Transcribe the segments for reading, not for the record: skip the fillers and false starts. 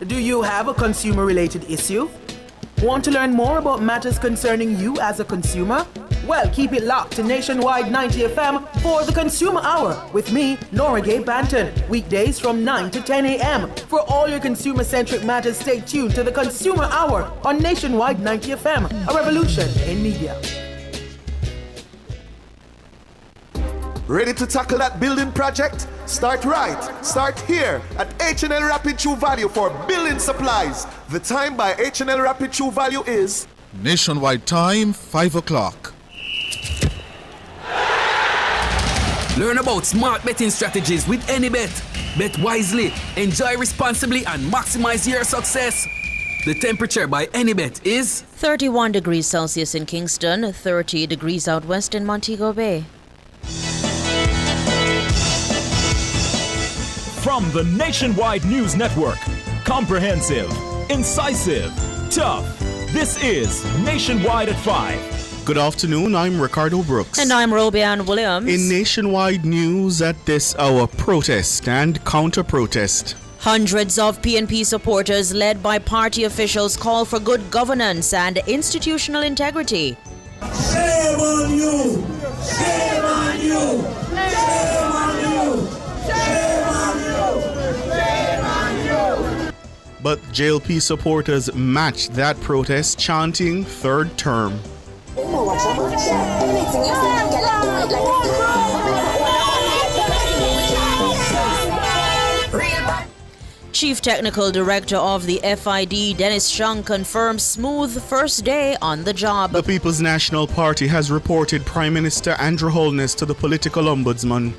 Do you have a consumer-related issue? Want to learn more about matters concerning you as a consumer? Well, keep it locked to Nationwide 90 FM for the Consumer Hour with me, Nora Gay Banton, weekdays from 9 to 10 a.m. For all your consumer-centric matters, stay tuned to the Consumer Hour on Nationwide 90 FM, a revolution in media. Ready to tackle that building project? Start right. Start here at H&L Rapid True Value for building supplies. The time by H&L Rapid True Value is Nationwide time, 5 o'clock. Learn about smart betting strategies with AnyBet. Bet wisely, enjoy responsibly, and maximize your success. The temperature by AnyBet is 31 degrees Celsius in Kingston, 30 degrees out west in Montego Bay. From the Nationwide News Network, comprehensive, incisive, tough. This is Nationwide at 5. Good afternoon, I'm Ricardo Brooks. And I'm Robian Williams. In Nationwide News at this hour, protest and counter-protest. Hundreds of PNP supporters led by party officials call for good governance and institutional integrity. Shame on you! Shame on you! Shame on you! Shame on you! Shame on you! But JLP supporters matched that protest, chanting third term. Chief Technical Director of the FID, Dennis Chung, confirms smooth first day on the job. The People's National Party has reported Prime Minister Andrew Holness to the political ombudsman.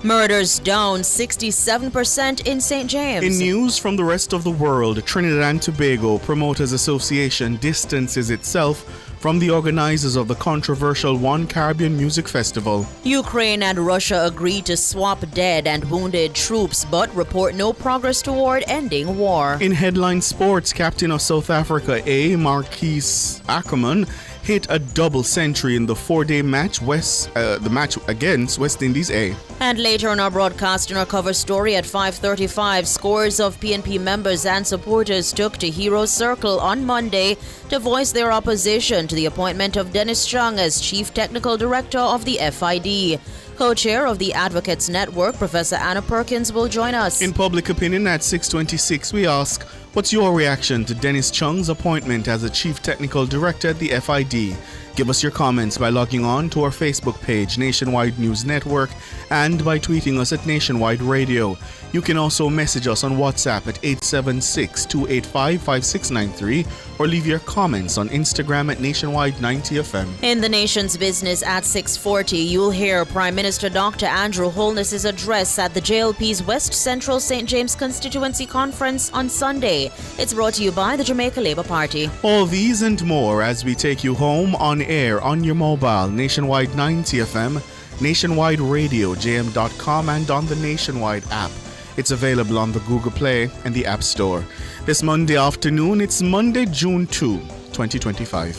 Murders down 67% in St. James. In news from the rest of the world, Trinidad and Tobago Promoters Association distances itself from the organizers of the controversial One Caribbean Music Festival. Ukraine and Russia agree to swap dead and wounded troops, but report no progress toward ending war. In headline sports, captain of South Africa A, Marquise Ackerman, hit a double century in the four-day match the match against West Indies A. And later on our broadcast, in our cover story at 5:35, scores of PNP members and supporters took to Heroes Circle on Monday to voice their opposition to the appointment of Dennis Chung as Chief Technical Director of the FID. Co-chair of the Advocates Network, Professor Anna Perkins, will join us. In public opinion at 6:26, we ask, what's your reaction to Dennis Chung's appointment as a Chief Technical Director at the FID? Give us your comments by logging on to our Facebook page, Nationwide News Network, and by tweeting us at Nationwide Radio. You can also message us on WhatsApp at 876-285-5693 or leave your comments on Instagram at Nationwide 90 FM. In the nation's business at 6:40, you'll hear Prime Minister Dr. Andrew Holness's address at the JLP's West Central St. James Constituency Conference on Sunday. It's brought to you by the Jamaica Labour Party. All these and more as we take you home on air on your mobile, Nationwide 90 FM, Nationwide Radio, JM.com, and on the Nationwide app. It's available on the Google Play and the App Store. This Monday afternoon, it's Monday, June 2, 2025.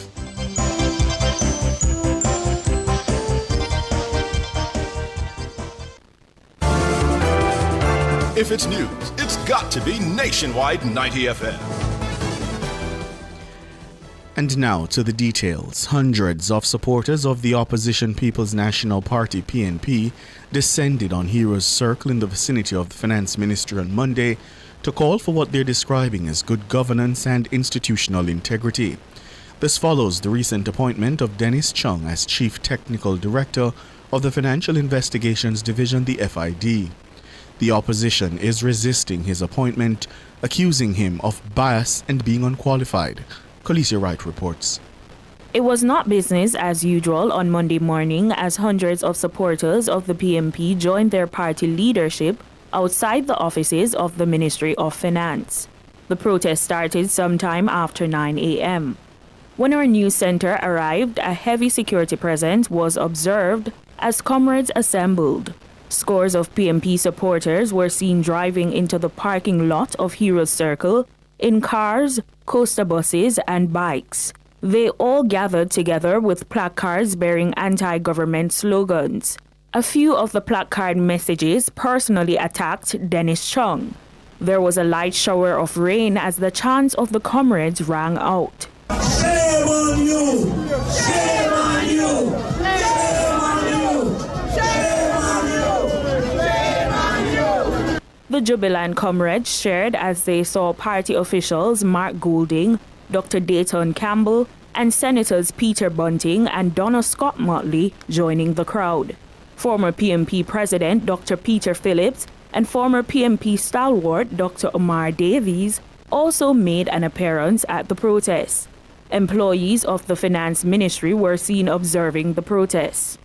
If it's news, it's got to be Nationwide 90 FM. And now to the details. Hundreds of supporters of the opposition People's National Party, PNP, descended on Heroes Circle in the vicinity of the Finance Ministry on Monday to call for what they're describing as good governance and institutional integrity. This follows the recent appointment of Dennis Chung as Chief Technical Director of the Financial Investigations Division, the FID. The opposition is resisting his appointment, accusing him of bias and being unqualified. Khaleesi Wright reports. It was not business as usual on Monday morning as hundreds of supporters of the PNP joined their party leadership outside the offices of the Ministry of Finance. The protest started sometime after 9 a.m. When our news center arrived, a heavy security presence was observed as comrades assembled. Scores of PNP supporters were seen driving into the parking lot of Heroes Circle in cars, coaster buses, and bikes. They all gathered together with placards bearing anti-government slogans. A few of the placard messages personally attacked Dennis Chung. There was a light shower of rain as the chants of the comrades rang out. Shame on you! Shame on you! Shame on you! Shame on you! Shame on you! The jubilant comrades shared as they saw party officials Mark Goulding, Dr. Dayton Campbell, and Senators Peter Bunting and Donna Scott Motley joining the crowd. Former PMP President Dr. Peter Phillips and former PMP stalwart Dr. Omar Davies also made an appearance at the protest. Employees of the Finance Ministry were seen observing the protests.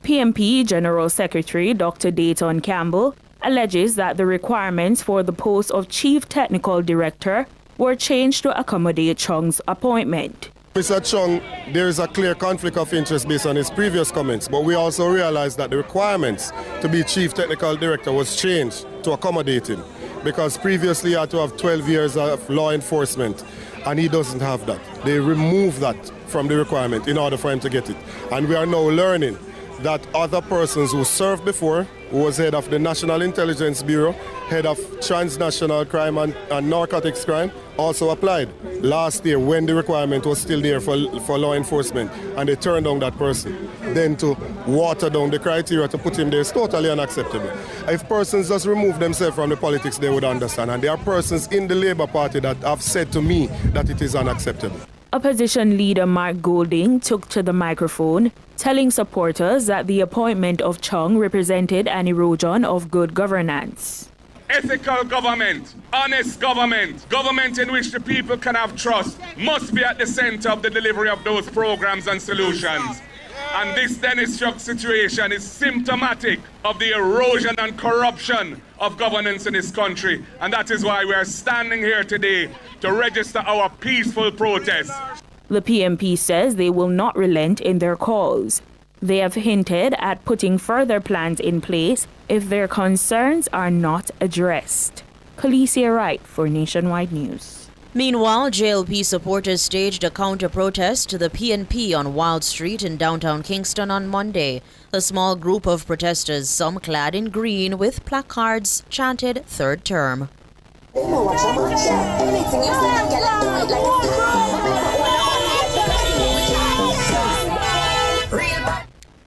PMP General Secretary Dr. Dayton Campbell alleges that the requirements for the post of Chief Technical Director were changed to accommodate Chung's appointment. Mr. Chung, there is a clear conflict of interest based on his previous comments, but we also realize that the requirements to be Chief Technical Director was changed to accommodate him, because previously he had to have 12 years of law enforcement, and he doesn't have that. They removed that from the requirement in order for him to get it. And we are now learning that other persons who served before, who was head of the National Intelligence Bureau, head of transnational crime and narcotics crime, also applied last year when the requirement was still there for law enforcement, and they turned down that person. Then to water down the criteria to put him there is totally unacceptable. If persons just remove themselves from the politics, they would understand. And there are persons in the Labour Party that have said to me that it is unacceptable. Opposition leader Mark Goulding took to the microphone, telling supporters that the appointment of Chung represented an erosion of good governance. Ethical government, honest government, government in which the people can have trust, must be at the center of the delivery of those programs and solutions. And this Dennis Chuck situation is symptomatic of the erosion and corruption of governance in this country. And that is why we are standing here today to register our peaceful protest. The PMP says they will not relent in their calls. They have hinted at putting further plans in place if their concerns are not addressed. Khaleesi Wright for Nationwide News. Meanwhile, JLP supporters staged a counter-protest to the PNP on Wild Street in downtown Kingston on Monday. A small group of protesters, some clad in green with placards, chanted third term.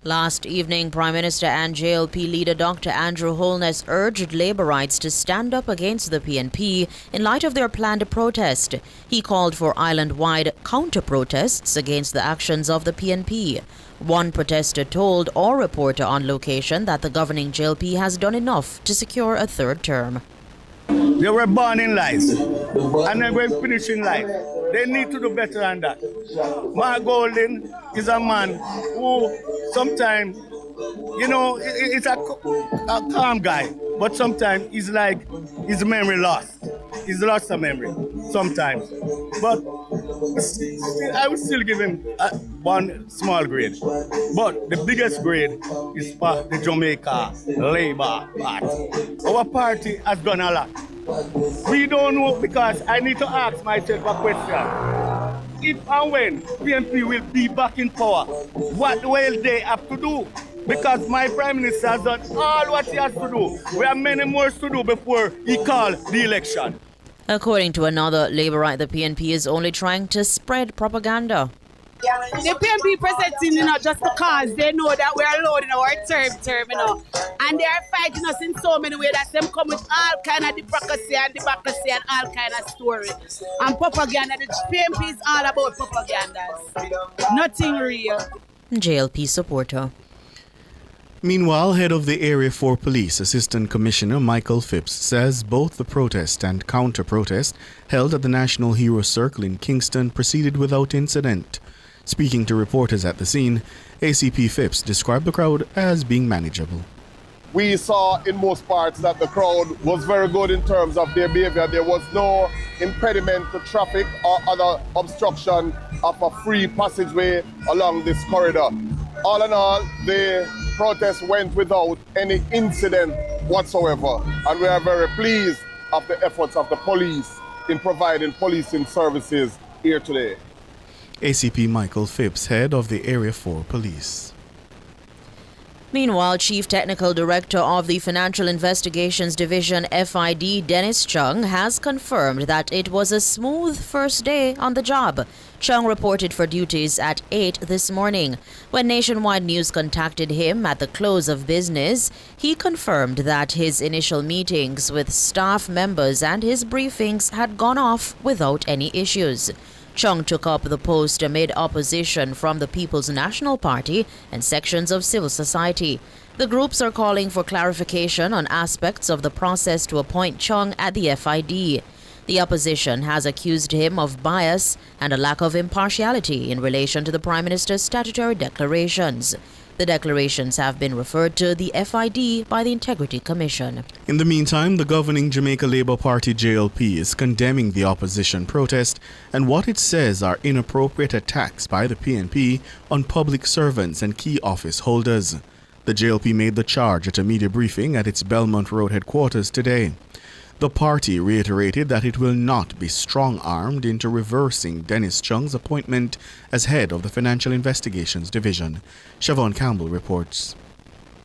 Last evening, Prime Minister and JLP leader Dr. Andrew Holness urged Labourites to stand up against the PNP in light of their planned protest. He called for island-wide counter-protests against the actions of the PNP. One protester told our reporter on location that the governing JLP has done enough to secure a third term. They were born in life, and they're going to finish in life. They need to do better than that. Mark Goulding is a man who sometimes, you know, he's a calm guy, but sometimes he's like his memory lost. He's lost a memory sometimes. But I would still give him one small grade. But the biggest grade is for the Jamaica Labour Party. Our party has done a lot. We don't know, because I need to ask myself a question. If and when PNP will be back in power, what will they have to do? Because my Prime Minister has done all what he has to do. We have many more to do before he calls the election. According to another Labourite, the PNP is only trying to spread propaganda. The PNP presenting, just because they know that we are alone in our term, and they are fighting us in so many ways that them come with all kind of hypocrisy and democracy and all kind of stories and propaganda. The PNP is all about propaganda. Nothing real. JLP supporter. Meanwhile, head of the Area 4 Police, Assistant Commissioner Michael Phipps, says both the protest and counter-protest held at the National Hero Circle in Kingston proceeded without incident. Speaking to reporters at the scene, ACP Phipps described the crowd as being manageable. We saw in most parts that the crowd was very good in terms of their behavior. There was no impediment to traffic or other obstruction of a free passageway along this corridor. All in all, the protest went without any incident whatsoever, and we are very pleased of the efforts of the police in providing policing services here today. ACP Michael Phipps, head of the Area 4 Police. Meanwhile, Chief Technical Director of the Financial Investigations Division FID, Dennis Chung, has confirmed that it was a smooth first day on the job. Chung reported for duties at 8 this morning. When Nationwide News contacted him at the close of business, he confirmed that his initial meetings with staff members and his briefings had gone off without any issues. Chung took up the post amid opposition from the People's National Party and sections of civil society. The groups are calling for clarification on aspects of the process to appoint Chung at the FID. The opposition has accused him of bias and a lack of impartiality in relation to the Prime Minister's statutory declarations. The declarations have been referred to the FID by the Integrity Commission. In the meantime, the governing Jamaica Labour Party JLP is condemning the opposition protest and what it says are inappropriate attacks by the PNP on public servants and key office holders. The JLP made the charge at a media briefing at its Belmont Road headquarters today. The party reiterated that it will not be strong-armed into reversing Dennis Chung's appointment as head of the Financial Investigations Division. Siobhan Campbell reports.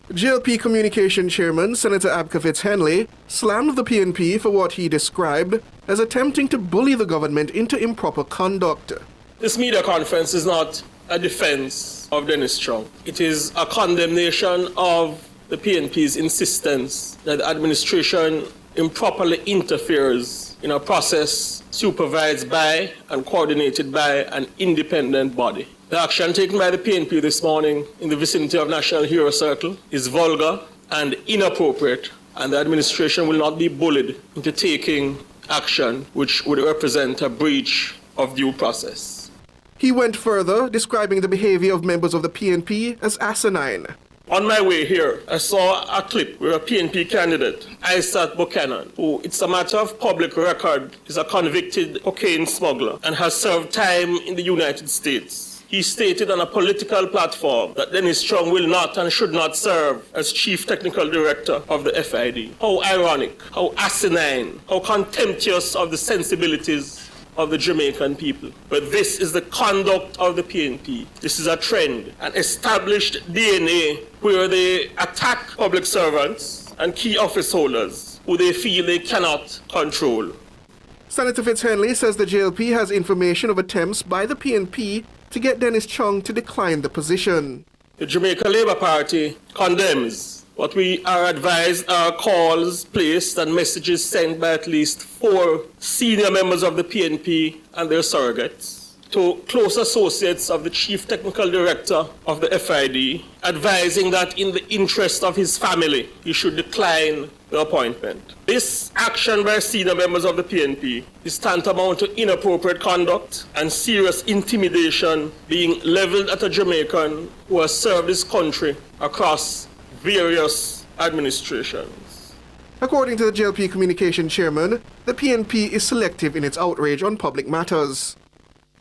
JLP Communication Chairman Senator Abka Fitz-Henley slammed the PNP for what he described as attempting to bully the government into improper conduct. This media conference is not a defense of Dennis Chung. It is a condemnation of the PNP's insistence that the administration improperly interferes in a process supervised by and coordinated by an independent body. The action taken by the PNP this morning in the vicinity of National Hero Circle is vulgar and inappropriate, and the administration will not be bullied into taking action which would represent a breach of due process. He went further, describing the behavior of members of the PNP as asinine. On my way here, I saw a clip where a PNP candidate, Isaac Buchanan, who, it's a matter of public record, is a convicted cocaine smuggler and has served time in the United States. He stated on a political platform that Dennis Chung will not and should not serve as Chief Technical Director of the FID. How ironic, how asinine, how contemptuous of the sensibilities of the Jamaican people. But this is the conduct of the PNP. This is a trend, an established DNA where they attack public servants and key office holders who they feel they cannot control. Senator Fitz-Henley says the JLP has information of attempts by the PNP to get Dennis Chung to decline the position. The Jamaica Labour Party condemns what we are advised are calls placed and messages sent by at least 4 senior members of the PNP and their surrogates to close associates of the Chief Technical Director of the FID, advising that in the interest of his family, he should decline the appointment. This action by senior members of the PNP is tantamount to inappropriate conduct and serious intimidation being leveled at a Jamaican who has served his country across various administrations. According to the JLP Communication Chairman, the PNP is selective in its outrage on public matters.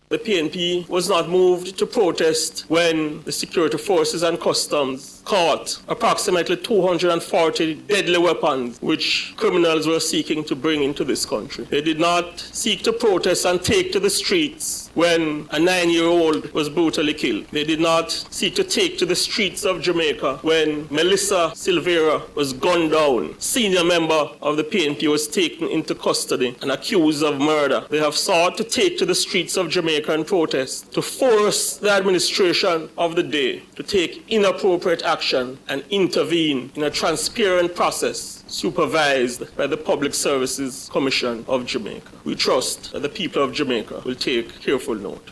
The PNP was not moved to protest when the security forces and customs caught approximately 240 deadly weapons which criminals were seeking to bring into this country. They did not seek to protest and take to the streets when a 9-year-old was brutally killed. They did not seek to take to the streets of Jamaica when Melissa Silvera was gunned down. Senior member of the PNP was taken into custody and accused of murder. They have sought to take to the streets of Jamaica and protest, to force the administration of the day to take inappropriate action and intervene in a transparent process supervised by the Public Services Commission of Jamaica. We trust that the people of Jamaica will take careful note.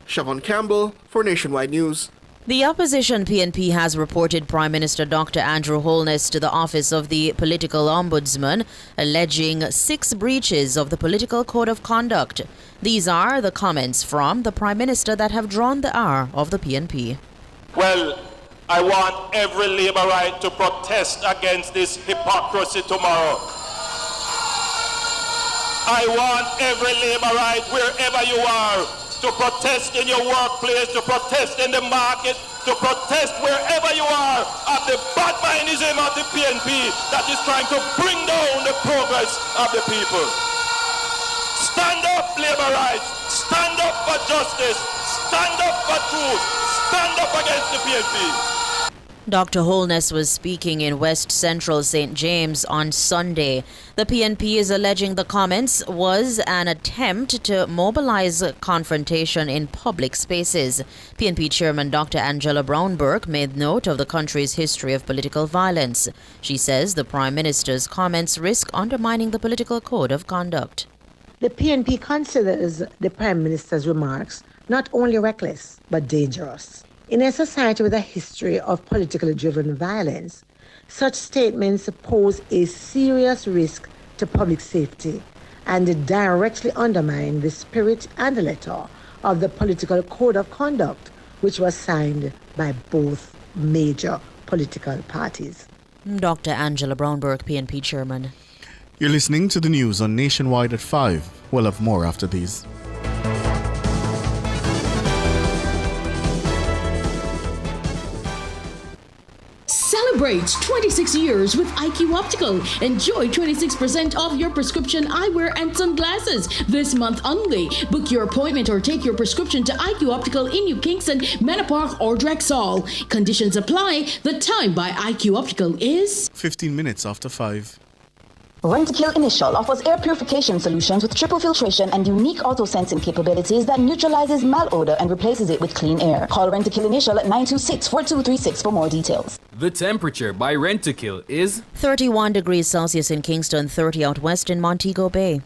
Siobhan Campbell for Nationwide News. The opposition PNP has reported Prime Minister Dr. Andrew Holness to the Office of the Political Ombudsman, alleging 6 breaches of the Political Code of Conduct. These are the comments from the Prime Minister that have drawn the ire of the PNP. Well, I want every Labourite to protest against this hypocrisy tomorrow. I want every Labourite, wherever you are, to protest in your workplace, to protest in the market, to protest wherever you are at the bad mindism of the PNP that is trying to bring down the progress of the people. Stand up, Labourites. Stand up for justice. Stand up for truth. Stand up against the PNP. Dr. Holness was speaking in West Central St. James on Sunday. The PNP is alleging the comments was an attempt to mobilize confrontation in public spaces. PNP Chairman Dr. Angela Brown-Burke made note of the country's history of political violence. She says the Prime Minister's comments risk undermining the political code of conduct. The PNP considers the Prime Minister's remarks not only reckless but dangerous. In a society with a history of politically driven violence, such statements pose a serious risk to public safety and directly undermine the spirit and the letter of the political code of conduct, which was signed by both major political parties. Dr. Angela Brown-Burke, PNP Chairman. You're listening to the news on Nationwide at 5. We'll have more after these. Celebrate 26 years with IQ Optical. Enjoy 26% off your prescription eyewear and sunglasses this month only. Book your appointment or take your prescription to IQ Optical in New Kingston, Manor Park, or Drexel. Conditions apply. The time by IQ Optical is 15 minutes after 5. Rentokil Initial offers air purification solutions with triple filtration and unique auto-sensing capabilities that neutralizes malodor and replaces it with clean air. Call Rentokil Initial at 926-4236 for more details. The temperature by Rentokil is 31 degrees Celsius in Kingston, 30 out west in Montego Bay.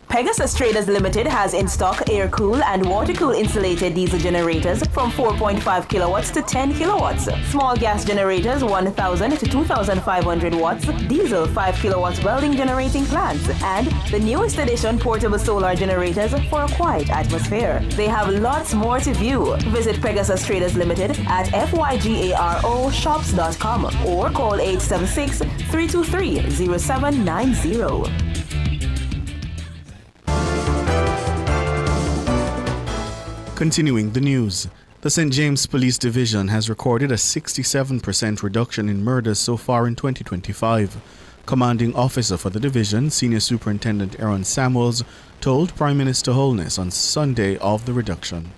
Pegasus Traders Limited has in stock air-cool and water-cool insulated diesel generators from 4.5 kilowatts to 10 kilowatts. Small gas generators 1,000 to 2,500 watts, diesel 5 kilowatts welding generating plants, and the newest edition portable solar generators for a quiet atmosphere. They have lots more to view. Visit Pegasus Traders Limited at fygaroshops.com or call 876-323-0790. Continuing the news, the St. James Police Division has recorded a 67% reduction in murders so far in 2025. Commanding officer for the division, Senior Superintendent Aaron Samuels, told Prime Minister Holness on Sunday of the reduction.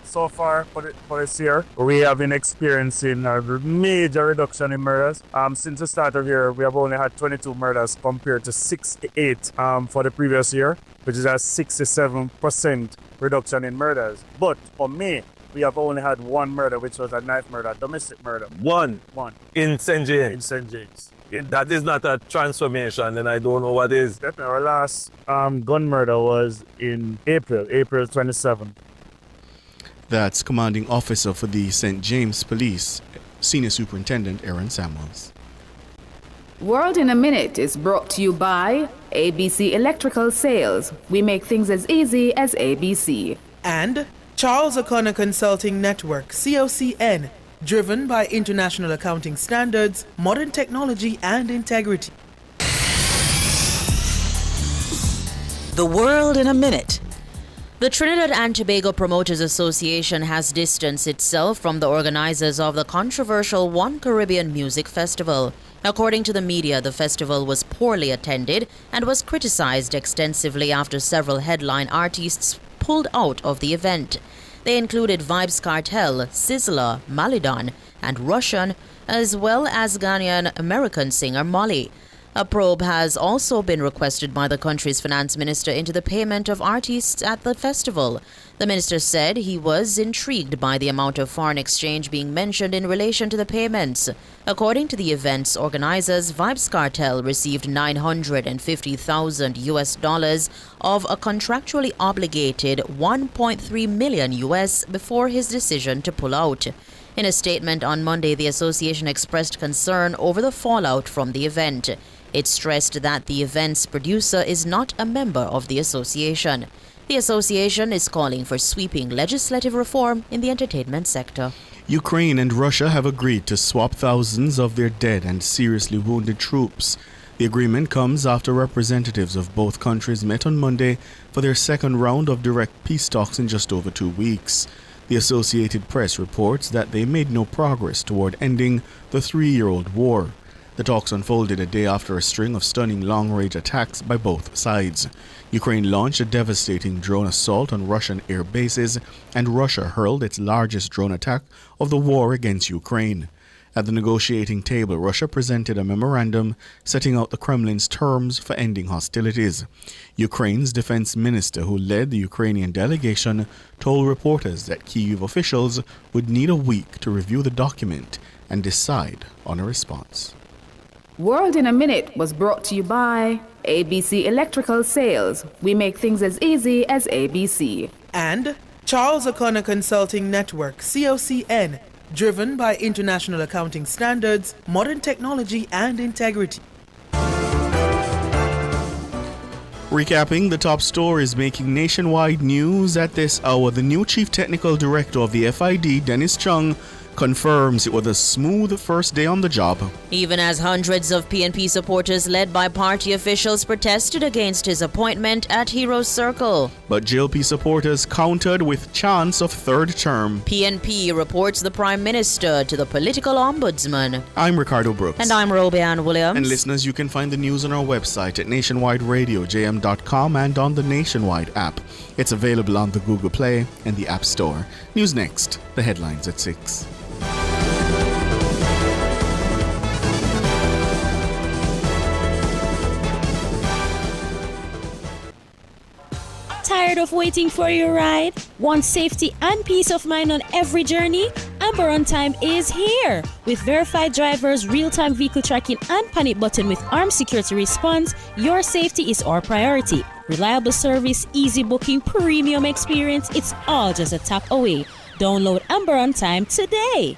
So far for this year, we have been experiencing a major reduction in murders. Since the start of the year, we have only had 22 murders compared to 68 for the previous year, which is a 67% reduction in murders. But for me, we have only had one murder, which was a knife murder, a domestic murder. One in St. James. In St. James. That is not a transformation, and I don't know what is. Definitely. Our last gun murder was in April 27th. That's Commanding Officer for the St. James Police, Senior Superintendent Aaron Samuels. World in a Minute is brought to you by ABC Electrical Sales. We make things as easy as ABC. And Charles O'Connor Consulting Network, COCN, driven by international accounting standards, modern technology, and integrity. The World in a Minute. The Trinidad and Tobago Promoters Association has distanced itself from the organizers of the controversial One Caribbean Music Festival. According to the media, the festival was poorly attended and was criticized extensively after several headline artists pulled out of the event. They included Vybz Kartel, Sizzla, Malidon, and Russian, as well as Ghanaian-American singer Molly. A probe has also been requested by the country's finance minister into the payment of artists at the festival. The minister said he was intrigued by the amount of foreign exchange being mentioned in relation to the payments. According to the event's organizers, Vybz Kartel received $950,000 of a contractually obligated $1.3 million before his decision to pull out. In a statement on Monday, the association expressed concern over the fallout from the event. It stressed that the event's producer is not a member of the association. The association is calling for sweeping legislative reform in the entertainment sector. Ukraine and Russia have agreed to swap thousands of their dead and seriously wounded troops. The agreement comes after representatives of both countries met on Monday for their second round of direct peace talks in just over 2 weeks. The Associated Press reports that they made no progress toward ending the 3-year-old war. The talks unfolded a day after a string of stunning long-range attacks by both sides. Ukraine launched a devastating drone assault on Russian air bases, and Russia hurled its largest drone attack of the war against Ukraine. At the negotiating table, Russia presented a memorandum setting out the Kremlin's terms for ending hostilities. Ukraine's defense minister, who led the Ukrainian delegation, told reporters that Kyiv officials would need a week to review the document and decide on a response. World in a Minute was brought to you by ABC Electrical Sales. We make things as easy as ABC. And Charles O'Connor Consulting Network, COCN, driven by international accounting standards, modern technology, and integrity. Recapping the top stories making nationwide news at this hour, the new Chief Technical Director of the FID, Dennis Chung, confirms it was a smooth first day on the job. Even as hundreds of PNP supporters led by party officials protested against his appointment at Heroes Circle. But JLP supporters countered with chance of third term. PNP reports the Prime Minister to the political ombudsman. I'm Ricardo Brooks. And I'm Robianne Williams. And listeners, you can find the news on our website at nationwideradiojm.com and on the Nationwide app. It's available on the Google Play and the App Store. News next, the headlines at 6. Tired of waiting for your ride? Want safety and peace of mind on every journey? Amber On Time is here! With verified drivers, real-time vehicle tracking, and panic button with armed security response, your safety is our priority. Reliable service, easy booking, premium experience, it's all just a tap away. Download Amber On Time today!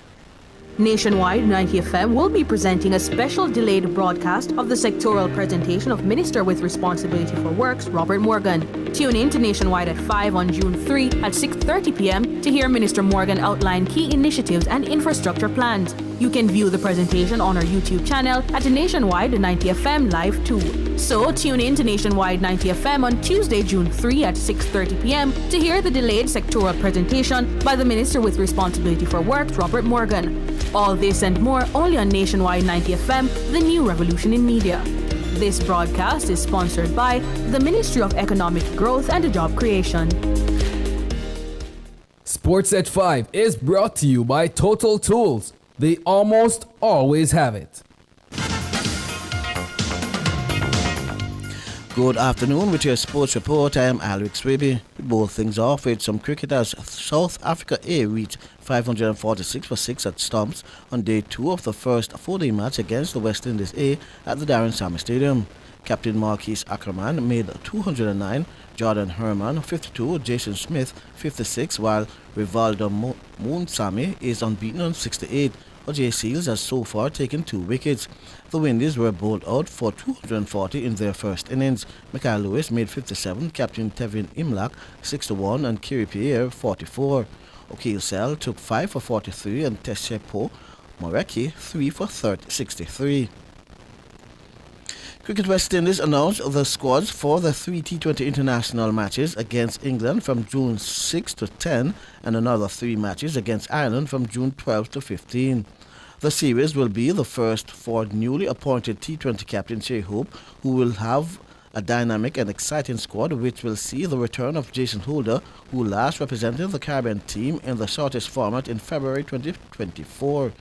Nationwide 90 FM will be presenting a special delayed broadcast of the sectoral presentation of Minister with Responsibility for Works, Robert Morgan. Tune in to Nationwide at 5 on June 3 at 6:30 p.m. to hear Minister Morgan outline key initiatives and infrastructure plans. You can view the presentation on our YouTube channel at Nationwide 90 FM Live 2. So tune in to Nationwide 90 FM on Tuesday, June 3 at 6:30 p.m. to hear the delayed sectoral presentation by the Minister with Responsibility for Works, Robert Morgan. All this and more only on Nationwide 90 FM, the new revolution in media. This broadcast is sponsored by the Ministry of Economic Growth and Job Creation. Sports at 5 is brought to you by Total Tools. They almost always have it. Good afternoon with your sports report. I am Alex Swaby. We both things off with some cricketers. South Africa A reached 546 for 6 at stumps on day 2 of the first 4-day match against the West Indies A at the Darren Sammy Stadium. Captain Marquis Ackerman made 209, Jordan Herman 52, Jason Smith 56, while Rivaldo Moonsamy is unbeaten on 68. Ajay Seals has so far taken 2 wickets. The Windies were bowled out for 240 in their first innings. Mikhail Lewis made 57, Captain Tevin Imlach 61 and Kiri Pierre 44. Okil Sel took 5 for 43 and Teshepo Moreki 3 for 63. Cricket West Indies announced the squads for the 3 T20 international matches against England from June 6 to 10 and another 3 matches against Ireland from June 12 to 15. The series will be the first for newly appointed T20 captain Shai Hope, who will have a dynamic and exciting squad which will see the return of Jason Holder, who last represented the Caribbean team in the shortest format in February 2024.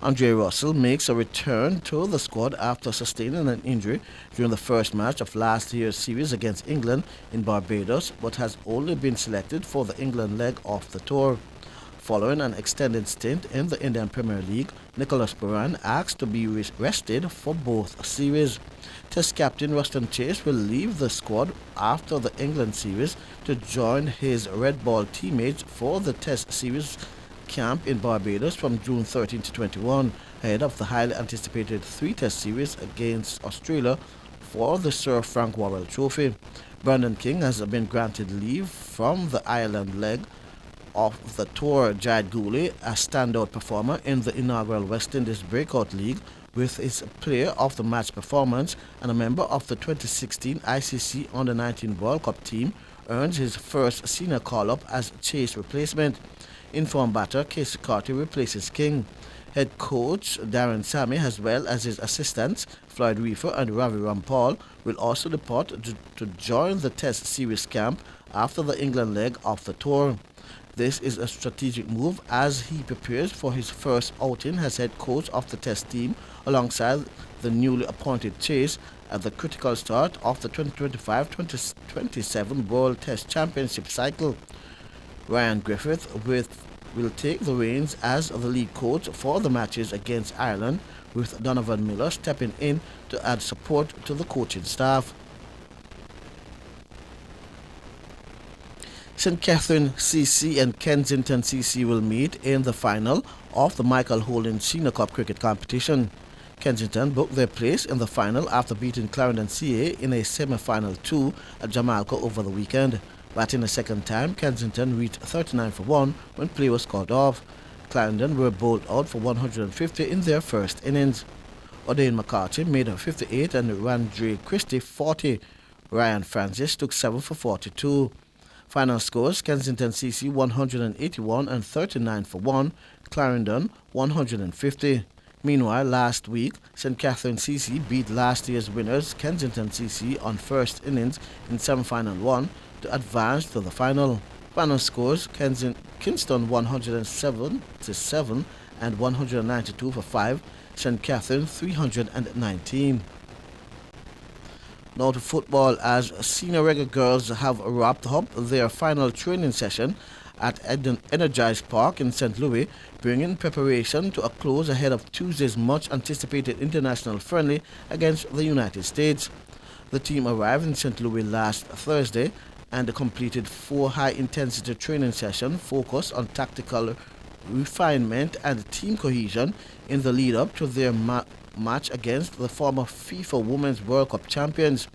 Andre Russell makes a return to the squad after sustaining an injury during the first match of last year's series against England in Barbados, but has only been selected for the England leg of the tour. Following an extended stint in the Indian Premier League, Nicholas Buran asked to be rested for both series. Test captain Ruston Chase will leave the squad after the England series to join his red ball teammates for the Test series camp in Barbados from June 13 to 21, ahead of the highly anticipated 3-test series against Australia for the Sir Frank Worrell Trophy. Brandon King has been granted leave from the Ireland leg of the tour. Jayad Gooley, a standout performer in the inaugural West Indies Breakout League with his player of the match performance and a member of the 2016 ICC Under-19 World Cup team, earns his first senior call-up as Chase replacement. Informed batter Casey Carty replaces King. Head coach Darren Sammy, as well as his assistants Floyd Reefer and Ravi Rampal, will also depart to join the Test series camp after the England leg of the tour. This is a strategic move as he prepares for his first outing as head coach of the Test team alongside the newly appointed Chase at the critical start of the 2025-2027 World Test Championship cycle. Ryan Griffith will take the reins as the lead coach for the matches against Ireland, with Donovan Miller stepping in to add support to the coaching staff. St. Catherine CC and Kensington CC will meet in the final of the Michael Holding Senior Cup cricket competition. Kensington booked their place in the final after beating Clarendon CA in a semi-final 2 at Jamaica over the weekend. Batting a second time, Kensington reached 39 for 1 when play was called off. Clarendon were bowled out for 150 in their first innings. O'Dane McCarthy made 58 and Randre Christie 40. Ryan Francis took 7 for 42. Final scores: Kensington CC 181 and 39 for 1, Clarendon 150. Meanwhile, last week, St. Catherine CC beat last year's winners Kensington CC on first innings in semi-final 1 to advance to the final. Final scores: Kingston 177 and 192 for 5, St. Catherine 319. Now to football, as senior Reggae girls have wrapped up their final training session at Energize Park in St. Louis, bringing preparation to a close ahead of Tuesday's much-anticipated international friendly against the United States. The team arrived in St. Louis last Thursday and completed 4 high-intensity training sessions focused on tactical refinement and team cohesion in the lead-up to their match against the former FIFA Women's World Cup champions.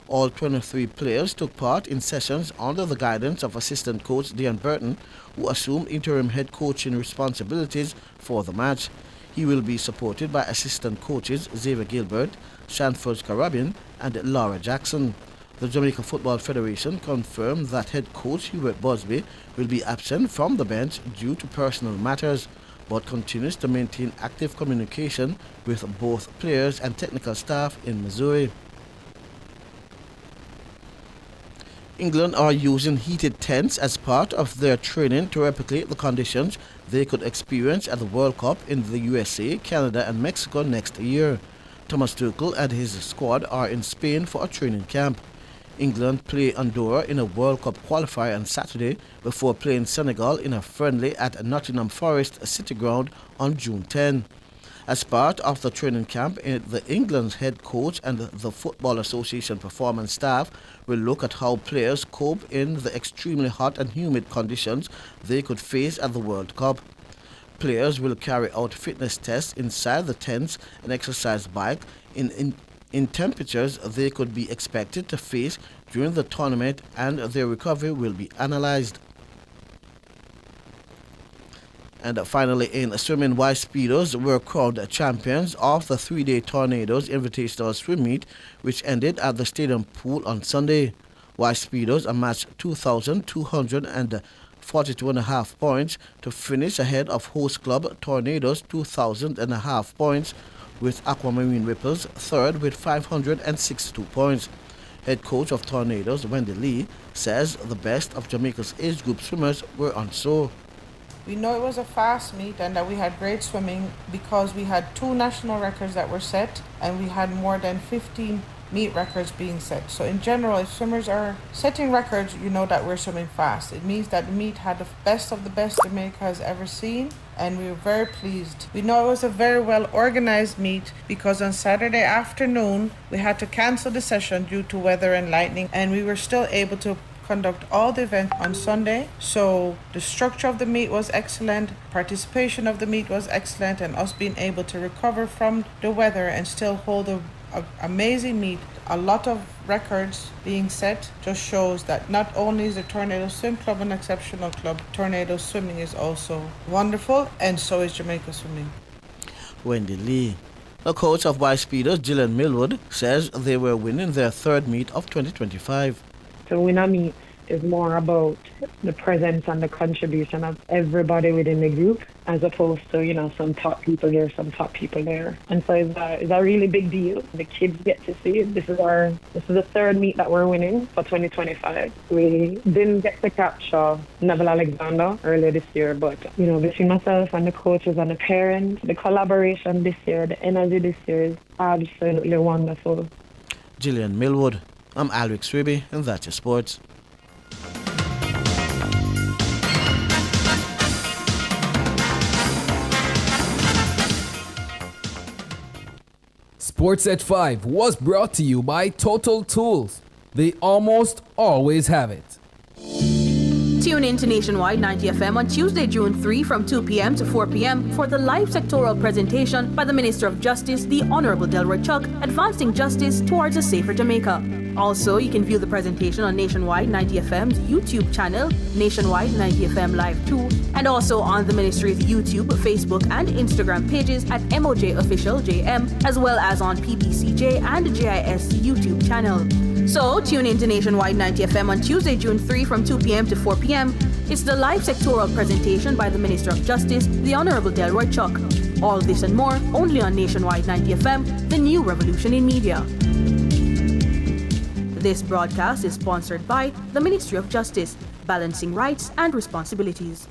All 23 players took part in sessions under the guidance of assistant coach Dean Burton, who assumed interim head coaching responsibilities for the match. He will be supported by assistant coaches Xavier Gilbert, Shanford Carabin, and Laura Jackson. The Jamaica Football Federation confirmed that head coach Hubert Busby will be absent from the bench due to personal matters, but continues to maintain active communication with both players and technical staff in Missouri. England are using heated tents as part of their training to replicate the conditions they could experience at the World Cup in the USA, Canada and Mexico next year. Thomas Tuchel and his squad are in Spain for a training camp. England play Andorra in a World Cup qualifier on Saturday before playing Senegal in a friendly at Nottingham Forest City Ground on June 10. As part of the training camp, the England's head coach and the Football Association performance staff will look at how players cope in the extremely hot and humid conditions they could face at the World Cup. Players will carry out fitness tests inside the tents and exercise bike in temperatures they could be expected to face during the tournament, and their recovery will be analyzed. And finally, in swimming, Y Speedos were crowned champions of the 3-day Tornadoes Invitational Swim Meet, which ended at the stadium pool on Sunday. Y Speedos amassed 2,242.5 points to finish ahead of host club Tornadoes' 2,000.5 points, with Aquamarine Ripples third with 562 points. Head coach of Tornadoes, Wendy Lee, says the best of Jamaica's age group swimmers were on shore. We know it was a fast meet and that we had great swimming because we had 2 national records that were set and we had more than 15 meet records being set. So in general, if swimmers are setting records, you know that we're swimming fast. It means that the meet had the best of the best Jamaica has ever seen, and we were very pleased. We know it was a very well organized meet because on Saturday afternoon we had to cancel the session due to weather and lightning, and we were still able to conduct all the events on Sunday. So the structure of the meet was excellent, participation of the meet was excellent, and us being able to recover from the weather and still hold a amazing meet, a lot of records being set, just shows that not only is the Tornado Swim Club an exceptional club, Tornado Swimming is also wonderful, and so is Jamaica Swimming. Wendy Lee. The coach of Y Speedos, Gillian Millwood, says they were winning their 3rd meet of 2025. To win a meet is more about the presence and the contribution of everybody within the group, as opposed to, some top people here, some top people there. And so it's a really big deal. The kids get to see it. This is the third meet that we're winning for 2025. We didn't get to capture Neville Alexander earlier this year, but, between myself and the coaches and the parents, the collaboration this year, the energy this year is absolutely wonderful. Gillian Millwood, I'm Alric Swiby, and that's your sports. Sports at 5 was brought to you by Total Tools. They almost always have it. Tune in to Nationwide 90 FM on Tuesday, June 3 from 2 p.m. to 4 p.m. for the live sectoral presentation by the Minister of Justice, the Honorable Delroy Chuck, advancing justice towards a safer Jamaica. Also, you can view the presentation on Nationwide 90 FM's YouTube channel, Nationwide 90 FM Live 2, and also on the Ministry's YouTube, Facebook, and Instagram pages at MOJ Official JM, as well as on PBCJ and GIS YouTube channel. So, tune in to Nationwide 90 FM on Tuesday, June 3 from 2 p.m. to 4 p.m. It's the live sectoral presentation by the Minister of Justice, the Honorable Delroy Chuck. All this and more only on Nationwide 90 FM, the new revolution in media. This broadcast is sponsored by the Ministry of Justice, balancing rights and responsibilities.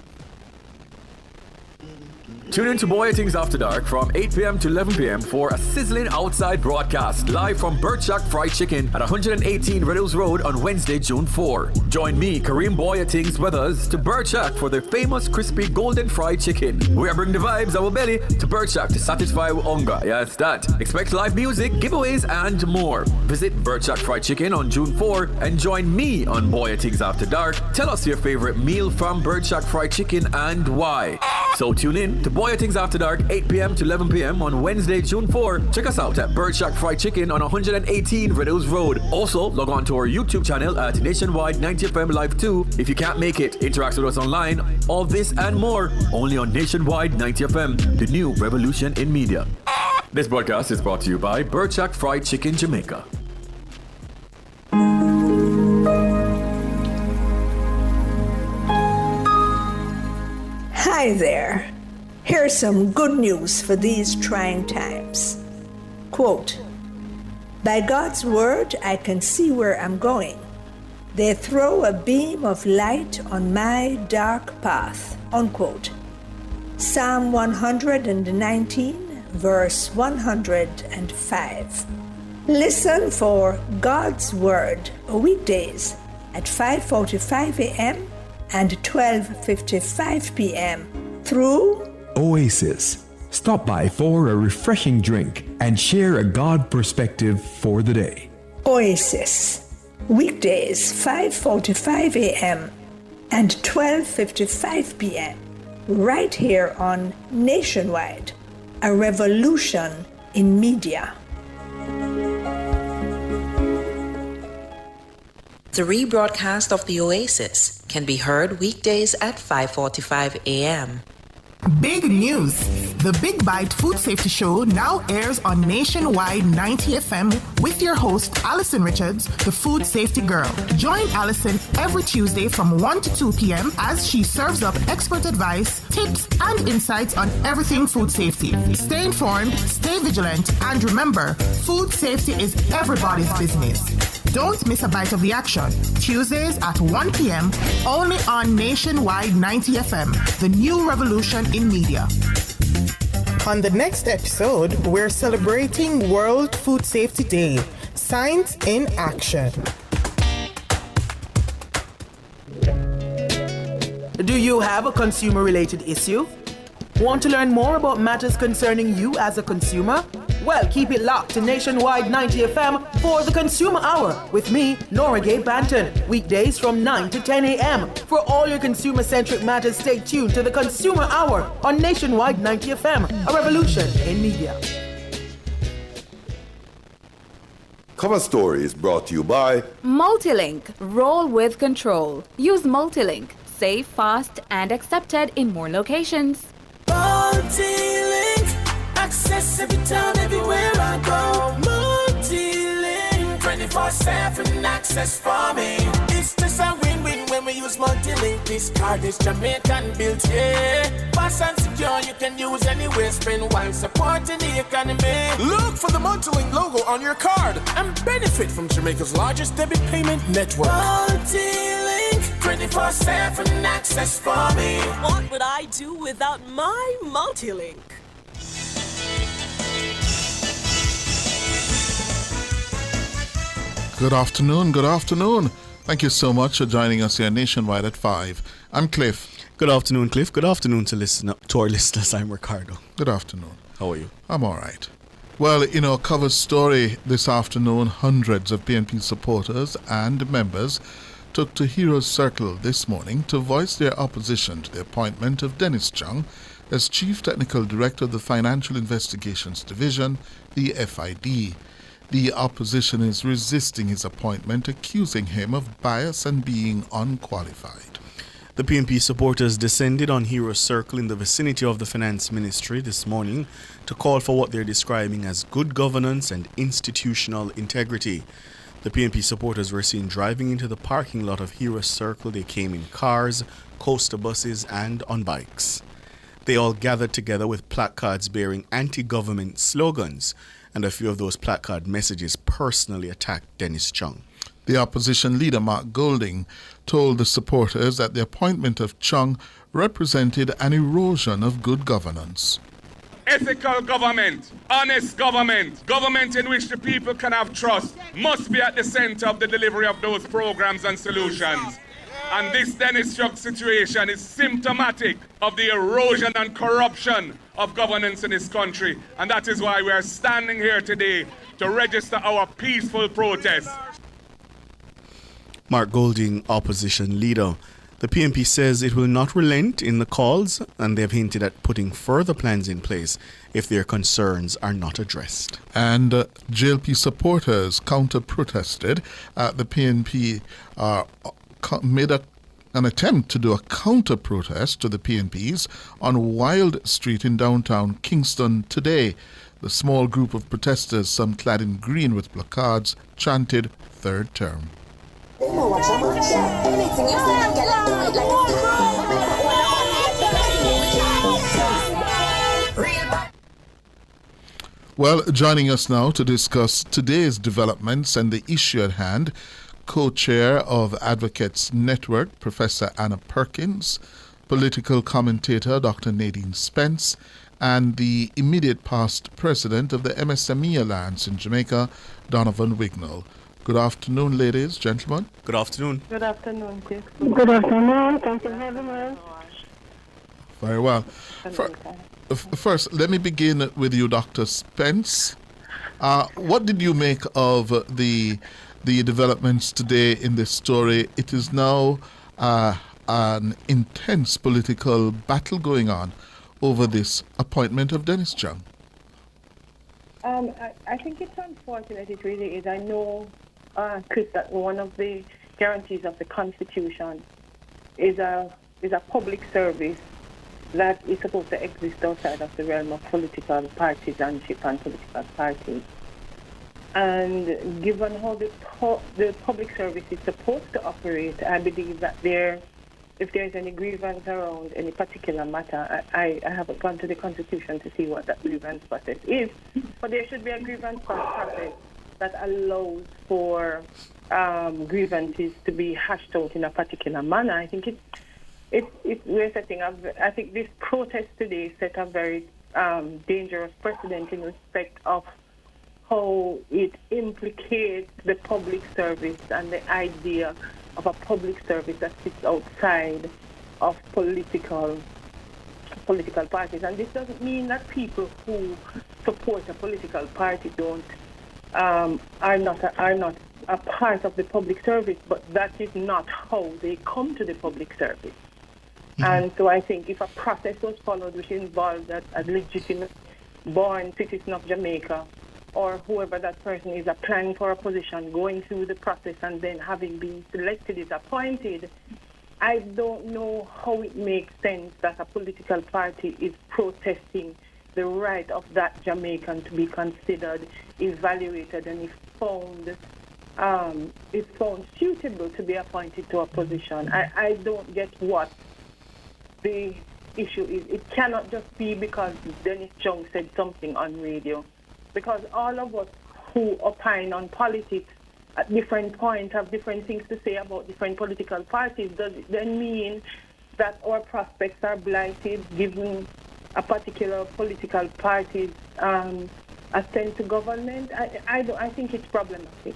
Tune in to Boy Things After Dark from 8 p.m. to 11 p.m. for a sizzling outside broadcast live from Bird Shack Fried Chicken at 118 Riddles Road on Wednesday, June 4. Join me, Kareem Boy Things with us to Bird Shack for their famous crispy golden fried chicken. We are bringing the vibes our belly to Bird Shack to satisfy our hunger. Yes, that. Expect live music, giveaways, and more. Visit Bird Shack Fried Chicken on June 4 and join me on Boy Things After Dark. Tell us your favorite meal from Bird Shack Fried Chicken and why. So tune in to Boy Things After Dark, 8 p.m. to 11 p.m. on Wednesday, June 4. Check us out at Bird Shack Fried Chicken on 118 Riddles Road. Also, log on to our YouTube channel at Nationwide 90 FM Live 2. If you can't make it, interact with us online. All this and more, only on Nationwide 90 FM, the new revolution in media. This broadcast is brought to you by Bird Shack Fried Chicken Jamaica. Hi there. Here's some good news for these trying times. Quote, "By God's word, I can see where I'm going. They throw a beam of light on my dark path." Unquote. Psalm 119, verse 105. Listen for God's word weekdays at 5:45 a.m. and 12:55 p.m. through Oasis. Stop by for a refreshing drink and share a God perspective for the day. Oasis. Weekdays 5:45 a.m. and 12:55 p.m. right here on Nationwide, a revolution in media. The rebroadcast of the Oasis can be heard weekdays at 5:45 a.m. Big news! The Big Bite Food Safety Show now airs on Nationwide 90 FM with your host, Alison Richards, the Food Safety Girl. Join Alison every Tuesday from 1 to 2 p.m. as she serves up expert advice, tips, and insights on everything food safety. Stay informed, stay vigilant, and remember, food safety is everybody's business. Don't miss a bite of the action. Tuesdays at 1 p.m. only on Nationwide 90 FM, the new revolution in media. On the next episode, we're celebrating World Food Safety Day, Science in Action. Do you have a consumer-related issue? Want to learn more about matters concerning you as a consumer? Well, keep it locked to Nationwide 90 FM for the Consumer Hour with me, Nora Gay Banton. Weekdays from 9 to 10 a.m. For all your consumer-centric matters, stay tuned to the Consumer Hour on Nationwide 90 FM, a revolution in media. Cover Story is brought to you by Multilink. Roll with control. Use Multilink. Safe, fast, and accepted in more locations. Multilink, access every time, everywhere I go. Multilink, 24/7 access for me. It's just a win-win. when we use multi-link. This card is Jamaican built, yeah. Fast and secure, you can use anywhere. Spend while supporting the economy. Look for the multi-link logo on your card and benefit from Jamaica's largest debit payment network. Multi-link, 24/7 access for me. What would I do without my multi-link? Good afternoon, good afternoon. Thank you so much for joining us here nationwide at 5. I'm Cliff. Good afternoon, Cliff. Good afternoon to our listeners. I'm Ricardo. Good afternoon. How are you? I'm all right. Well, in our cover story this afternoon, hundreds of PNP supporters and members took to Heroes Circle this morning to voice their opposition to the appointment of Dennis Chung as Chief Technical Director of the Financial Investigations Division, the FID. The opposition is resisting his appointment, accusing him of bias and being unqualified. The PNP supporters descended on Heroes Circle in the vicinity of the Finance Ministry this morning to call for what they're describing as good governance and institutional integrity. The PNP supporters were seen driving into the parking lot of Heroes Circle. They came in cars, coaster buses, and on bikes. They all gathered together with placards bearing anti-government slogans, and a few of those placard messages personally attacked Dennis Chung. The opposition leader, Mark Golding, told the supporters that the appointment of Chung represented an erosion of good governance. Ethical government, honest government, government in which the people can have trust, must be at the center of the delivery of those programs and solutions. And this Dennis Chung situation is symptomatic of the erosion and corruption of governance in this country. And that is why we are standing here today to register our peaceful protest. Mark Golding, opposition leader. The PNP says it will not relent in the calls, and they've hinted at putting further plans in place if their concerns are not addressed. And JLP supporters counter-protested. The PNP made an attempt to do a counter-protest to the PNPs on Wild Street in downtown Kingston today. The small group of protesters, some clad in green with placards, chanted third term. Well, joining us now to discuss today's developments and the issue at hand, co-chair of Advocates Network, Professor Anna Perkins, political commentator Dr. Nadine Spence, and the immediate past president of the MSME Alliance in Jamaica, Donovan Wignall. Good afternoon, ladies, gentlemen. Good afternoon. Good afternoon, Chris. Good afternoon. Thank you very much. Very well. First, let me begin with you, Dr. Spence. What did you make of the developments today in this story? It is now an intense political battle going on over this appointment of Dennis Chung. I think it's unfortunate, it really is. I know, Chris, that one of the guarantees of the Constitution is a public service that is supposed to exist outside of the realm of political partisanship and political parties. And given how the public service is supposed to operate, I believe that if there's any grievance around any particular matter, I haven't gone to the Constitution to see what that grievance process is, but there should be a grievance process that allows for grievances to be hashed out in a particular manner. I think we're setting up. I think this protest today set a very dangerous precedent in respect of how it implicates the public service and the idea of a public service that sits outside of political parties. And this doesn't mean that people who support a political party are not a part of the public service, but that is not how they come to the public service. Mm-hmm. And so I think if a process was followed which involved a legitimate born citizen of Jamaica, or whoever that person is applying for a position, going through the process and then having been selected is appointed, I don't know how it makes sense that a political party is protesting the right of that Jamaican to be considered, evaluated, and if found is found suitable to be appointed to a position. I don't get what the issue is. It cannot just be because Dennis Chung said something on radio. Because all of us who opine on politics at different points have different things to say about different political parties. Does it then mean that our prospects are blighted given a particular political party's ascent to government? I think it's problematic.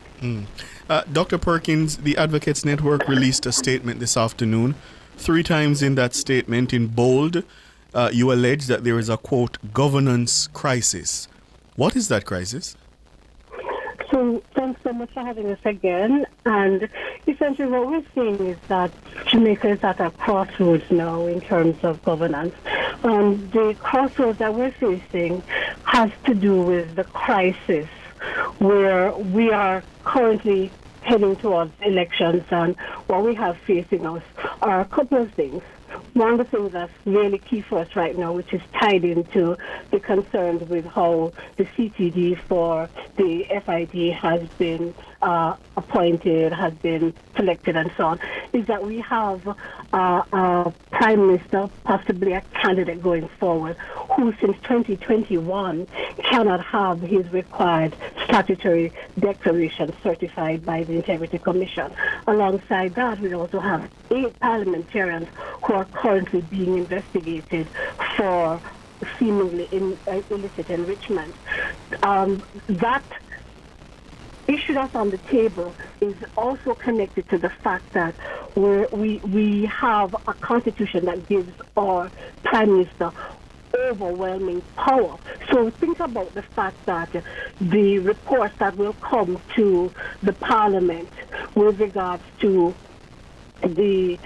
Dr. Perkins, the Advocates Network released a statement this afternoon. 3 times in that statement, in bold, you allege that there is a, quote, governance crisis. What is that crisis? So thanks so much for having us again. And essentially what we're seeing is that Jamaica is at a crossroads now in terms of governance. The crossroads that we're facing has to do with the crisis where we are currently heading towards elections, and what we have facing us are a couple of things. One of the things that's really key for us right now, which is tied into the concerns with how the CTD for the FID has been appointed, has been selected, and so on, is that we have a Prime Minister, possibly a candidate going forward, who since 2021 cannot have his required statutory declaration certified by the Integrity Commission. Alongside that, we also have 8 parliamentarians who are currently being investigated for seemingly illicit enrichment. That issue that's on the table is also connected to the fact that we have a constitution that gives our Prime Minister overwhelming power. So think about the fact that the reports that will come to the Parliament with regards to the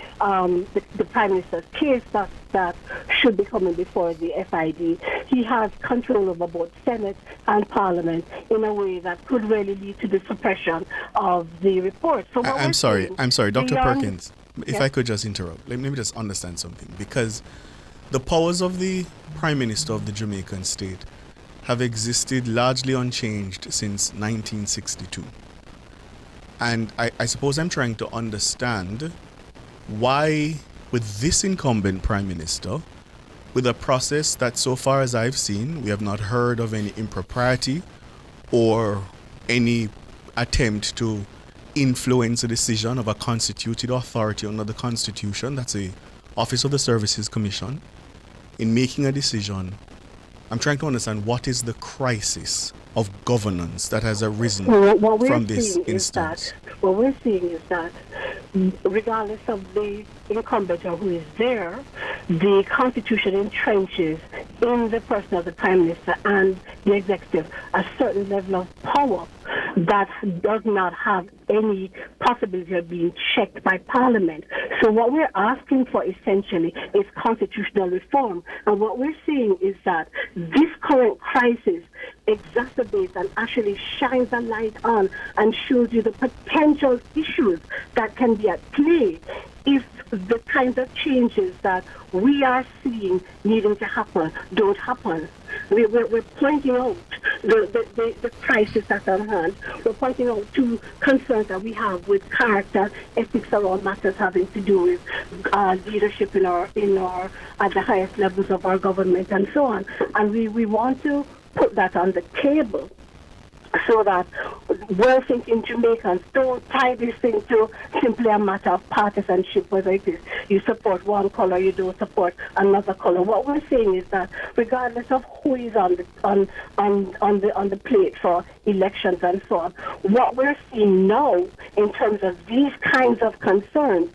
Prime Minister's case that should be coming before the FID. He has control over both Senate and Parliament in a way that could really lead to the suppression of the report. So I'm sorry, Dr. Perkins, if I could just interrupt. Let me just understand something, because the powers of the Prime Minister of the Jamaican state have existed largely unchanged since 1962. And I suppose I'm trying to understand why, with this incumbent Prime Minister, with a process that so far as I've seen, we have not heard of any impropriety or any attempt to influence a decision of a constituted authority under the Constitution, that's the Office of the Services Commission, in making a decision. I'm trying to understand what is the crisis of governance that has arisen from this instance. What we're seeing is that regardless of the incumbent or who is there, the Constitution entrenches in the person of the Prime Minister and the executive a certain level of power that does not have any possibility of being checked by Parliament. So what we're asking for essentially is constitutional reform. And what we're seeing is that this current crisis exacerbates and actually shines a light on and shows you the potential issues that can be at play if the kinds of changes that we are seeing needing to happen don't happen. We're pointing out the crisis that's at hand. We're pointing out 2 concerns that we have with character, ethics around matters having to do with leadership in our at the highest levels of our government and so on. And we want to put that on the table so that well-thinking Jamaicans don't tie this thing to simply a matter of partisanship, whether it is you support one color, you don't support another color. What we're saying is that regardless of who is on the plate for elections and so on, what we're seeing now in terms of these kinds of concerns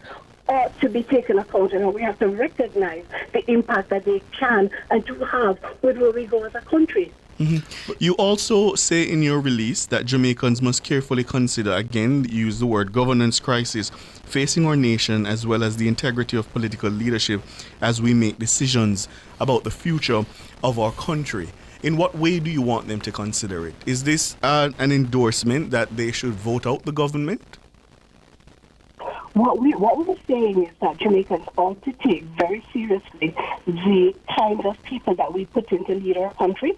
ought to be taken account, and we have to recognize the impact that they can and do have with where we go as a country. Mm-hmm. You also say in your release that Jamaicans must carefully consider, again, you use the word governance crisis, facing our nation as well as the integrity of political leadership as we make decisions about the future of our country. In what way do you want them to consider it? Is this an endorsement that they should vote out the government? what we're saying is that Jamaicans ought to take very seriously the kind of people that we put in to lead our country,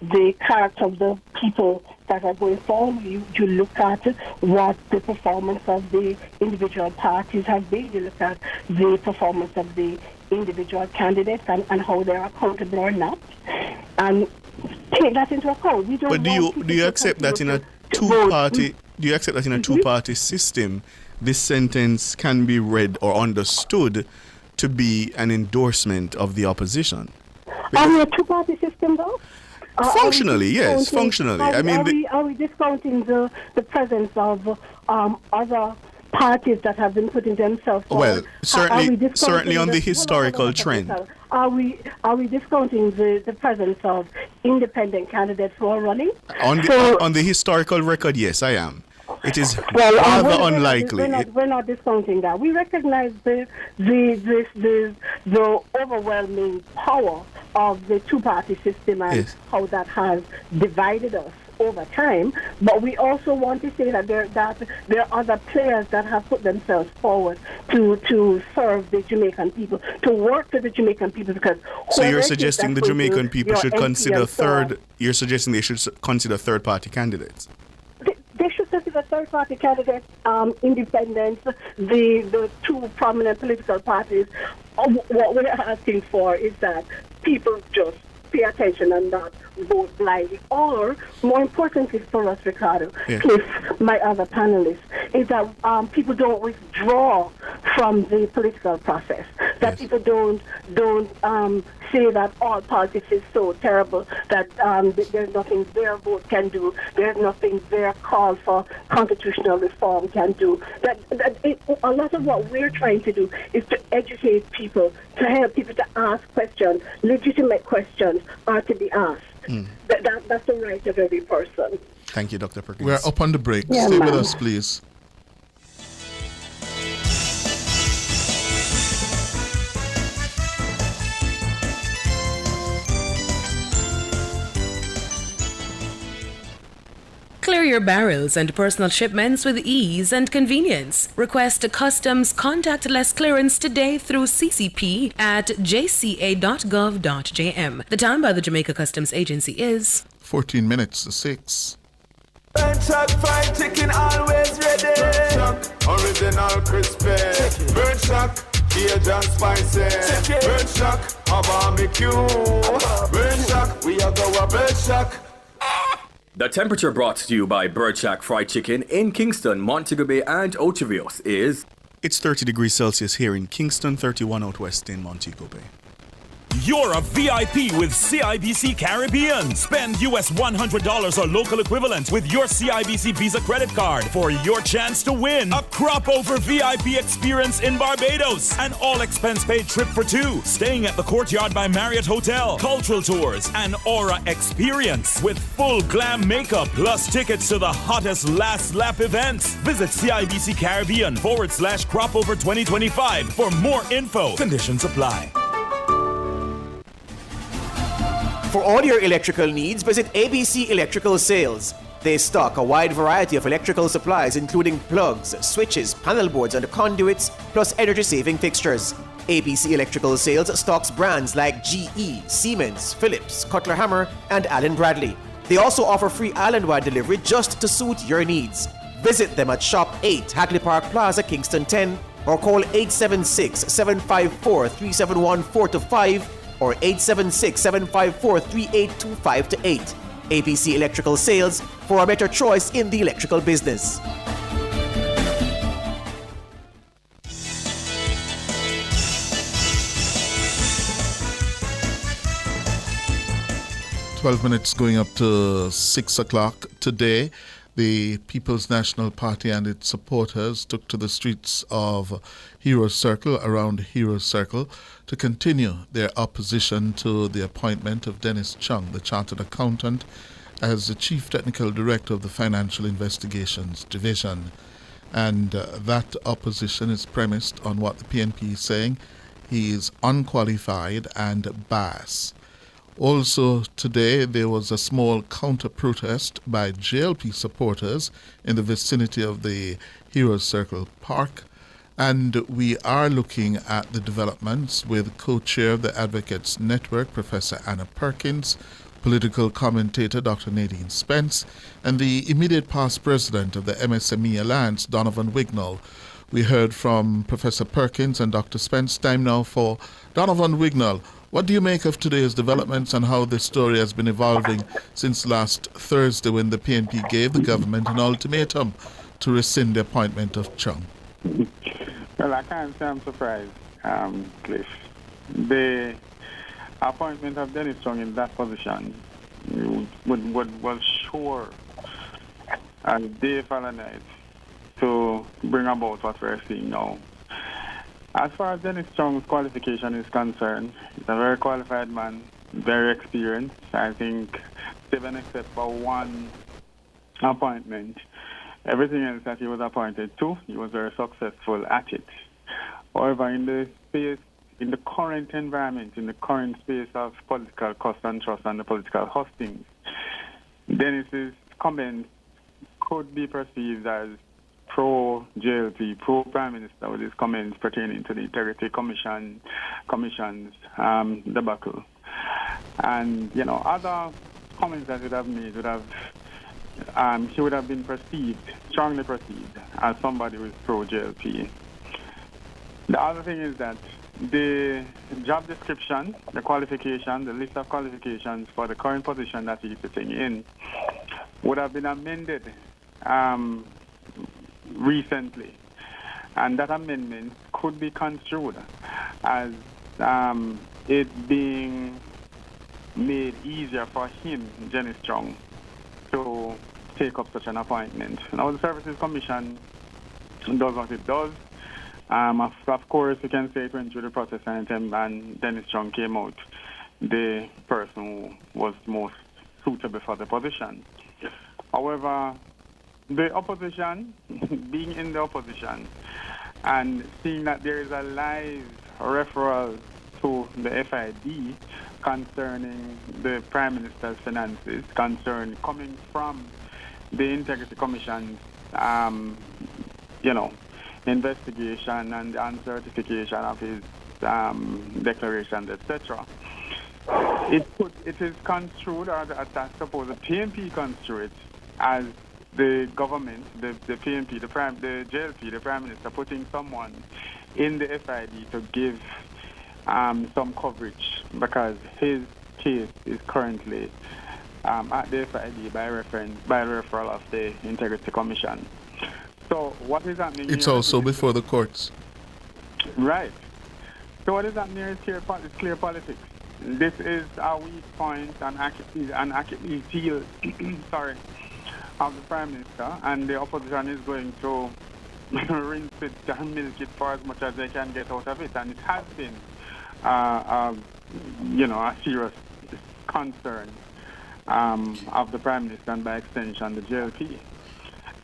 the character of the people that are going forward. You look at what the performance of the individual parties have been. You look at the performance of the individual candidates and how they're accountable or not, and take that into account. We don't. But do you accept that in a two-party? Do you accept that in a two-party system, this sentence can be read or understood to be an endorsement of the opposition? Are we a two-party system, though? Functionally, yes. Functionally, Are we discounting the presence of other parties that have been putting themselves forward? Well, certainly on the historical trend. Are we discounting the presence of independent candidates who are running? On the historical record, yes, I am. It is rather unlikely. We're not discounting that. We recognize the overwhelming power of the two-party system and how that has divided us over time, but we also want to say that there are other players that have put themselves forward to serve the Jamaican people, to work for the Jamaican people. Because so you're suggesting the Jamaican people should consider You're suggesting they should consider third-party candidates. They should consider third-party candidates, independents, the two prominent political parties. What we're asking for is that people just pay attention and not vote blindly. Or, more importantly for us, Ricardo, Cliff, my other panelists, is that people don't withdraw from the political process. That people don't say that all politics is so terrible that there's nothing their vote can do, there's nothing their call for constitutional reform can do. A lot of what we're trying to do is to educate people, to help people to ask questions, legitimate questions are to be asked. That's the right of every person. Thank you, Dr. Perkins. We're up on the break. Stay with us, please. Clear your barrels and personal shipments with ease and convenience. Request a customs contactless clearance today through CCP at jca.gov.jm. The time by the Jamaica Customs Agency is 14 minutes to 6. Burn Shack fried chicken always ready. Burn Shack original crispy. Burn Shack Cajun spicy. Burn Shack a barbecue. Burn Shack we are go a Burn Shack. The temperature brought to you by Bird Shack Fried Chicken in Kingston, Montego Bay and Ocho Rios is... It's 30 degrees Celsius here in Kingston, 31 out west in Montego Bay. You're a VIP with CIBC Caribbean. Spend US $100 or local equivalent with your CIBC Visa credit card for your chance to win a crop over VIP experience in Barbados. An all-expense paid trip for two, staying at the Courtyard by Marriott Hotel, cultural tours, and Aura experience with full glam makeup, plus tickets to the hottest last lap events. Visit CIBC Caribbean /crop over 2025 for more info. Conditions apply. For all your electrical needs, visit ABC Electrical Sales. They stock a wide variety of electrical supplies including plugs, switches, panel boards and conduits, plus energy-saving fixtures. ABC Electrical Sales stocks brands like GE, Siemens, Philips, Cutler Hammer and Allen Bradley. They also offer free island-wide delivery just to suit your needs. Visit them at Shop 8, Hagley Park Plaza, Kingston 10 or call 876-754-3714-5 or 876-754-3825-8. ABC Electrical Sales for a better choice in the electrical business. "12 minutes going up to 6 o'clock today. The People's National Party and its supporters took to the streets of Heroes Circle, around Heroes Circle, to continue their opposition to the appointment of Dennis Chung, the Chartered Accountant, as the Chief Technical Director of the Financial Investigations Division. And that opposition is premised on what the PNP is saying. He is unqualified and biased. Also today, there was a small counter-protest by JLP supporters in the vicinity of the Heroes Circle Park, And we are looking at the developments with co-chair of the Advocates Network, Professor Anna Perkins, political commentator Dr. Nadine Spence, and the immediate past president of the MSME Alliance, Donovan Wignall. We heard from Professor Perkins and Dr. Spence. Time now for Donovan Wignall. What do you make of today's developments and how this story has been evolving since last Thursday when the PNP gave the government an ultimatum to rescind the appointment of Chung? Well, I can't say I'm surprised, Cliff. The appointment of Dennis Chung in that position was sure as day for the night to bring about what we're seeing now. As far as Dennis Chung's qualification is concerned, he's a very qualified man, very experienced. I think even except for one appointment, everything else that he was appointed to, he was very successful at it. However, in the current environment, in the current space of political cost and trust and the political hustings, Dennis's comments could be perceived as pro-JLP, pro-Prime Minister with his comments pertaining to the Integrity Commission's debacle. And, other comments that he would have made he would have been strongly perceived as somebody who is pro-JLP. The other thing is that the job description, the qualification, the list of qualifications for the current position that he's sitting in would have been amended recently. And that amendment could be construed as it being made easier for him, Dennis Chung, to take up such an appointment. Now, the Services Commission does what it does. Of course, you can say it went through the process and Dennis Chung came out the person who was most suitable for the position. However, the opposition, being in the opposition, and seeing that there is a live referral to the FID concerning the Prime Minister's finances, coming from the Integrity Commission's, investigation and certification of his declarations, etc. It is construed, or I suppose the PNP construed it as the government, the PNP, the JLP, the Prime Minister, putting someone in the FID to give some coverage because his case is currently at the FID by referral of the Integrity Commission. So what is happening? It's also before the courts. Right. So what is happening is clear politics. This is a weak point and Achilles heel of the Prime Minister, and the opposition is going to rinse it and milk it for as much as they can get out of it. And it has been a serious concern of the Prime Minister and by extension the JLP.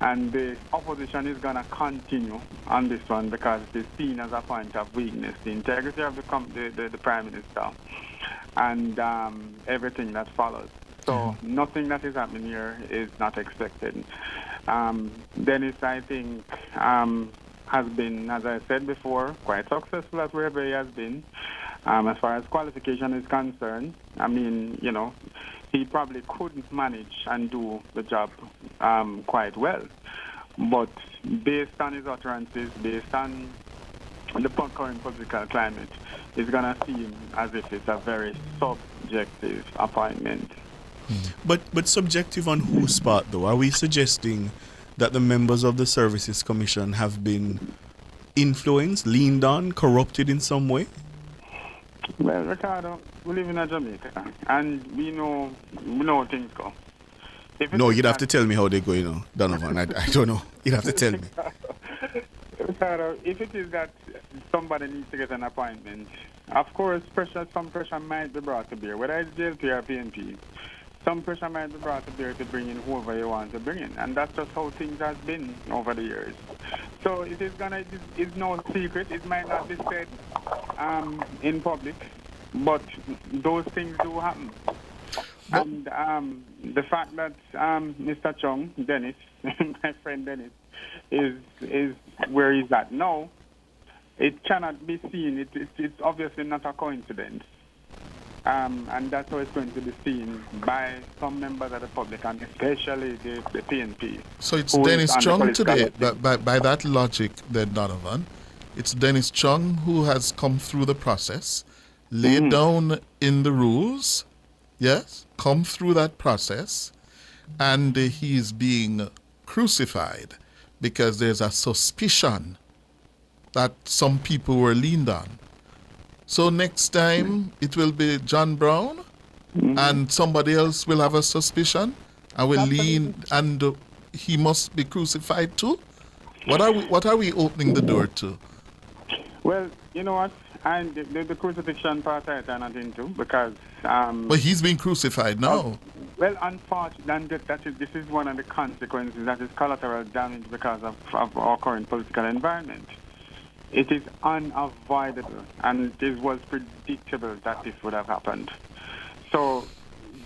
And the opposition is going to continue on this one because it is seen as a point of weakness, the integrity of the Prime Minister and everything that follows. So nothing that is happening here is not expected. Dennis, I think, has been, as I said before, quite successful at wherever he has been. As far as qualification is concerned, he probably couldn't manage and do the job quite well. But based on his utterances, based on the current political climate, it's going to seem as if it's a very subjective appointment. But subjective on whose part, though? Are we suggesting that the members of the Services Commission have been influenced, leaned on, corrupted in some way? Well, Ricardo, we live in Jamaica, and we know how things go. No, you'd have to tell me how they go, Donovan. I don't know. You'd have to tell me. Ricardo, if it is that somebody needs to get an appointment, of course, some pressure might be brought to bear, whether it's JLP or PNP. Some pressure might be brought to bear to bring in whoever you want to bring in, and that's just how things have been over the years. So it's no secret. It might not be said in public, but those things do happen. And the fact that Mr. Chung, Dennis, my friend Dennis, is where he's at now, it cannot be seen. It's obviously not a coincidence. And that's how it's going to be seen by some members of the public, and especially the PNP. So it's Dennis Chung today. By that logic, then, Donovan, it's Dennis Chung who has come through the process, laid down in the rules, yes, come through that process, and he is being crucified because there's a suspicion that some people were leaned on. So next time it will be John Brown, and somebody else will have a suspicion and will lean, and he must be crucified too. What are we opening the door to? Well, you know what? And the crucifixion part I not into because. But he's being crucified now. Well, unfortunately, this is one of the consequences that is collateral damage because of our current political environment. It is unavoidable, and it was predictable that this would have happened. So,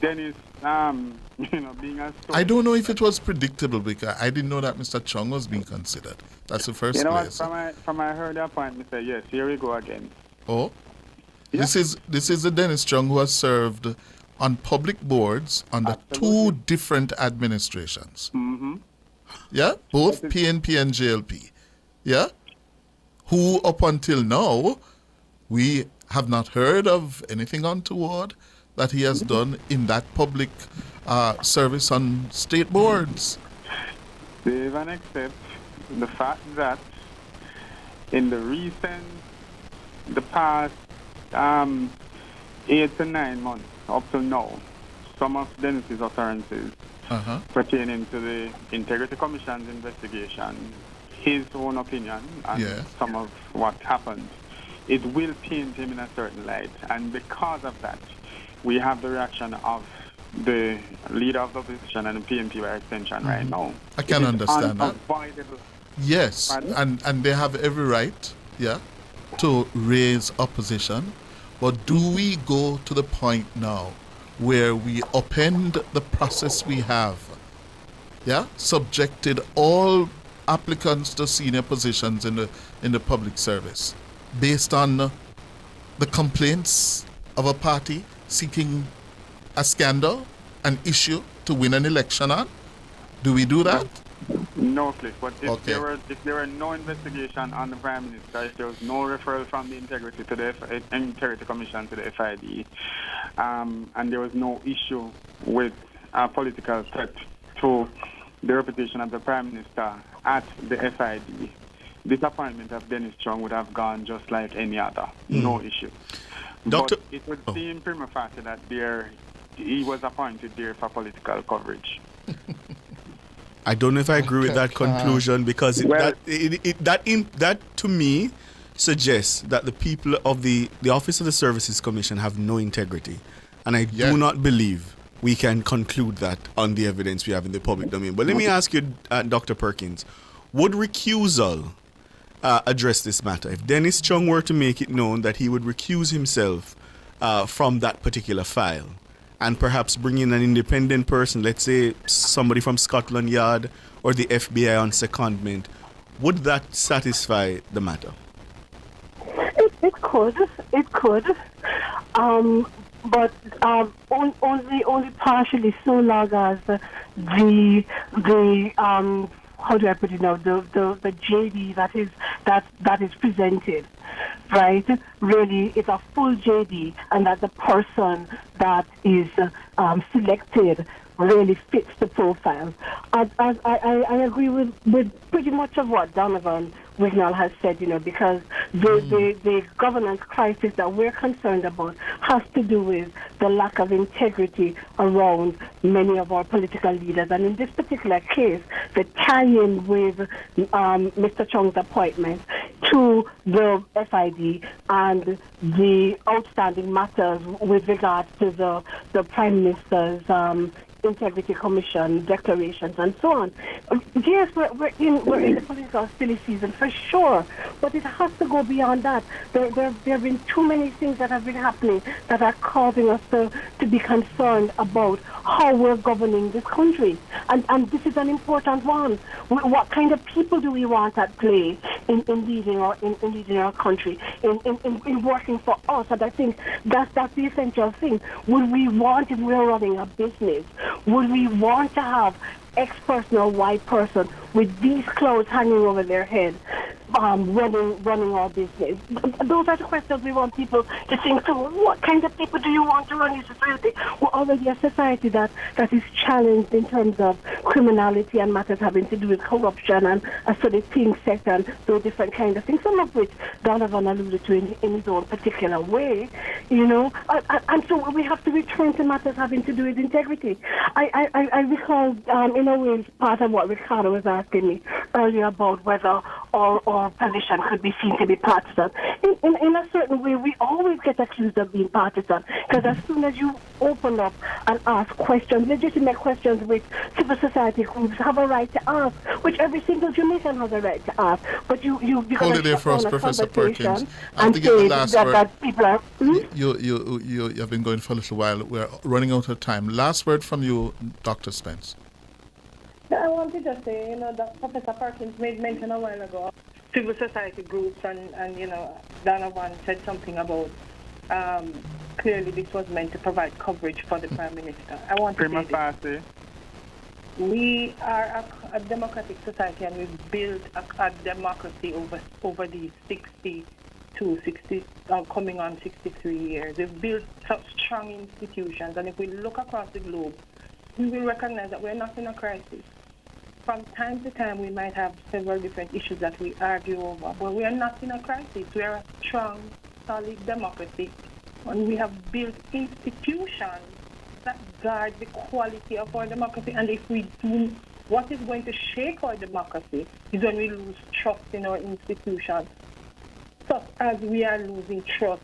Dennis, being a... I don't know if it was predictable because I didn't know that Mr. Chung was being considered. That's the first place. From I heard that point, Mr. Yes, here we go again. Oh? Yeah. This is the Dennis Chung who has served on public boards under two different administrations. Mm-hmm. Yeah? Both PNP and JLP. Yeah? Who up until now, we have not heard of anything untoward that he has done in that public service on state boards. They even accept the fact that in the past 8 to 9 months up to now, some of Dennis's utterances pertaining to the Integrity Commission's investigation, his own opinion and some of what happened, it will paint him in a certain light. And because of that, we have the reaction of the leader of the opposition and the PNP by extension right now. I can understand that. Yes, Pardon? and they have every right, to raise opposition. But do we go to the point now where we upend the process we have, subjected all applicants to senior positions in the public service based on the complaints of a party seeking a scandal, an issue to win an election on? Do we do that? No, Cliff. But if there were no investigation on the Prime Minister, if there was no referral from the Integrity Commission to the FID, and there was no issue with a political threat to the reputation of the Prime Minister at the FID, this appointment of Dennis Chung would have gone just like any other. No issue. But it would seem prima facie that he was appointed there for political coverage. I don't know if I agree with that conclusion because that to me suggests that the people of the Office of the Services Commission have no integrity, and I do not believe we can conclude that on the evidence we have in the public domain. But let me ask you, Dr. Perkins, would recusal address this matter? If Dennis Chung were to make it known that he would recuse himself from that particular file and perhaps bring in an independent person, let's say somebody from Scotland Yard or the FBI on secondment, would that satisfy the matter? It could. But only partially, so long as the how do I put it now, the JD that is presented, right, really is a full JD, and that the person that is selected really fits the profile. I agree with pretty much of what Donovan Wignall has said, because the governance crisis that we're concerned about has to do with the lack of integrity around many of our political leaders. And in this particular case, the tie-in with Mr. Chung's appointment to the FID and the outstanding matters with regard to the Prime Minister's Integrity Commission declarations and so on. Yes, we're in the political silly season for sure, but it has to go beyond that. There have been too many things that have been happening that are causing us to be concerned about how we're governing this country, and this is an important one. What kind of people do we want at play in leading our country, in working for us. And I think that's the essential thing. Would we want, if we are running a business, would we want to have X person or Y person with these clothes hanging over their head, running our business? Those are the questions we want people to think through. What kind of people do you want to run your society? We're already a society that is challenged in terms of criminality and matters having to do with corruption and a sort of thing set and those different kind of things, some of which Donovan alluded to in his own particular way, you know. And so we have to return to matters having to do with integrity. I recall, in a way, part of what Ricardo was asking me earlier about whether our position could be seen to be partisan. In a certain way, we always get accused of being partisan, because as soon as you open up and ask questions, legitimate questions which civil society groups have a right to ask, which every single Jamaican has a right to ask, but you hold it there for us, Professor Perkins. I have and to get the last word. That people are, You have been going for a little while. We're running out of time. Last word from you, Dr. Spence. I want to just say, that Professor Perkins made mention a while ago, civil society groups, and Donovan said something about clearly this was meant to provide coverage for the Prime Minister. I want to say this. We are a democratic society, and we've built a democracy over these 60, coming on 63 years. We've built such strong institutions, and if we look across the globe, we will recognize that we're not in a crisis. From time to time, we might have several different issues that we argue over, but we are not in a crisis. We are a strong, solid democracy, and we have built institutions that guard the quality of our democracy. And if we do, what is going to shake our democracy is when we lose trust in our institutions, such as we are losing trust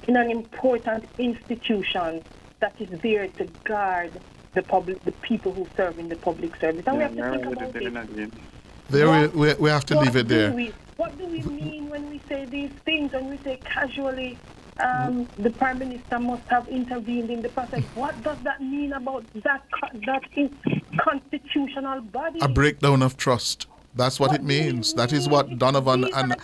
in an important institution that is there to guard the public, the people who serve in the public service. And we have to think about it. There we have to leave it there. What do we mean when we say these things, when we say casually the Prime Minister must have intervened in the process? What does that mean about that constitutional body? A breakdown of trust. That's what it means. That is what Donovan and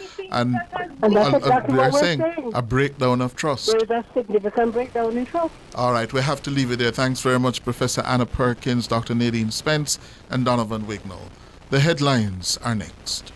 they are saying. A breakdown of trust. There is a significant breakdown in trust. All right, we have to leave it there. Thanks very much, Professor Anna Perkins, Dr. Nadine Spence, and Donovan Wignall. The headlines are next.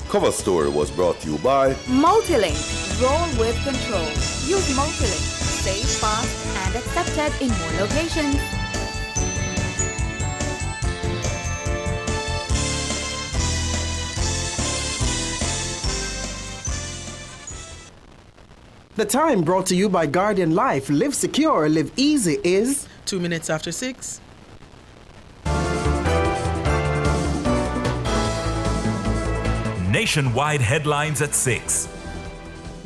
Cover Story was brought to you by Multilink. Roll with control. Use Multilink. Save fast and accepted in more locations. The time brought to you by Guardian Life. Live secure, live easy is 2 minutes after 6. Nationwide headlines at 6.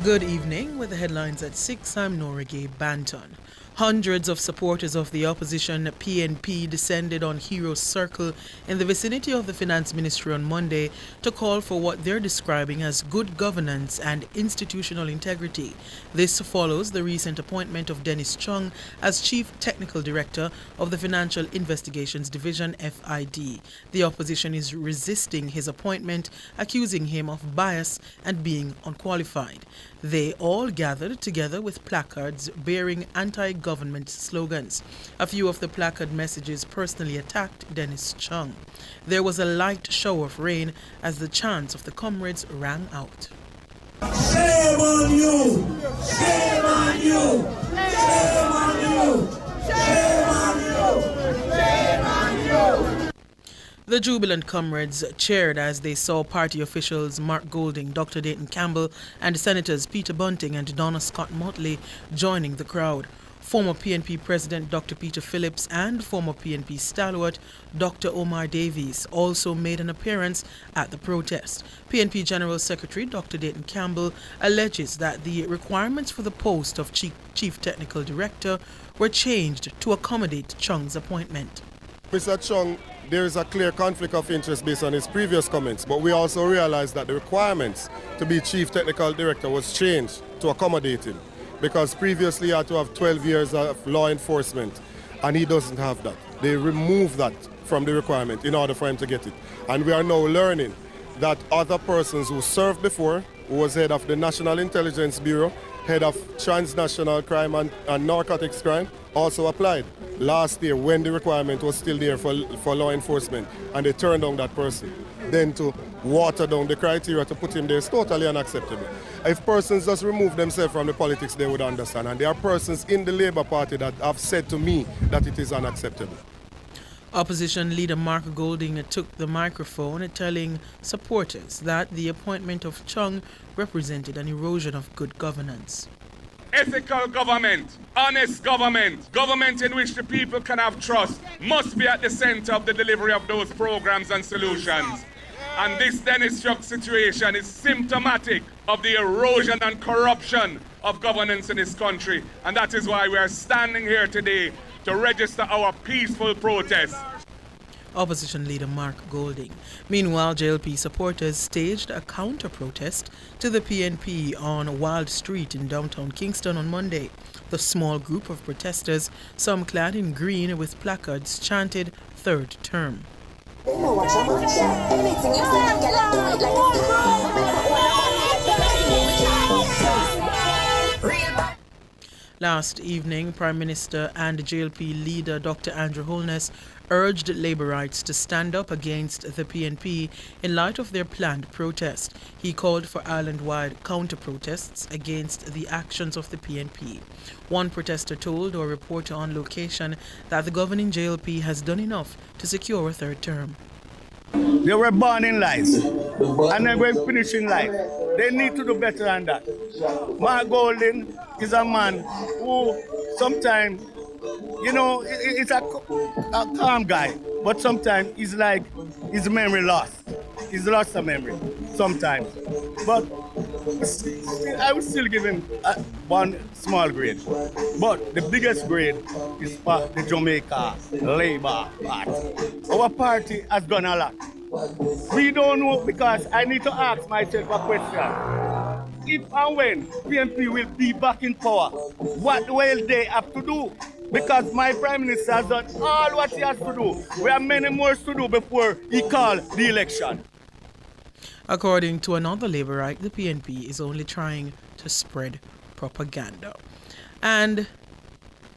Good evening. With the headlines at 6, I'm Nora Gay Banton. Hundreds of supporters of the opposition PNP descended on Heroes Circle in the vicinity of the Finance Ministry on Monday to call for what they're describing as good governance and institutional integrity. This follows the recent appointment of Dennis Chung as Chief Technical Director of the Financial Investigations Division, FID. The opposition is resisting his appointment, accusing him of bias and being unqualified. They all gathered together with placards bearing anti-government slogans. A few of the placard messages personally attacked Dennis Chung. There was a light shower of rain as the chants of the comrades rang out. Shame on you! Shame on you! Shame on you! Shame on you! Shame on you! The jubilant comrades cheered as they saw party officials Mark Golding, Dr. Dayton Campbell, and Senators Peter Bunting and Donna Scott Motley joining the crowd. Former PNP President Dr. Peter Phillips and former PNP stalwart Dr. Omar Davies also made an appearance at the protest. PNP General Secretary Dr. Dayton Campbell alleges that the requirements for the post of Chief Technical Director were changed to accommodate Chung's appointment. Mr. Chung, there is a clear conflict of interest based on his previous comments, but we also realize that the requirements to be Chief Technical Director was changed to accommodate him, because previously he had to have 12 years of law enforcement, and he doesn't have that. They removed that from the requirement in order for him to get it. And we are now learning that other persons who served before, who was head of the National Intelligence Bureau, head of transnational crime and narcotics crime, also applied last year when the requirement was still there for law enforcement, and they turned down that person. Then to water down the criteria to put him there is totally unacceptable. If persons just remove themselves from the politics, they would understand. And there are persons in the Labour Party that have said to me that it is unacceptable. Opposition leader Mark Golding took the microphone, telling supporters that the appointment of Chung represented an erosion of good governance. Ethical government, honest government, government in which the people can have trust, must be at the center of the delivery of those programs and solutions. And this Dennis Chug situation is symptomatic of the erosion and corruption of governance in this country. And that is why we are standing here today to register our peaceful protest. Opposition leader Mark Golding. Meanwhile, JLP supporters staged a counter-protest to the PNP on Wild Street in downtown Kingston on Monday. The small group of protesters, some clad in green with placards, chanted third term. Last evening, Prime Minister and JLP leader Dr. Andrew Holness urged Labourites to stand up against the PNP in light of their planned protest. He called for island-wide counter-protests against the actions of the PNP. One protester told our reporter on location that the governing JLP has done enough to secure a third term. They were born in life, and they're going to finish in life. They need to do better than that. Mark Golding is a man who sometimes, you know, he's a calm guy, but sometimes he's like his memory lost. He's lost a memory sometimes. But I would still give him one small grade. But the biggest grade is for the Jamaica Labour Party. Our party has done a lot. We don't know, because I need to ask myself a question. If and when PNP will be back in power, what will they have to do? Because my Prime Minister has done all what he has to do. We have many more to do before he calls the election. According to another Labourite, the PNP is only trying to spread propaganda. And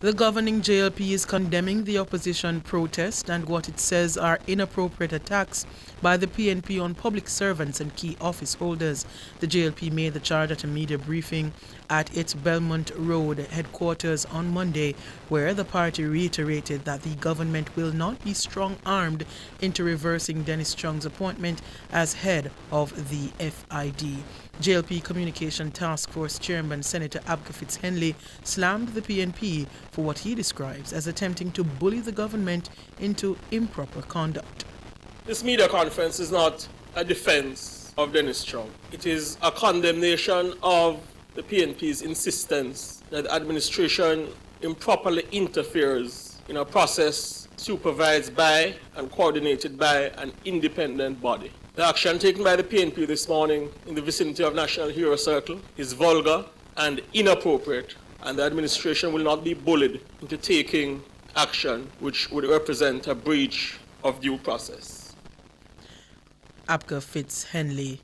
the governing JLP is condemning the opposition protest and what it says are inappropriate attacks by the PNP on public servants and key office holders. The JLP made the charge at a media briefing at its Belmont Road headquarters on Monday, where the party reiterated that the government will not be strong-armed into reversing Dennis Chung's appointment as head of the FID. JLP Communication Task Force Chairman Senator Abka Fitz-Henley slammed the PNP for what he describes as attempting to bully the government into improper conduct. This media conference is not a defense of Dennis Chung. It is a condemnation of the PNP's insistence that the administration improperly interferes in a process supervised by and coordinated by an independent body. The action taken by the PNP this morning in the vicinity of National Hero Circle is vulgar and inappropriate, and the administration will not be bullied into taking action which would represent a breach of due process. Abka Fitz-Henley,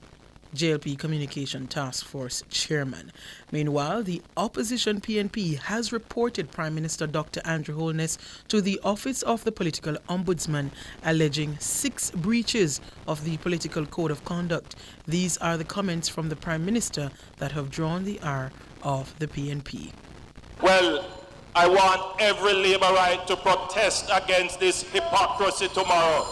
JLP Communication Task Force Chairman. Meanwhile, the opposition PNP has reported Prime Minister Dr. Andrew Holness to the Office of the Political Ombudsman, alleging 6 breaches of the Political Code of Conduct. These are the comments from the Prime Minister that have drawn the ire of the PNP. Well, I want every Labourite to protest against this hypocrisy tomorrow.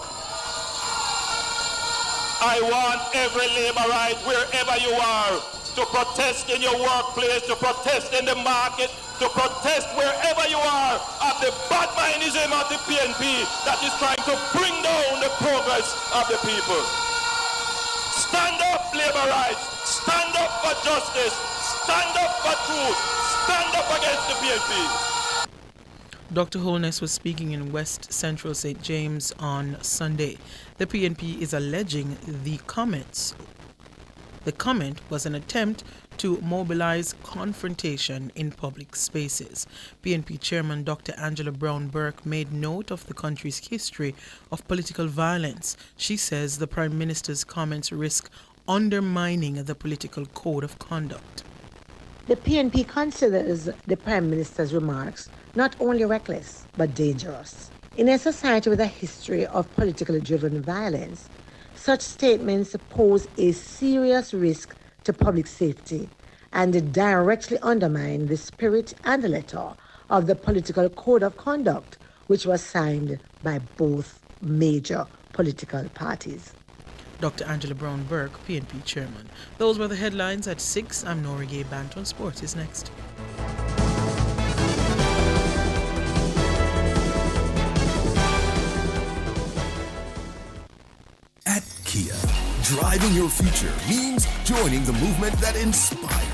I want every laborite, wherever you are, to protest in your workplace, to protest in the market, to protest wherever you are of the bad mindism of the PNP that is trying to bring down the progress of the people. Stand up, laborites. Stand up for justice. Stand up for truth. Stand up against the PNP. Dr. Holness was speaking in West Central St. James on Sunday. The PNP is alleging the comment was an attempt to mobilize confrontation in public spaces. PNP Chairman Dr. Angela Brown Burke made note of the country's history of political violence. She says the Prime Minister's comments risk undermining the political code of conduct. The PNP considers the Prime Minister's remarks not only reckless, but dangerous. In a society with a history of politically driven violence, such statements pose a serious risk to public safety and directly undermine the spirit and the letter of the political code of conduct, which was signed by both major political parties. Dr. Angela Brown Burke, PNP Chairman. Those were the headlines at 6. I'm Nora Gay Banton. Sports is next. At Kia, driving your future means joining the movement that inspires.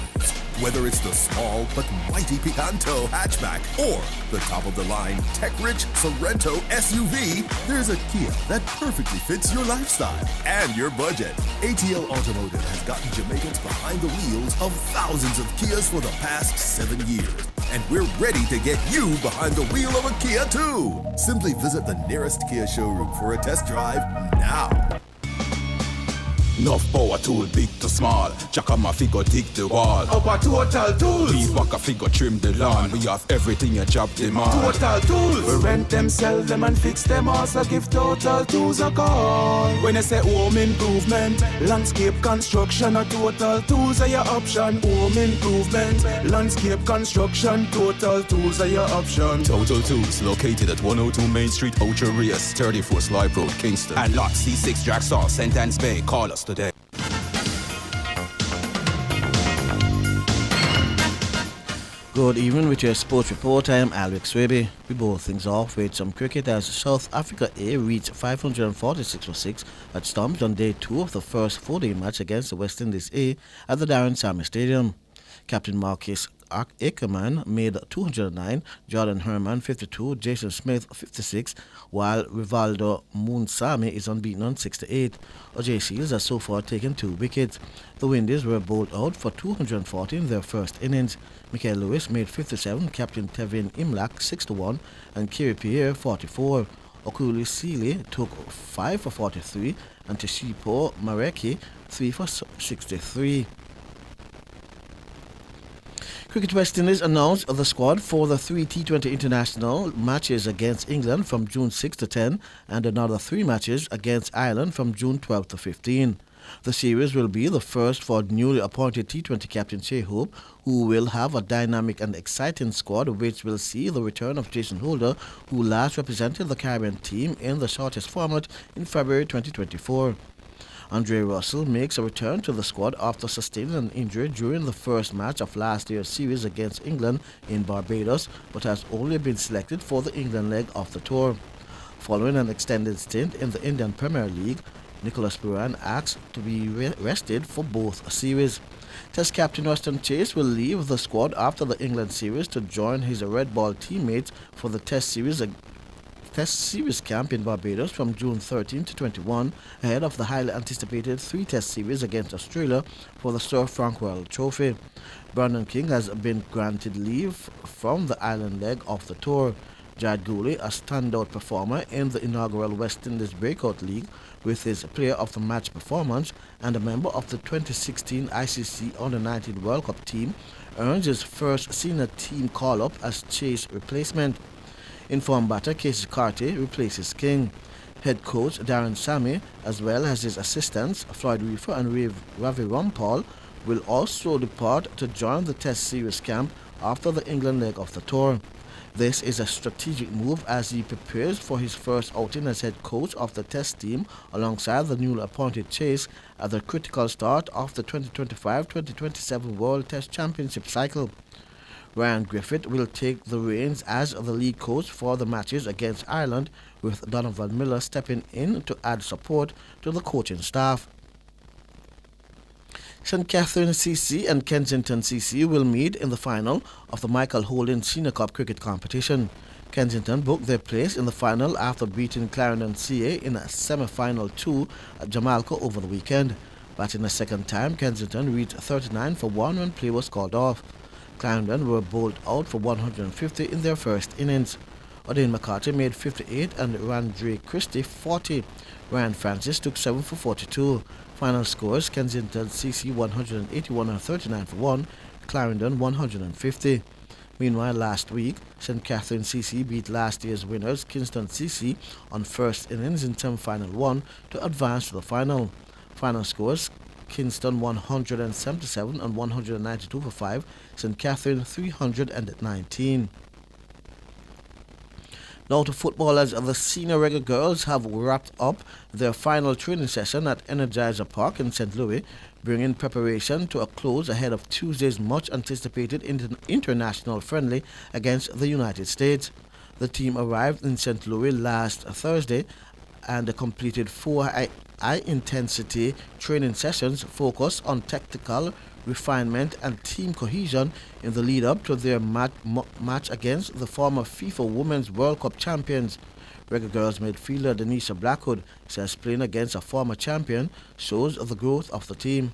Whether it's the small but mighty Picanto hatchback or the top-of-the-line tech-rich Sorrento SUV, there's a Kia that perfectly fits your lifestyle and your budget. ATL Automotive has gotten Jamaicans behind the wheels of thousands of Kias for the past 7 years. And we're ready to get you behind the wheel of a Kia too. Simply visit the nearest Kia showroom for a test drive now. Enough power tool, big to small. Jack on my figure, dig the wall. Upper Total Tools. Leave back a figure, trim the lawn. We have everything a job demand. Total Tools. We rent them, sell them, and fix them. Also give Total Tools a call. When I say home improvement, landscape construction, a Total Tools are your option. Home improvement, landscape construction, Total Tools are your option. Total Tools, located at 102 Main Street, Ocho Rios, 34 Slive Road, Kingston. And lot C6 Jacksaw, St. Anne's Bay. Call us today. Good evening with your sports report. I am Alex Swaby. We both things off with some cricket as South Africa A reached 546 for 6 at Stumps on day 2 of the first 4-day match against the West Indies A at the Darren Sammy Stadium. Captain Marcus Ackerman made 209, Jordan Herman 52, Jason Smith 56, while Rivaldo Moonsami is unbeaten on 68. Ajay Seals has so far taken 2 wickets. The Windies were bowled out for 240 in their first innings. Michael Lewis made 57, Captain Tevin Imlach 6-1, and Kiri Pierre 44. Okuli Seeley took 5 for 43, and Teshipo Mareki 3 for 63. Cricket West Indies announced the squad for the 3 T20 international matches against England from June 6 to 10 and another 3 matches against Ireland from June 12 to 15. The series will be the first for newly appointed T20 captain Shai Hope, who will have a dynamic and exciting squad which will see the return of Jason Holder, who last represented the Caribbean team in the shortest format in February 2024. Andre Russell makes a return to the squad after sustaining an injury during the first match of last year's series against England in Barbados, but has only been selected for the England leg of the tour. Following an extended stint in the Indian Premier League, Nicholas Puran asked to be rested for both series. Test captain Weston Chase will leave the squad after the England series to join his red ball teammates for the Test series camp in Barbados from June 13 to 21, ahead of the highly anticipated 3-test series against Australia for the Sir Frank World Trophy. Brandon King has been granted leave from the island leg of the tour. Jad Gooley, a standout performer in the inaugural West Indies Breakout League with his Player of the Match performance and a member of the 2016 ICC Under-19 World Cup team, earns his first senior team call-up as Chase replacement. Informed batter Casey Carty replaces King. Head coach Darren Sammy, as well as his assistants Floyd Reefer and Ravi Rampal, will also depart to join the Test series camp after the England leg of the tour. This is a strategic move as he prepares for his first outing as head coach of the Test team alongside the newly appointed Chase at the critical start of the 2025-2027 World Test Championship cycle. Ryan Griffith will take the reins as the lead coach for the matches against Ireland, with Donovan Miller stepping in to add support to the coaching staff. St. Catherine CC and Kensington CC will meet in the final of the Michael Holding Senior Cup cricket competition. Kensington booked their place in the final after beating Clarendon CA in a semi-final 2 at Jamalco over the weekend. Batting a second time, Kensington reached 39 for 1 when play was called off. Clarendon were bowled out for 150 in their first innings. O'Dane McCarthy made 58 and Randre Christie 40. Ryan Francis took 7 for 42. Final scores: Kensington CC 181 and 39 for 1, Clarendon 150. Meanwhile, last week, St. Catherine CC beat last year's winners Kingston CC on first innings in semi-final 1 to advance to the final. Final scores: Kingston 177 and 192 for 5, St. Catherine 319. Now to football, as the senior Reggae girls have wrapped up their final training session at Energizer Park in St. Louis, bringing preparation to a close ahead of Tuesday's much-anticipated international friendly against the United States. The team arrived in St. Louis last Thursday and completed 4 high-intensity training sessions focused on tactical refinement and team cohesion in the lead-up to their match against the former FIFA Women's World Cup champions. Reggae Girls midfielder Denisha Blackwood says playing against a former champion shows the growth of the team.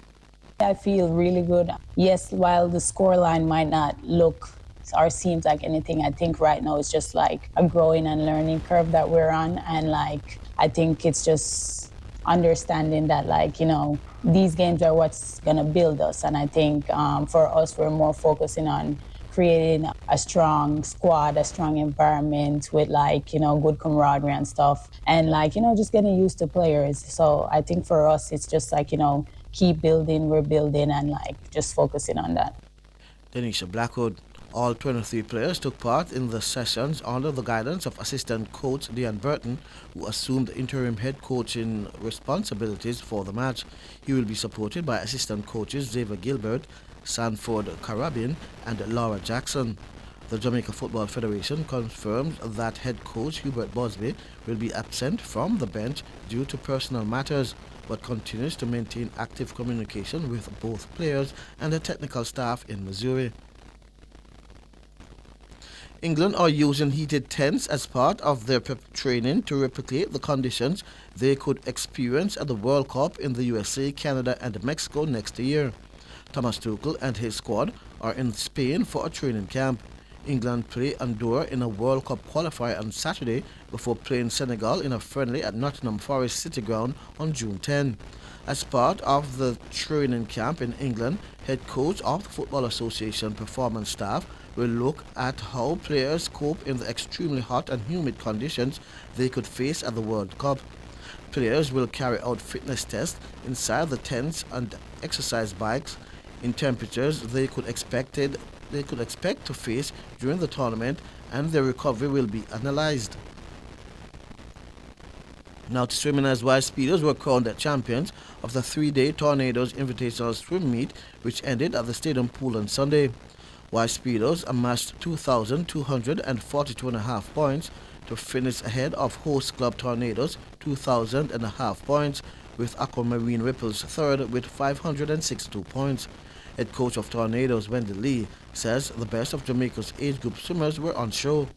I feel really good. Yes, while the scoreline might not look or seems like anything, I think right now it's just like a growing and learning curve that we're on, and like I think it's just understanding that, like, you know, these games are what's going to build us. And I think for us, we're more focusing on creating a strong squad, a strong environment with, like, you know, good camaraderie and stuff. And, like, you know, just getting used to players. So I think for us, it's just like, you know, keep building, we're building, and, like, just focusing on that. Denisha Blackwood. All 23 players took part in the sessions under the guidance of assistant coach Dean Burton, who assumed interim head coaching responsibilities for the match. He will be supported by assistant coaches Xavier Gilbert, Sanford Carabin, and Laura Jackson. The Jamaica Football Federation confirmed that head coach Hubert Busby will be absent from the bench due to personal matters, but continues to maintain active communication with both players and the technical staff in Missouri. England are using heated tents as part of their training to replicate the conditions they could experience at the World Cup in the USA, Canada and Mexico next year. Thomas Tuchel and his squad are in Spain for a training camp. England play Andorra in a World Cup qualifier on Saturday before playing Senegal in a friendly at Nottingham Forest City Ground on June 10. As part of the training camp in England, head coach of the Football Association performance staff will look at how players cope in the extremely hot and humid conditions they could face at the World Cup. Players will carry out fitness tests inside the tents and exercise bikes in temperatures they could expect to face during the tournament, and their recovery will be analyzed. Now to swimming, as Wild Speedos were crowned champions of the 3-day Tornadoes Invitational Swim Meet, which ended at the Stadium Pool on Sunday. Wild Speedos amassed 2,242.5 points to finish ahead of host club Tornadoes 2,000.5 points, with Aquamarine Ripples third with 562 points. Head coach of Tornadoes, Wendy Lee, says the best of Jamaica's age group swimmers were on show.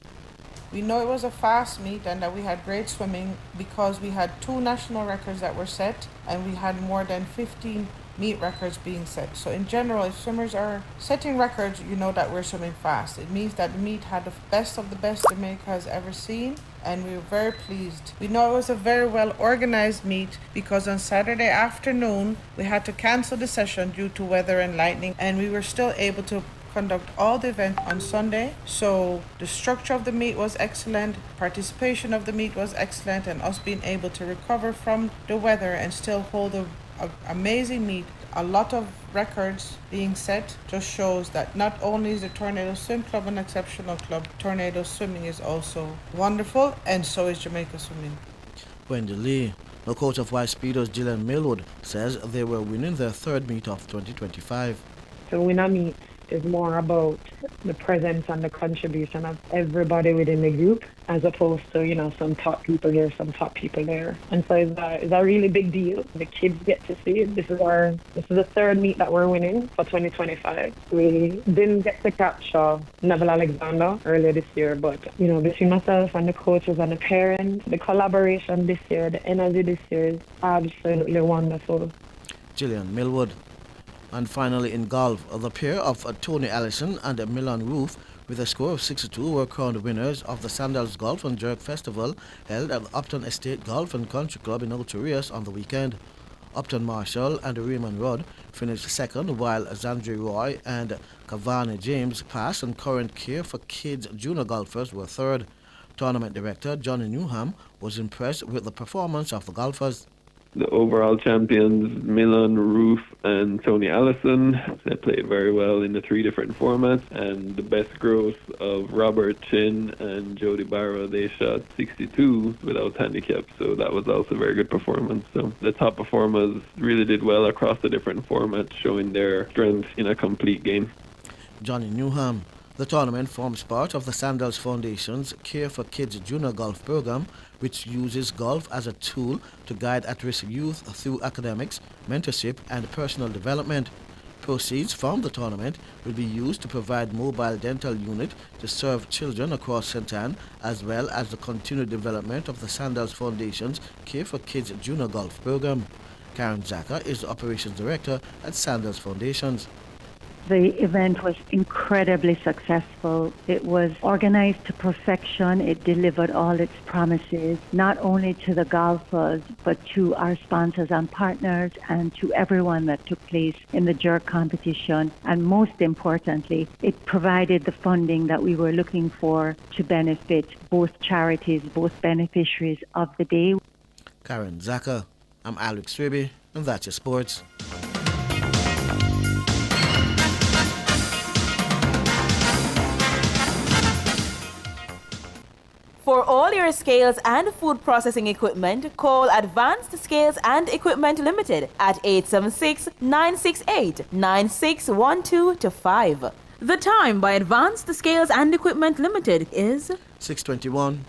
We know it was a fast meet and that we had great swimming because we had 2 national records that were set and we had more than 15 meet records being set. So in general, if swimmers are setting records, you know that we're swimming fast. It means that the meet had the best of the best Jamaica has ever seen, and we were very pleased. We know it was a very well organized meet because on Saturday afternoon we had to cancel the session due to weather and lightning, and we were still able to conduct all the event on Sunday. So the structure of the meet was excellent, participation of the meet was excellent, and us being able to recover from the weather and still hold an amazing meet a lot of records being set just shows that not only is the Tornado Swim Club an exceptional club, Tornado Swimming is also wonderful, and so is Jamaica Swimming. Wendy Lee. The coach of White Speedos, Gillian Millwood, says they were winning their third meet of 2025. So win a meet is more about the presence and the contribution of everybody within the group, as opposed to, some top people here, some top people there. And so it's a really big deal. The kids get to see it. This is the third meet that we're winning for 2025. We didn't get to capture Neville Alexander earlier this year, but, between myself and the coaches and the parents, the collaboration this year, the energy this year is absolutely wonderful. Gillian Millwood. And finally in golf, the pair of Tony Allison and Milan Roof, with a score of 6-2, were crowned winners of the Sandals Golf and Jerk Festival held at the Upton Estate Golf and Country Club in Old Rios on the weekend. Upton Marshall and Raymond Rudd finished second, while Zandri Roy and Cavani James Pass and Current Care for Kids junior golfers were third. Tournament director Johnny Newham was impressed with the performance of the golfers. The overall champions, Milan, Roof, and Tony Allison, they played very well in the three different formats. And the best gross of Robert Chin and Jody Barrow, they shot 62 without handicap. So that was also a very good performance. So the top performers really did well across the different formats, showing their strength in a complete game. Johnny Newham. The tournament forms part of the Sandals Foundation's Care for Kids Junior Golf program, which uses golf as a tool to guide at-risk youth through academics, mentorship, and personal development. Proceeds from the tournament will be used to provide mobile dental unit to serve children across St. Anne, as well as the continued development of the Sandals Foundation's Care for Kids Junior Golf program. Karen Zaka is the operations director at Sandals Foundations. The event was incredibly successful. It was organized to perfection. It delivered all its promises, not only to the golfers, but to our sponsors and partners and to everyone that took place in the jerk competition. And most importantly, it provided the funding that we were looking for to benefit both charities, both beneficiaries of the day. Karen Zaka, I'm Alex Swiby, and that's your sports. For all your scales and food processing equipment, call Advanced Scales and Equipment Limited at 876-968-9612-5. The time by Advanced Scales and Equipment Limited is 6:21.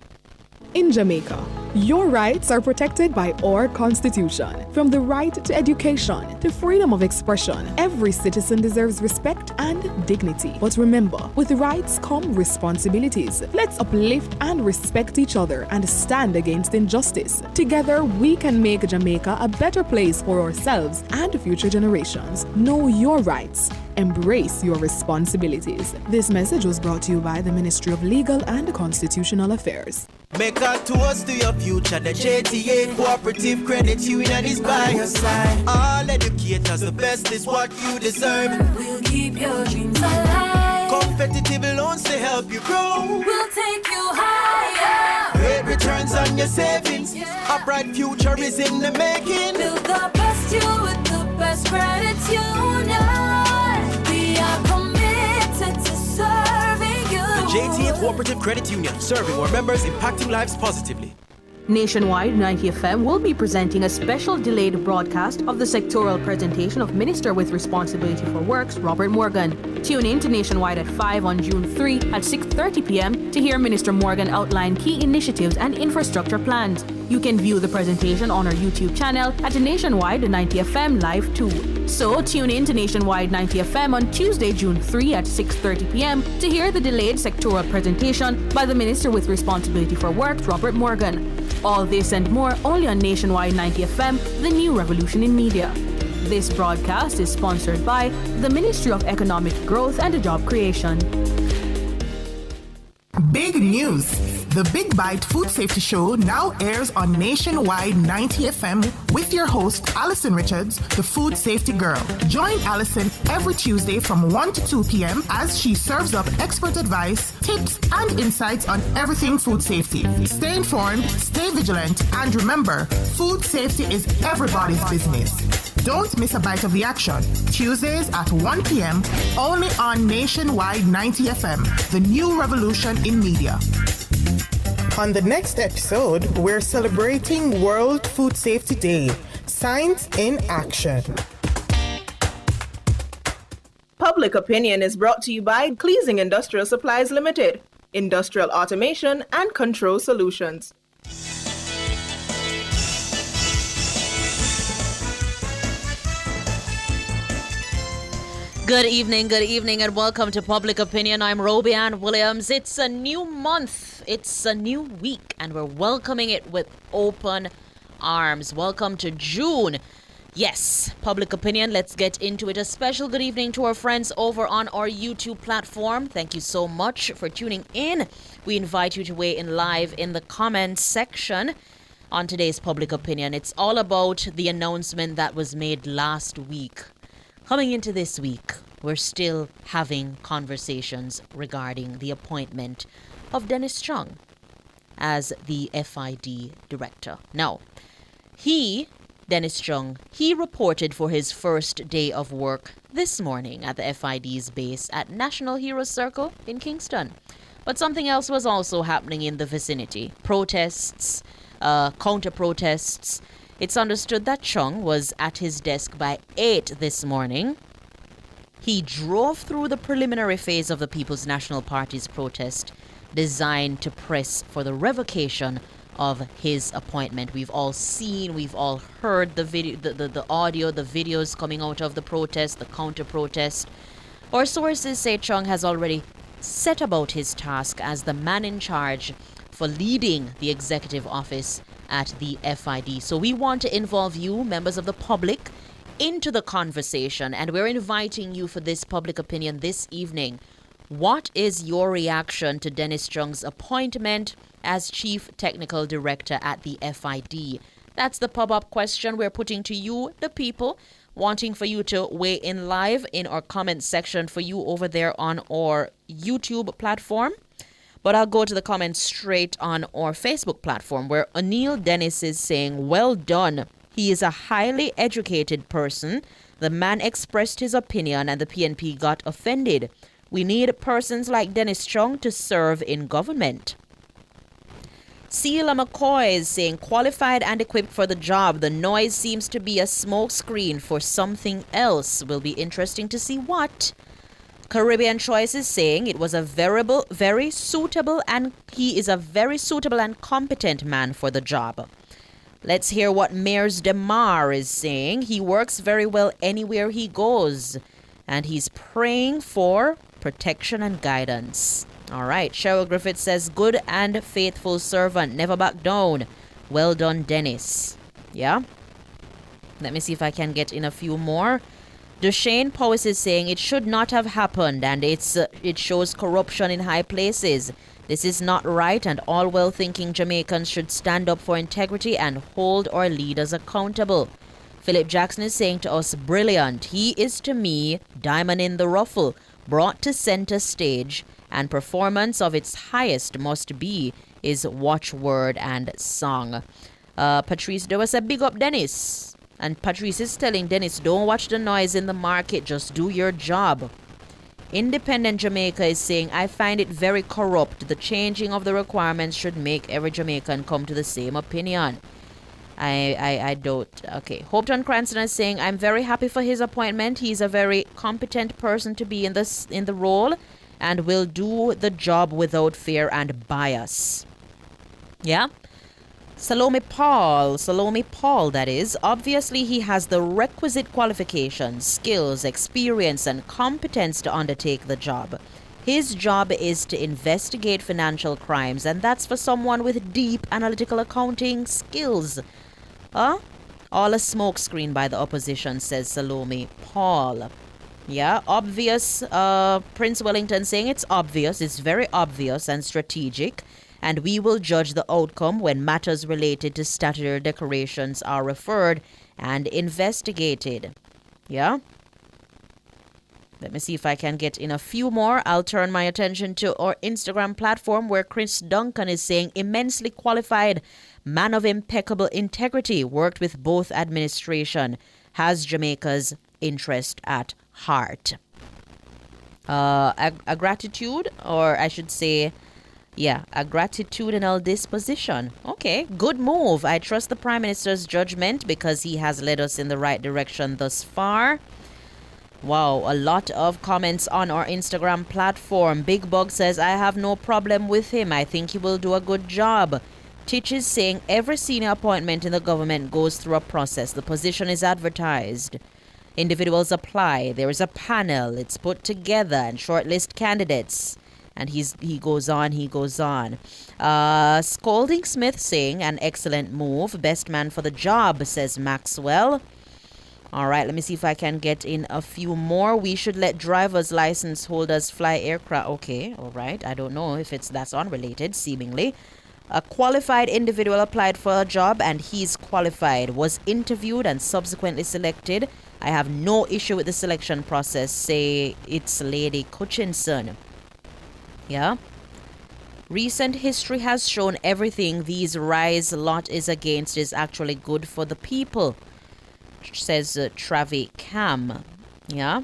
In Jamaica, your rights are protected by our Constitution. From the right to education to freedom of expression, every citizen deserves respect and dignity. But remember, with rights come responsibilities. Let's uplift and respect each other and stand against injustice. Together, we can make Jamaica a better place for ourselves and future generations. Know your rights. Embrace your responsibilities. This message was brought to you by the Ministry of Legal and Constitutional Affairs. Make a toast to your future. The JTA Cooperative Credit Union is by your side. All educators, the best is what you deserve. We'll keep your dreams alive. Competitive loans to help you grow. We'll take you higher. Great returns on your savings. A bright future is in the making. Build the best you with the best credit union. We are committed to serving you. The JTA Cooperative Credit Union, serving our members, impacting lives positively. Nationwide 90 FM will be presenting a special delayed broadcast of the sectoral presentation of Minister with Responsibility for Works, Robert Morgan. Tune in to Nationwide at 5 on June 3 at 6:30 p.m. to hear Minister Morgan outline key initiatives and infrastructure plans. You can view the presentation on our YouTube channel at Nationwide 90 FM Live 2. So tune in to Nationwide 90 FM on Tuesday, June 3 at 6:30 p.m. to hear the delayed sectoral presentation by the Minister with Responsibility for Works, Robert Morgan. All this and more only on Nationwide 90 FM, the new revolution in media. This broadcast is sponsored by the Ministry of Economic Growth and Job Creation. Big news! The Big Bite Food Safety Show now airs on Nationwide 90 FM with your host, Alison Richards, the Food Safety Girl. Join Alison every Tuesday from 1 to 2 p.m. as she serves up expert advice, tips, and insights on everything food safety. Stay informed, stay vigilant, and remember, food safety is everybody's business. Don't miss a bite of the action. Tuesdays at 1 p.m. only on Nationwide 90 FM, the new revolution in media. On the next episode, we're celebrating World Food Safety Day. Science in action. Public Opinion is brought to you by Cleasing Industrial Supplies Limited, Industrial Automation and Control Solutions. Good evening, and welcome to Public Opinion. I'm Roby Ann Williams. It's a new month, it's a new week, and we're welcoming it with open arms. Welcome to June. Yes, Public Opinion, let's get into it. A special good evening to our friends over on our YouTube platform. Thank you so much for tuning in. We invite you to weigh in live in the comments section on today's Public Opinion. It's all about the announcement that was made last week. Coming into this week, we're still having conversations regarding the appointment of Dennis Chung as the FID director. Now, Dennis Chung, he reported for his first day of work this morning at the FID's base at National Heroes Circle in Kingston. But something else was also happening in the vicinity. Protests, counter-protests. It's understood that Chung was at his desk by 8 this morning. He drove through the preliminary phase of the People's National Party's protest designed to press for the revocation of his appointment. We've all seen, we've all heard the video, the audio, the videos coming out of the protest, the counter-protest. Our sources say Chung has already set about his task as the man in charge for leading the executive office at the FID. So we want to involve you, members of the public, into the conversation, and we're inviting you for this Public Opinion this evening. What is your reaction to Dennis Chung's appointment as Chief Technical Director at the FID? That's the pop-up question we're putting to you, the people, wanting for you to weigh in live in our comment section for you over there on our YouTube platform. But I'll go to the comments straight on our Facebook platform, where O'Neill Dennis is saying, well done. He is a highly educated person. The man expressed his opinion and the PNP got offended. We need persons like Dennis Chung to serve in government. Celia McCoy is saying, qualified and equipped for the job. The noise seems to be a smokescreen for something else. Will be interesting to see what. Caribbean Choice is saying it was a very suitable and he is a very suitable and competent man for the job. Let's hear what Mayors DeMar is saying. He works very well anywhere he goes, and he's praying for protection and guidance. All right, Cheryl Griffith says, good and faithful servant, never back down. Well done, Dennis. Yeah? Let me see if I can get in a few more. Dushane Powis is saying it should not have happened, and it shows corruption in high places. This is not right, and all well-thinking Jamaicans should stand up for integrity and hold our leaders accountable. Philip Jackson is saying to us, brilliant. He is to me diamond in the ruffle, brought to center stage, and performance of its highest must be is watchword and song. Patrice Doe said, big up Dennis. And Patrice is telling Dennis, don't watch the noise in the market, just do your job. Independent Jamaica is saying, I find it very corrupt. The changing of the requirements should make every Jamaican come to the same opinion. I don't. Okay. Hopeton Cranston is saying, I'm very happy for his appointment. He's a very competent person to be in the role and will do the job without fear and bias. Yeah? Salome Paul, that is. Obviously, he has the requisite qualifications, skills, experience, and competence to undertake the job. His job is to investigate financial crimes, and that's for someone with deep analytical accounting skills. All a smokescreen by the opposition, says Salome Paul. Yeah, obvious. Prince Wellington saying it's obvious. It's very obvious and strategic. And we will judge the outcome when matters related to statutory decorations are referred and investigated. Yeah? Let me see if I can get in a few more. I'll turn my attention to our Instagram platform where Chris Duncan is saying immensely qualified, man of impeccable integrity, worked with both administration has Jamaica's interest at heart. A gratitude, or I should say, a gratitudinal disposition. Okay, good move. I trust the Prime Minister's judgment because he has led us in the right direction thus far. Wow, a lot of comments on our Instagram platform. Big Bug says, I have no problem with him. I think he will do a good job. Titch is saying every senior appointment in the government goes through a process. The position is advertised. Individuals apply. There is a panel. It's put together and shortlist candidates. And he goes on. Scolding Smith saying, an excellent move. Best man for the job, says Maxwell. All right, let me see if I can get in a few more. We should let driver's license holders fly aircraft. Okay, all right. I don't know if that's unrelated, seemingly. A qualified individual applied for a job and he's qualified, was interviewed and subsequently selected. I have no issue with the selection process, say it's Lady Cutchinson. Yeah. Recent history has shown everything these rise lot is against is actually good for the people, says Travi Cam. Yeah.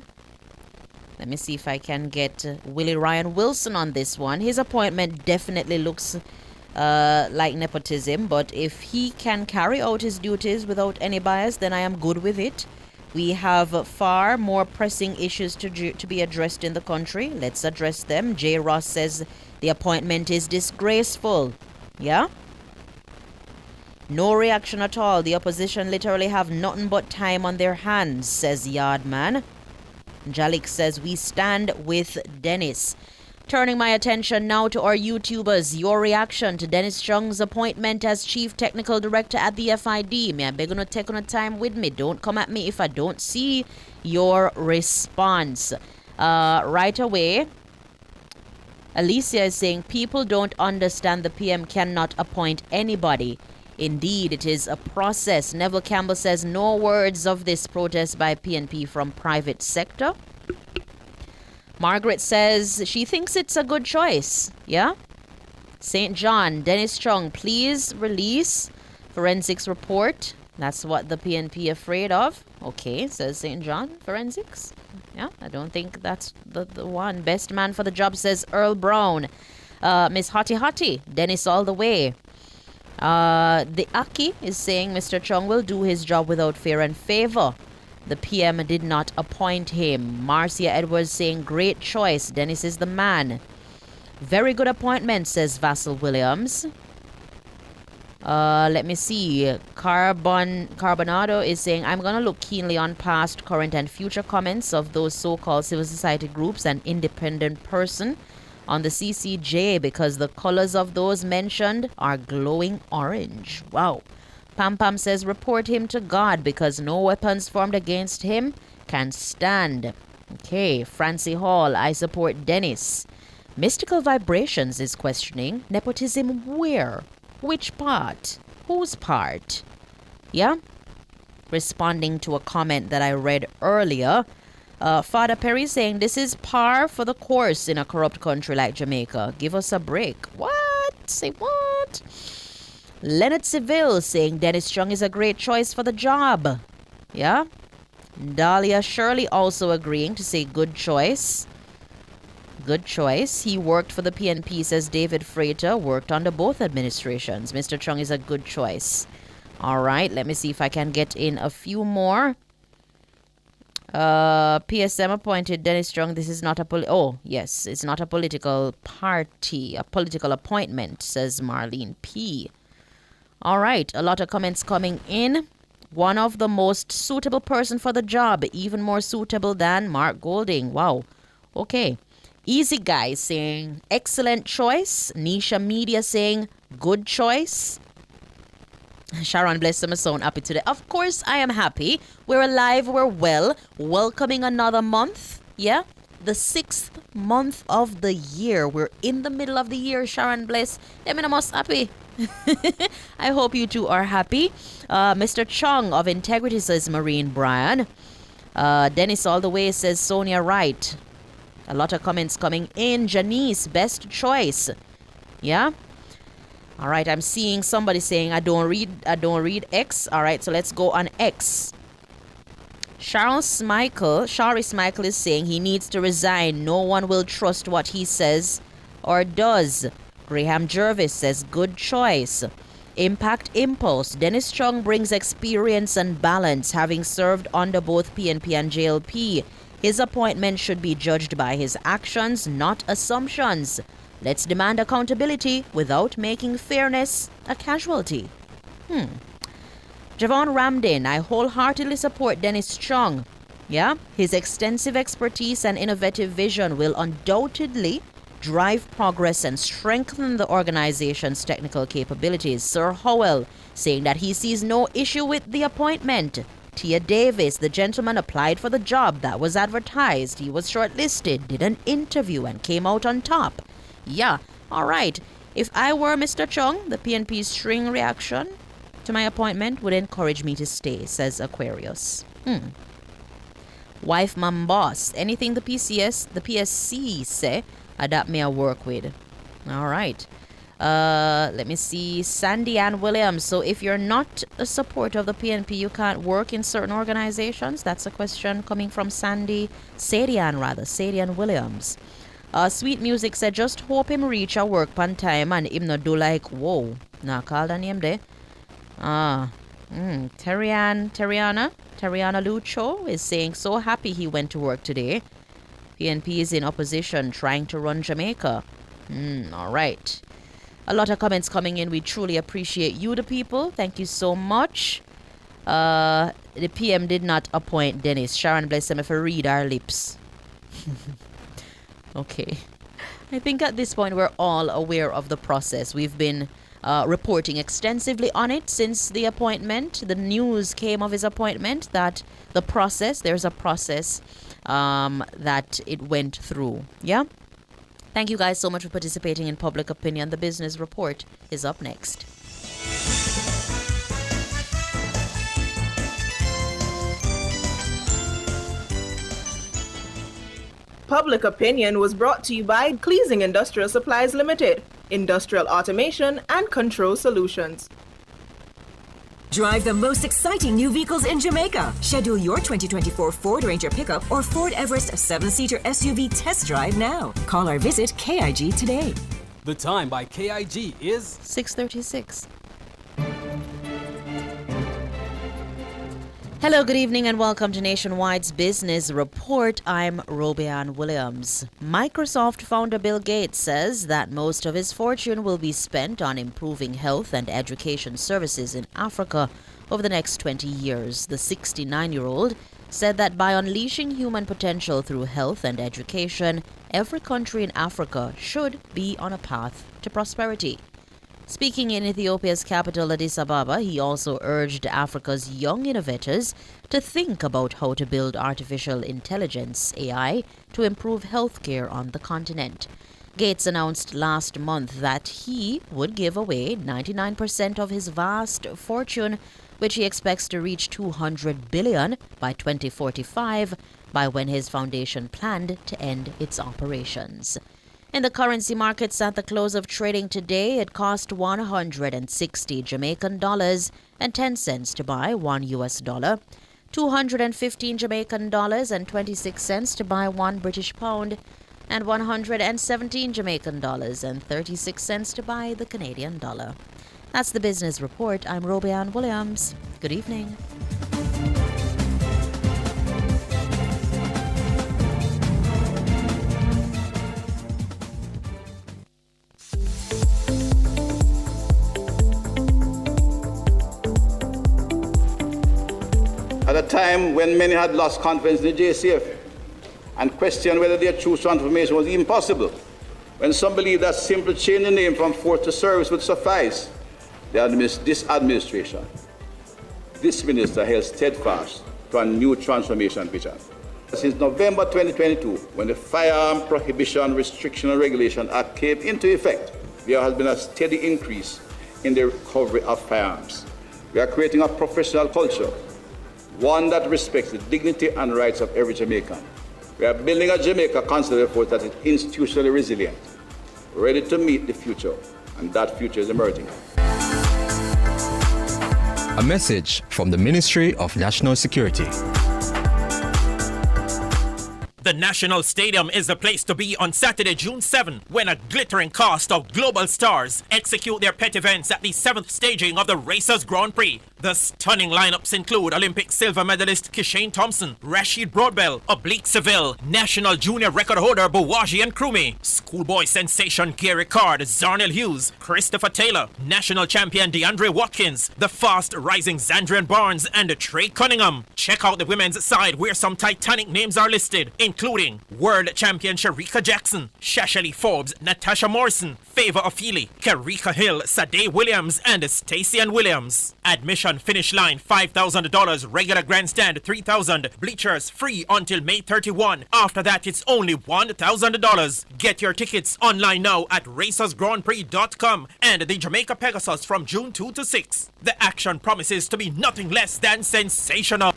Let me see if I can get Willie Ryan Wilson on this one. His appointment definitely looks like nepotism, but if he can carry out his duties without any bias, then I am good with it. We have far more pressing issues to be addressed in the country. Let's address them. J. Ross says the appointment is disgraceful. Yeah? No reaction at all. The opposition literally have nothing but time on their hands, says Yardman. Jalik says we stand with Dennis. Turning my attention now to our YouTubers. Your reaction to Dennis Chung's appointment as Chief Technical Director at the FID. May I beg you to take on time with me. Don't come at me if I don't see your response. Right away, Alicia is saying people don't understand the PM cannot appoint anybody. Indeed, it is a process. Neville Campbell says no words of this protest by PNP from private sector. Margaret says she thinks it's a good choice. Yeah? St. John, Dennis Chung, please release forensics report. That's what the PNP afraid of. Okay, says St. John, forensics. Yeah, I don't think that's the one. Best man for the job, says Earl Brown. Miss Hottie, Dennis all the way. The Aki is saying Mr. Chung will do his job without fear and favor. The PM did not appoint him. Marcia Edwards saying great choice. Dennis is the man. Very good appointment, says Vassal Williams. Let me see. Carbonado is saying I'm going to look keenly on past, current and future comments of those so-called civil society groups and independent person on the CCJ because the colors of those mentioned are glowing orange. Wow. Pam Pam says report him to God because no weapons formed against him can stand. Okay, Francie Hall, I support Dennis. Mystical Vibrations is questioning nepotism where? Which part? Whose part? Yeah? Responding to a comment that I read earlier, Father Perry saying this is par for the course in a corrupt country like Jamaica. Give us a break. What? Say what? Leonard Seville saying Dennis Chung is a great choice for the job. Yeah? Dahlia Shirley also agreeing to say good choice. Good choice. He worked for the PNP, says David Freighter. Worked under both administrations. Mr. Chung is a good choice. All right. Let me see if I can get in a few more. PSM appointed Dennis Chung. This is not a yes, it's not a political party, a political appointment, says Marlene P. All right, a lot of comments coming in. One of the most suitable person for the job, even more suitable than Mark Golding. Wow. Okay. Easy Guy saying excellent choice. Nisha Media saying good choice. Sharon bless them sound happy today. Of course I am happy. We're alive, we're well. Welcoming another month. Yeah? The 6th month of the year. We're in the middle of the year, Sharon bless. I'm most happy. I hope you two are happy. Mr. Chung of Integrity, says Maureen Bryan. Dennis all the way, says Sonia Wright. A lot of comments coming in. Janice, best choice. Yeah? All right, I'm seeing somebody saying I don't read X. All right, so let's go on X. Shari Smykel is saying he needs to resign. No one will trust what he says or does. Graham Jervis says good choice. Impact Impulse. Dennis Chung brings experience and balance, having served under both PNP and JLP. His appointment should be judged by his actions, not assumptions. Let's demand accountability without making fairness a casualty. Javon Ramdin, I wholeheartedly support Dennis Chung. Yeah, his extensive expertise and innovative vision will undoubtedly drive progress and strengthen the organization's technical capabilities. Sir Howell saying that he sees no issue with the appointment. Tia Davis, the gentleman applied for the job that was advertised. He was shortlisted, did an interview and came out on top. Yeah, all right. If I were Mr. Chung, the PNP's string reaction to my appointment would encourage me to stay, says Aquarius. Wife mum boss, anything the PSC say, that may I work with. All right. Let me see. Sandy Ann Williams. So if you're not a supporter of the PNP, you can't work in certain organizations? That's a question coming from Sadie Ann Williams. Sweet Music said, just hope him reach a work on time and him not do like, whoa. Nah, call the name there. Terriana Lucho is saying, so happy he went to work today. PNP is in opposition, trying to run Jamaica. All right. A lot of comments coming in. We truly appreciate you, the people. Thank you so much. The PM did not appoint Dennis. Sharon bless him if I read our lips. Okay. I think at this point we're all aware of the process. We've been reporting extensively on it since the appointment. The news came of his appointment that there's a process that it went through. Yeah? Thank you guys so much for participating in Public Opinion. The Business Report is up next. Public Opinion was brought to you by Cleasing Industrial Supplies Limited, Industrial Automation and Control Solutions. Drive the most exciting new vehicles in Jamaica. Schedule your 2024 Ford Ranger pickup or Ford Everest 7-seater SUV test drive now. Call or visit KIG today. The time by KIG is 6:36. Hello, good evening, and welcome to Nationwide's Business Report. I'm Robian Williams. Microsoft founder Bill Gates says that most of his fortune will be spent on improving health and education services in Africa over the next 20 years. The 69-year-old said that by unleashing human potential through health and education, every country in Africa should be on a path to prosperity. Speaking in Ethiopia's capital, Addis Ababa, he also urged Africa's young innovators to think about how to build artificial intelligence, AI, to improve healthcare on the continent. Gates announced last month that he would give away 99% of his vast fortune, which he expects to reach $200 billion by 2045, by when his foundation planned to end its operations. In the currency markets at the close of trading today, it cost 160 Jamaican dollars and 10 cents to buy $1 US, 215 Jamaican dollars and 26 cents to buy $1 British pound, and 117 Jamaican dollars and 36 cents to buy the Canadian dollar. That's the Business Report. I'm Robian Williams. Good evening. At a time when many had lost confidence in the JCF and questioned whether their true transformation was even possible, when some believed that simply changing the name from force to service would suffice, this administration, this minister held steadfast to a new transformation vision. Since November 2022, when the Firearm Prohibition, Restriction and Regulation Act came into effect, there has been a steady increase in the recovery of firearms. We are creating a professional culture, one that respects the dignity and rights of every Jamaican. We are building a Jamaica constitutional force that is institutionally resilient, ready to meet the future, and that future is emerging. A message from the Ministry of National Security. The National Stadium is the place to be on Saturday, June 7, when a glittering cast of global stars execute their pet events at the 7th staging of the Racers Grand Prix. The stunning lineups include Olympic silver medalist Kishane Thompson, Rashid Broadbell, Oblique Seville, National Junior record holder Buwaji and Krumi, schoolboy sensation Gary Card, Zarnell Hughes, Christopher Taylor, national champion DeAndre Watkins, the fast rising Zandrian Barnes, and Trey Cunningham. Check out the women's side where some titanic names are listed, including world champion Sharika Jackson, Shashali Forbes, Natasha Morrison, Favor Ofili, Karika Hill, Sade Williams, and Stacey Ann Williams. Admission finish line $5,000, regular grandstand $3,000, bleachers free until May 31. After that, it's only $1,000. Get your tickets online now at racersgrandprix.com and the Jamaica Pegasus from June 2 to 6. The action promises to be nothing less than sensational.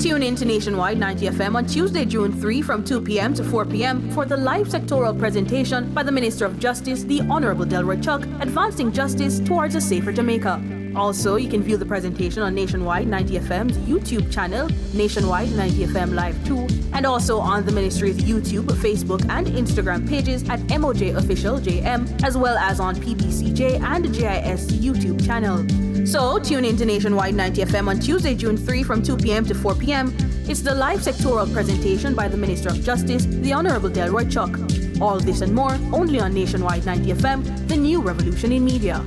Tune in to Nationwide 90 FM on Tuesday, June 3 from 2 p.m. to 4 p.m. for the live sectoral presentation by the Minister of Justice, the Honorable Delroy Chuck, Advancing Justice Towards a Safer Jamaica. Also, you can view the presentation on Nationwide 90 FM's YouTube channel, Nationwide 90 FM Live 2, and also on the Ministry's YouTube, Facebook, and Instagram pages at MOJ Official JM, as well as on PBCJ and GIS YouTube channel. So, tune in to Nationwide 90 FM on Tuesday, June 3 from 2 p.m. to 4 p.m. It's the live sectoral presentation by the Minister of Justice, the Honorable Delroy Chuck. All this and more only on Nationwide 90 FM, the new revolution in media.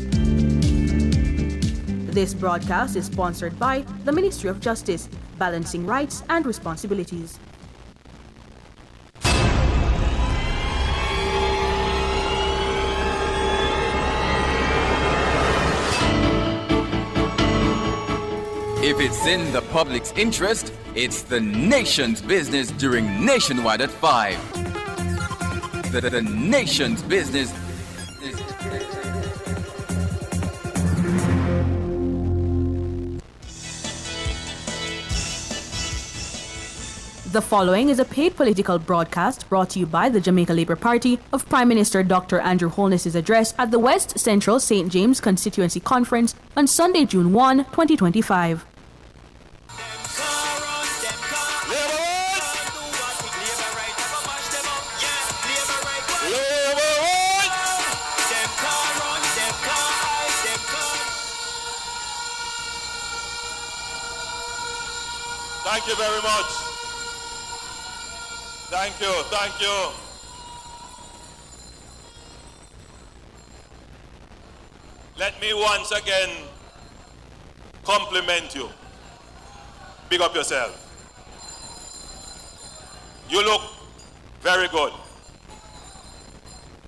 This broadcast is sponsored by the Ministry of Justice, balancing rights and responsibilities. If it's in the public's interest, it's the nation's business during Nationwide at 5. The nation's business is... The following is a paid political broadcast brought to you by the Jamaica Labour Party of Prime Minister Dr. Andrew Holness's address at the West Central St. James Constituency Conference on Sunday, June 1, 2025. Thank you very much. Thank you. Let me once again compliment you. Big up yourself. You look very good.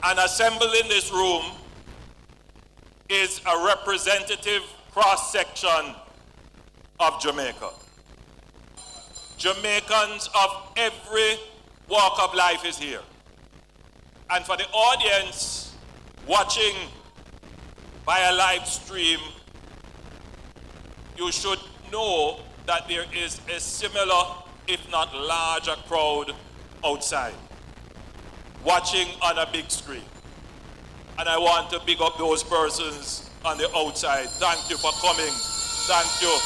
And assembled in this room is a representative cross-section of Jamaica. Jamaicans of every walk of life is here. And for the audience watching via live stream, you should know that there is a similar, if not larger, crowd outside, watching on a big screen. And I want to big up those persons on the outside. Thank you for coming. Thank you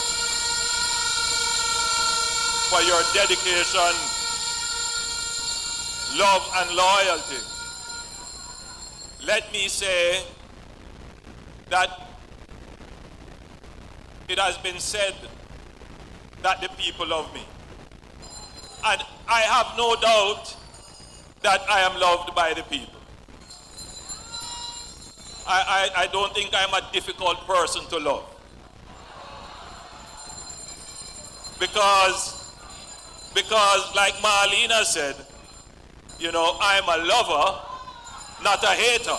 for your dedication, love, and loyalty. Let me say that it has been said that the people love me. And I have no doubt that I am loved by the people. I don't think I'm a difficult person to love. Because like Marlena said, you know, I'm a lover, not a hater.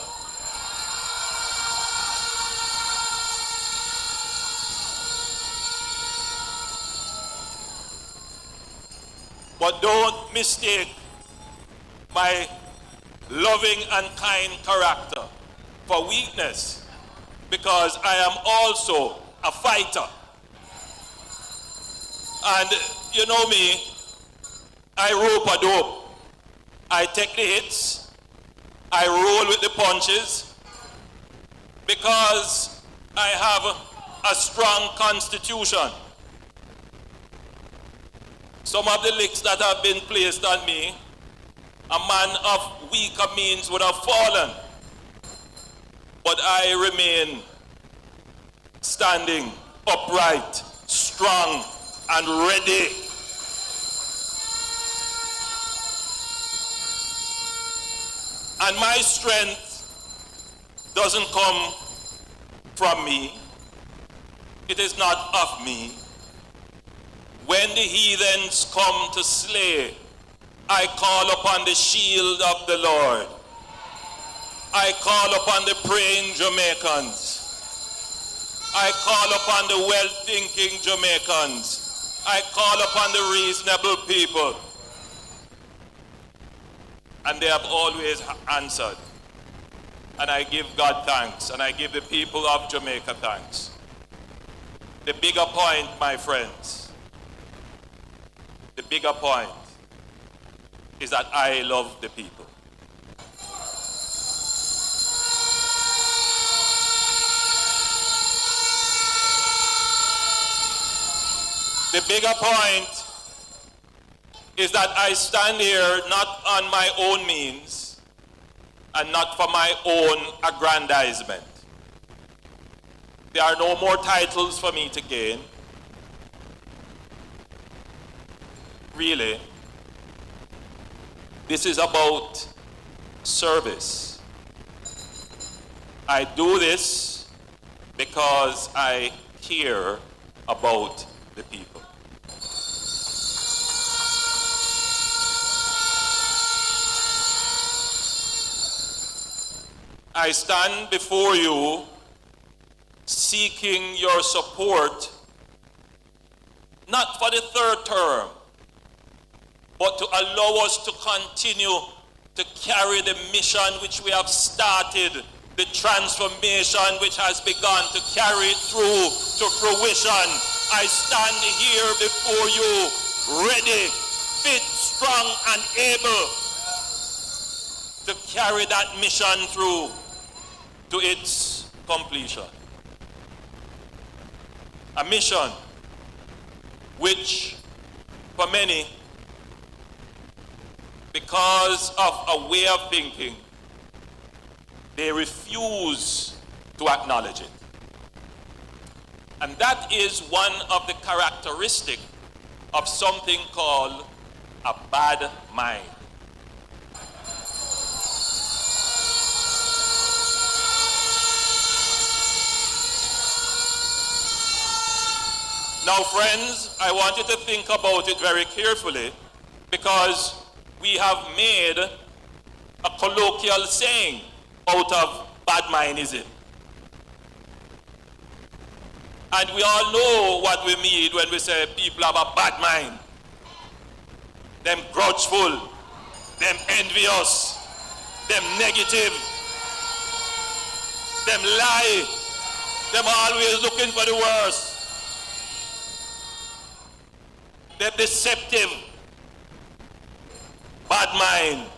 But don't mistake my loving and kind character for weakness, because I am also a fighter. And you know me, I rope a dope. I take the hits, I roll with the punches, because I have a strong constitution. some of the licks that have been placed on me, a man of weaker means would have fallen. But I remain standing upright, strong, and ready. And my strength doesn't come from me. It is not of me. When the heathens come to slay, I call upon the shield of the Lord. I call upon the praying Jamaicans. I call upon the well-thinking Jamaicans. I call upon the reasonable people. And they have always answered. And I give God thanks, and I give the people of Jamaica thanks. The bigger point, my friends, the bigger point is that I love the people. The bigger point is that I stand here not on my own means and not for my own aggrandizement. There are no more titles for me to gain. Really, this is about service. I do this because I care about the people. I stand before you seeking your support, not for the third term, but to allow us to continue to carry the mission which we have started, the transformation which has begun, to carry it through to fruition. I stand here before you, ready, fit, strong, and able to carry that mission through to its completion. A mission which, for many, because of a way of thinking, they refuse to acknowledge it. And that is one of the characteristics of something called a bad mind. Now, friends, I want you to think about it very carefully, because we have made a colloquial saying out of bad mindism. And we all know what we mean when we say people have a bad mind. Them grudgeful, them envious, them negative, them lie, them always looking for the worst. They're deceptive, bad mind.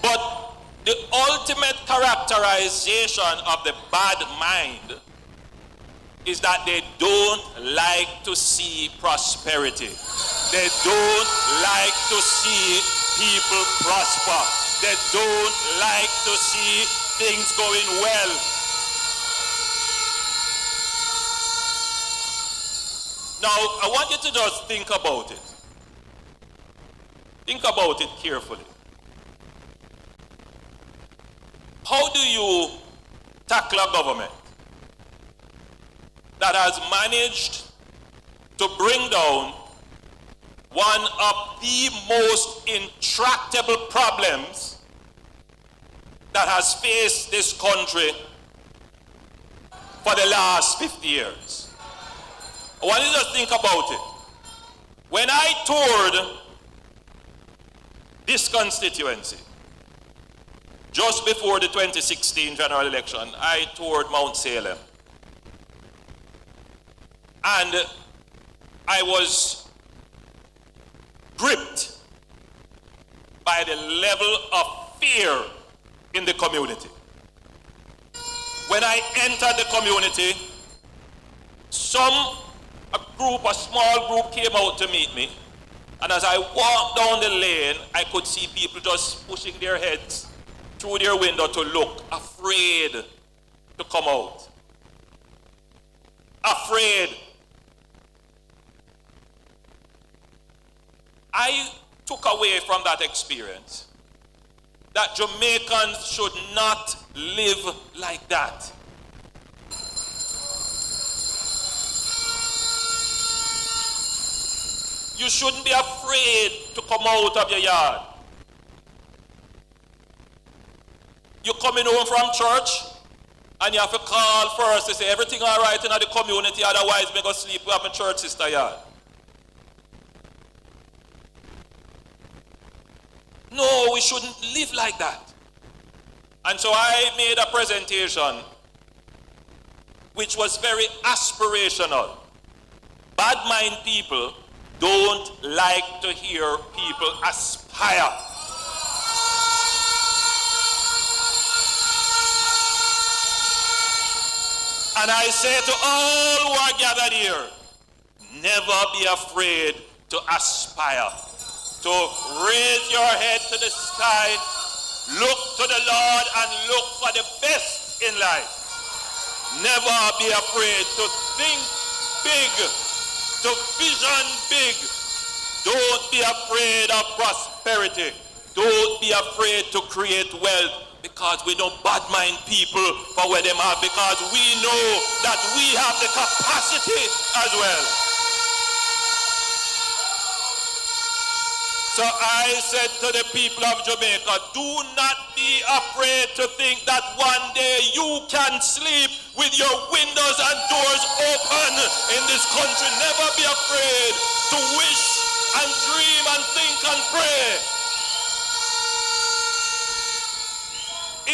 But the ultimate characterization of the bad mind is that they don't like to see prosperity. They don't like to see people prosper. They don't like to see things going well. Now, I want you to just think about it. Think about it carefully. How do you tackle a government that has managed to bring down one of the most intractable problems that has faced this country for the last 50 years? I want you to just think about it. When I toured this constituency, just before the 2016 general election, I toured Mount Salem. And I was gripped by the level of fear in the community. When I entered the community, a small group came out to meet me. And as I walked down the lane, I could see people just pushing their heads through their window to look, afraid to come out. Afraid. I took away from that experience that Jamaicans should not live like that. You shouldn't be afraid to come out of your yard. You're coming home from church and you have to call first to say everything all right in the community, otherwise we go sleep we have a church sister yard. No, we shouldn't live like that. And so I made a presentation which was very aspirational. Bad mind people don't like to hear people aspire. And I say to all who are gathered here, never be afraid to aspire. To raise your head to the sky, look to the Lord and look for the best in life. Never be afraid to think big, to vision big. Don't be afraid of prosperity. Don't be afraid to create wealth, because we don't bad mind people for where they are, because we know that we have the capacity as well. So I said to the people of Jamaica, do not be afraid to think that one day you can sleep with your windows and doors open in this country. Never be afraid to wish and dream and think and pray.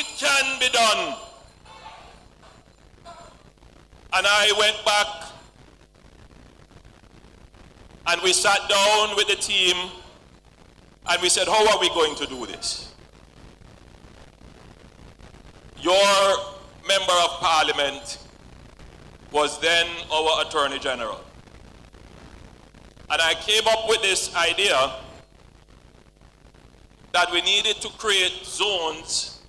It can be done. And I went back and we sat down with the team and we said, how are we going to do this? Your member of parliament was then our Attorney General. And I came up with this idea that we needed to create zones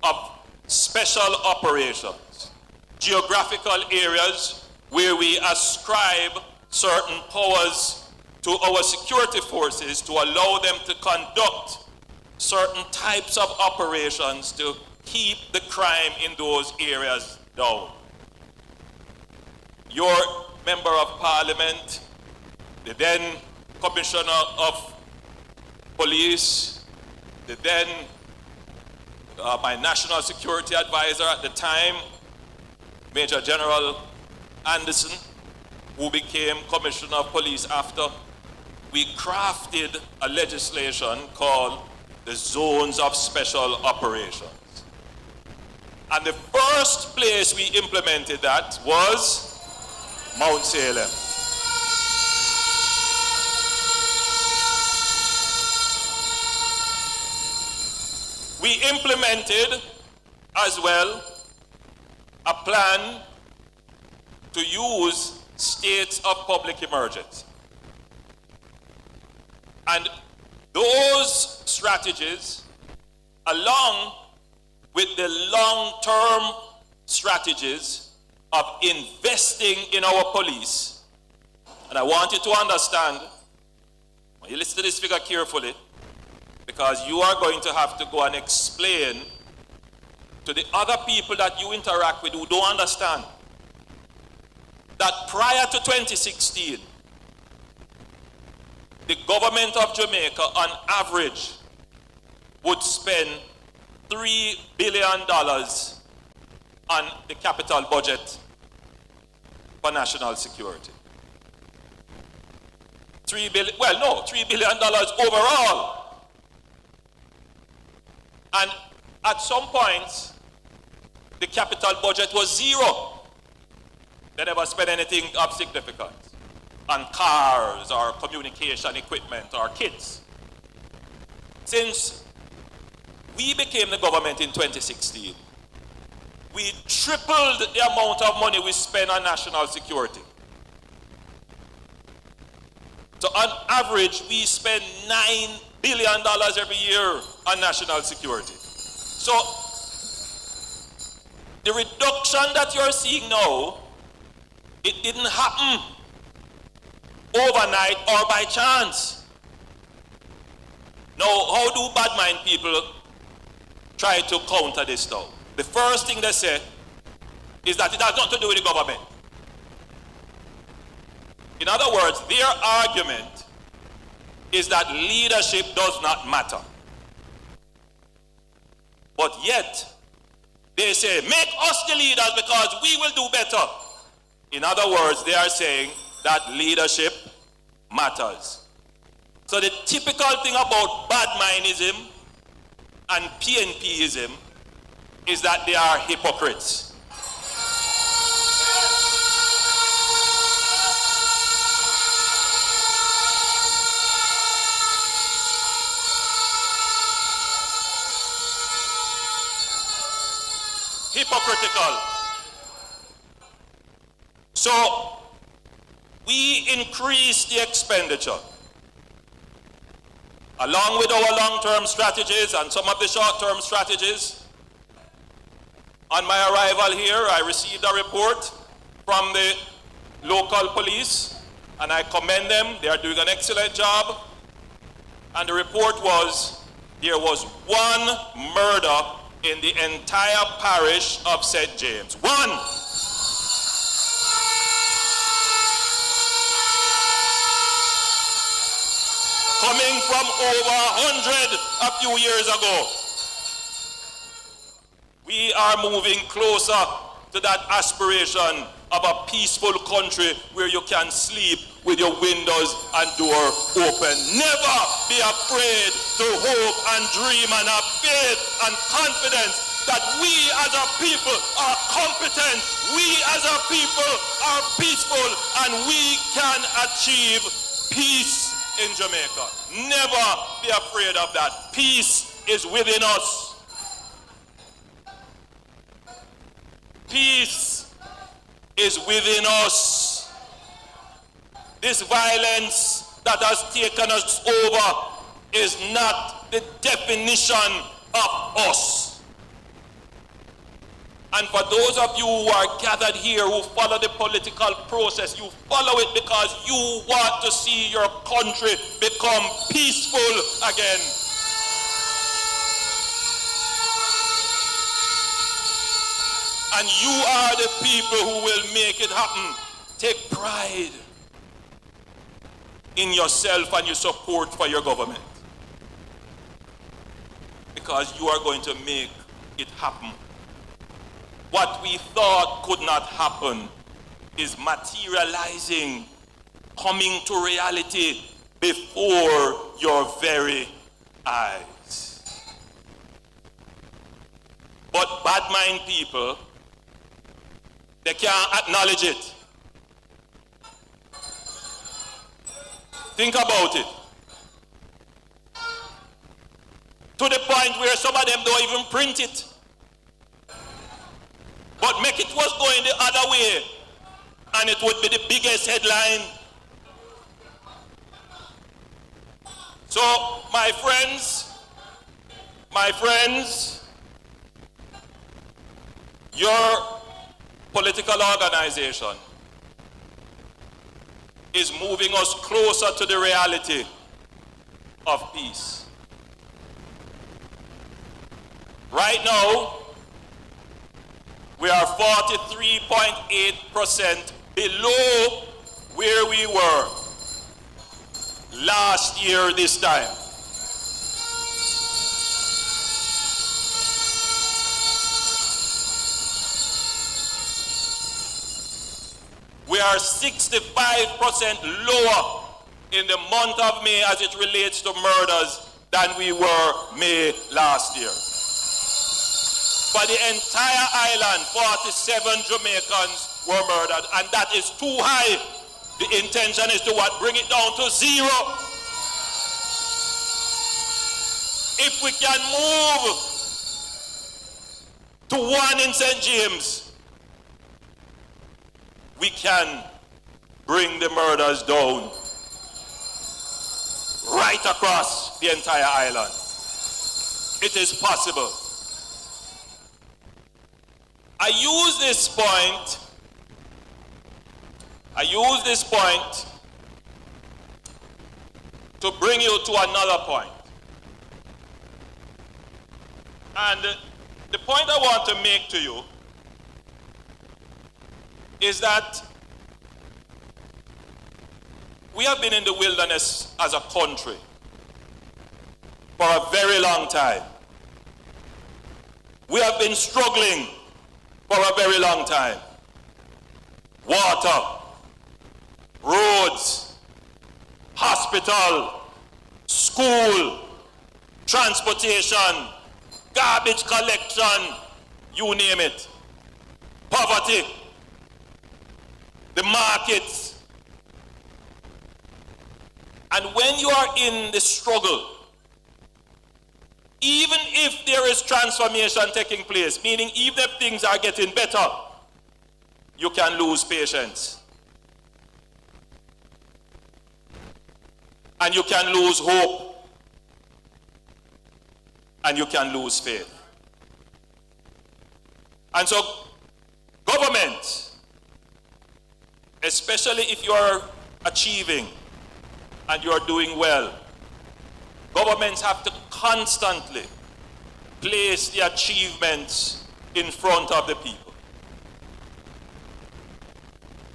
of special operations, geographical areas where we ascribe certain powers to our security forces to allow them to conduct certain types of operations to keep the crime in those areas down. Your member of parliament, the then commissioner of police, the then my national security advisor at the time, Major General Anderson, who became commissioner of police after, we crafted a legislation called the Zones of Special Operations. And the first place we implemented that was Mount Salem. We implemented as well a plan to use states of public emergency. And those strategies, along with the long-term strategies of investing in our police, and I want you to understand, when you listen to this figure carefully, because you are going to have to go and explain to the other people that you interact with who don't understand that prior to 2016, the government of Jamaica on average would spend $3 billion on the capital budget for national security. $3 billion overall. And at some points, the capital budget was zero. They never spent anything of significance on cars or communication equipment or kits. Since we became the government in 2016, we tripled the amount of money we spend on national security. So on average, we spend $9 billion every year on national security. So the reduction that you're seeing now, it didn't happen overnight or by chance. Now, how do bad mind people try to counter this now? The first thing they say is that it has nothing to do with the government. In other words, their argument is that leadership does not matter. But yet, they say, make us the leaders because we will do better. In other words, they are saying that leadership matters. So the typical thing about badminism and PNPism is that they are hypocrites. Hypocritical. So we increase the expenditure along with our long-term strategies and some of the short-term strategies. On my arrival here, I received a report from the local police, and I commend them. They are doing an excellent job. And the report was there was one murder in the entire parish of St. James. One! Coming from over 100 a few years ago. We are moving closer to that aspiration of a peaceful country where you can sleep with your windows and door open. Never be afraid to hope and dream and have faith and confidence that we as a people are competent, we as a people are peaceful, and we can achieve peace in Jamaica. Never be afraid of that. Peace is within us. Peace is within us. This violence that has taken us over is not the definition of us. And for those of you who are gathered here who follow the political process, you follow it because you want to see your country become peaceful again. And you are the people who will make it happen. Take pride in yourself and your support for your government, because you are going to make it happen. What we thought could not happen is materializing, coming to reality before your very eyes. But bad mind people, they can't acknowledge it. Think about it. To the point where some of them don't even print it. But make it was going the other way, and it would be the biggest headline. So, my friends, your political organization is moving us closer to the reality of peace. Right now, we are 43.8% below where we were last year this time. We are 65% lower in the month of May as it relates to murders than we were May last year. For the entire island, 47 Jamaicans were murdered, and that is too high. The intention is to what? Bring it down to 0. If we can move to 1 in St. James, we can bring the murders down right across the entire island. It is possible. I use this point to bring you to another point. And the point I want to make to you is that we have been in the wilderness as a country for a very long time. We have been struggling for a very long time. Water, roads, hospital, school, transportation, garbage collection, you name it. Poverty, the markets. And when you are in the struggle, even if there is transformation taking place, meaning even if things are getting better, you can lose patience. And you can lose hope. And you can lose faith. And so, government, especially if you're achieving and you're doing well, governments have to constantly place the achievements in front of the people.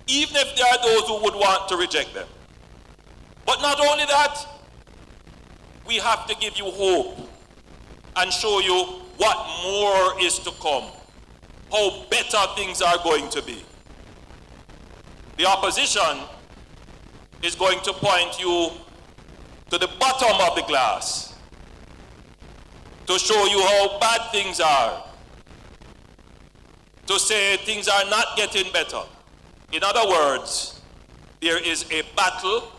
Even if there are those who would want to reject them. But not only that, we have to give you hope and show you what more is to come, how better things are going to be. The opposition is going to point you to the bottom of the glass to show you how bad things are, to say things are not getting better. In other words, there is a battle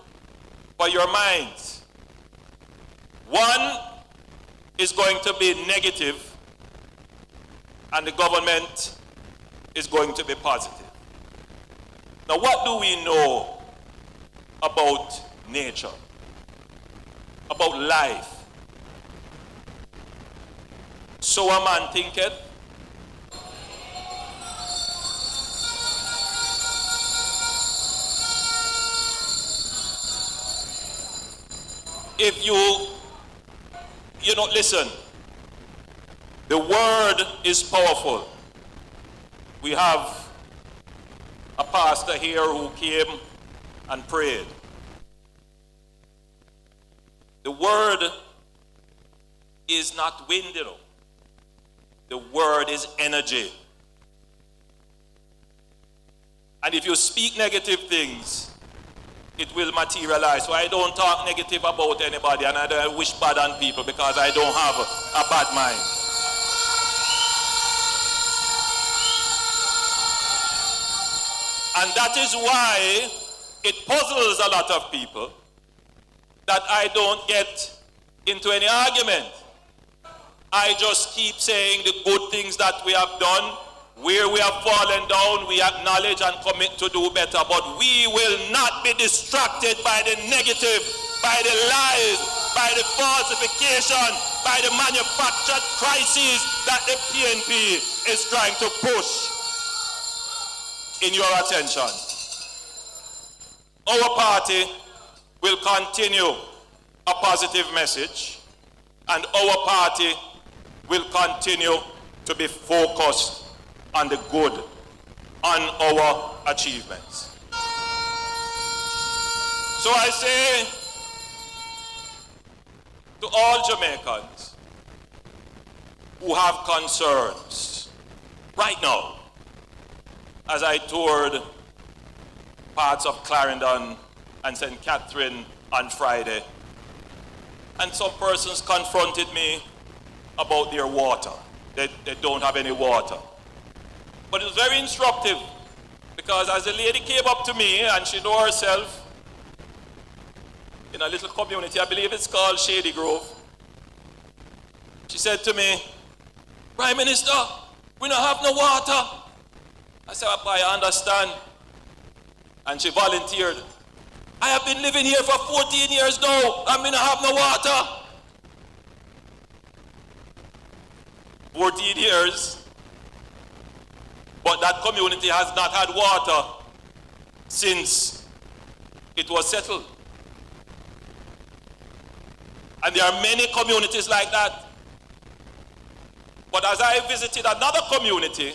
for your minds. One is going to be negative, and the government is going to be positive. Now, what do we know about nature, about life? So a man thinketh, if you listen, the word is powerful. We have a pastor here who came and prayed. The word is not wind, The word is energy. And if you speak negative things, it will materialize. So I don't talk negative about anybody, and I don't wish bad on people because I don't have a bad mind. And that is why it puzzles a lot of people that I don't get into any argument. I just keep saying the good things that we have done. Where we have fallen down, we acknowledge and commit to do better. But we will not be distracted by the negative, by the lies, by the falsification, by the manufactured crises that the PNP is trying to push in your attention. Our party will continue a positive message, and our party will continue to be focused on the good, on our achievements. So I say to all Jamaicans who have concerns right now, as I toured parts of Clarendon and St. Catherine on Friday, and some persons confronted me about their water. They don't have any water. But it was very instructive, because as the lady came up to me, and she knew herself in a little community, I believe it's called Shady Grove, she said to me, "Prime Minister, we don't have no water." I said, "I understand." And she volunteered I have been living here for 14 years now. I mean, I have no water. 14 years. But that community has not had water since it was settled. And there are many communities like that. But as I visited another community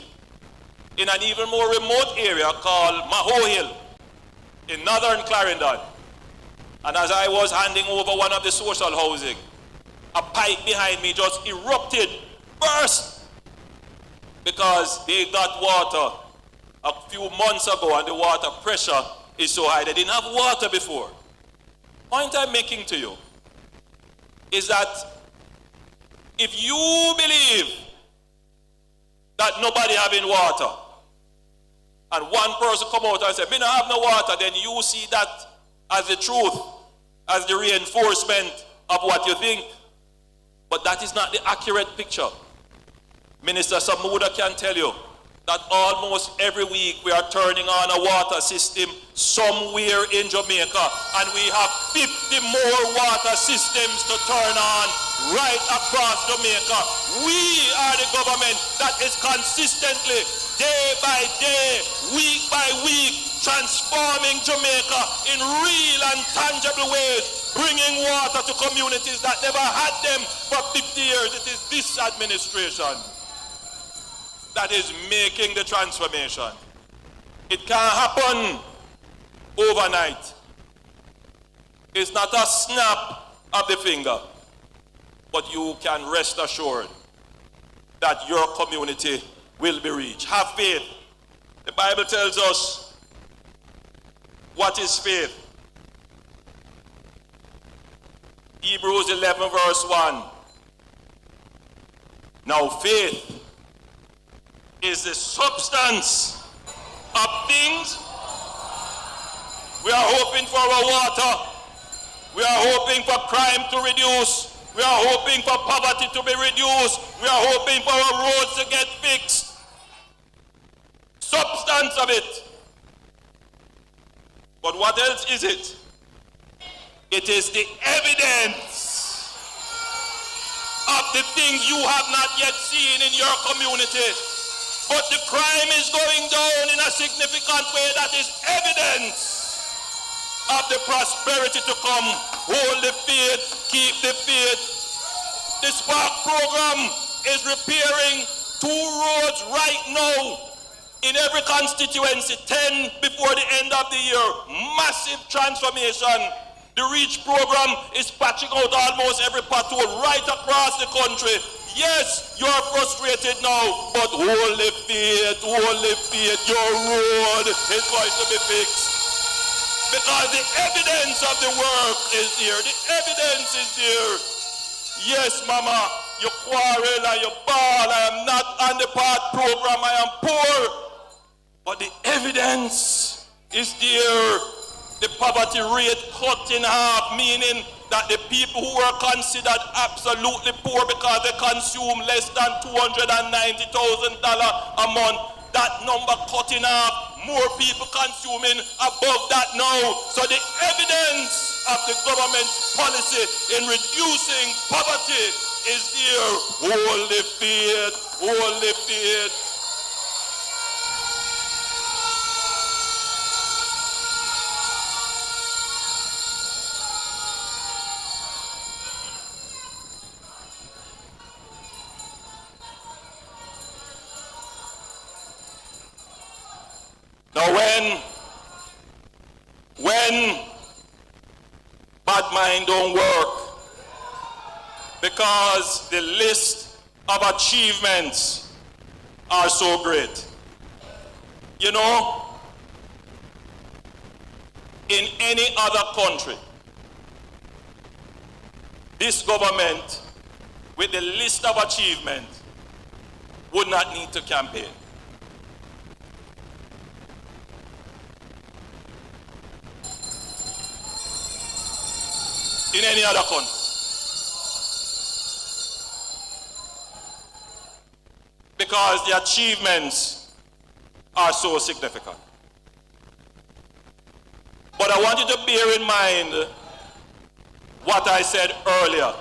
in an even more remote area called Maho Hill in northern Clarendon, and as I was handing over one of the social housing, a pipe behind me just erupted, burst, because they got water a few months ago and the water pressure is so high. They didn't have water before. Point I'm making to you is that if you believe that nobody having water, and one person come out and say, me not have no water, then you see that as the truth, as the reinforcement of what you think. But that is not the accurate picture. Minister Samuda can tell you that almost every week we are turning on a water system somewhere in Jamaica, and we have 50 more water systems to turn on right across Jamaica. We are the government that is consistently, day by day, week by week, transforming Jamaica in real and tangible ways, bringing water to communities that never had them for 50 years. It is this administration that is making the transformation. It can't happen overnight. It's not a snap of the finger, but you can rest assured that your community will be reached. Have faith. The Bible tells us what is faith. Hebrews 11 verse 1. Now faith is the substance of things. We are hoping for our water. We are hoping for crime to reduce. We are hoping for poverty to be reduced. We are hoping for our roads to get fixed. Substance of it. But what else is it? It is the evidence of the things you have not yet seen in your community. But the crime is going down in a significant way. That is evidence of the prosperity to come. Hold the faith, keep the faith. The Spark program is repairing 2 roads right now in every constituency, 10 before the end of the year. Massive transformation. The REACH program is patching out almost every pothole right across the country. Yes, you're frustrated now, but hold the faith, your road is going to be fixed. Because the evidence of the work is there, the evidence is there. Yes, mama, you quarrel and you bawl, I am not on the PATH program, I am poor. But the evidence is there. The poverty rate cut in half, meaning that the people who are considered absolutely poor because they consume less than $290,000 a month, that number cut in half. More people consuming above that now. So the evidence of the government's policy in reducing poverty is there. Hold the faith, hold the faith. Now when bad mind don't work, because the list of achievements are so great. You know, in any other country, this government with the list of achievements would not need to campaign. In any other country. Because the achievements are so significant. But I want you to bear in mind what I said earlier.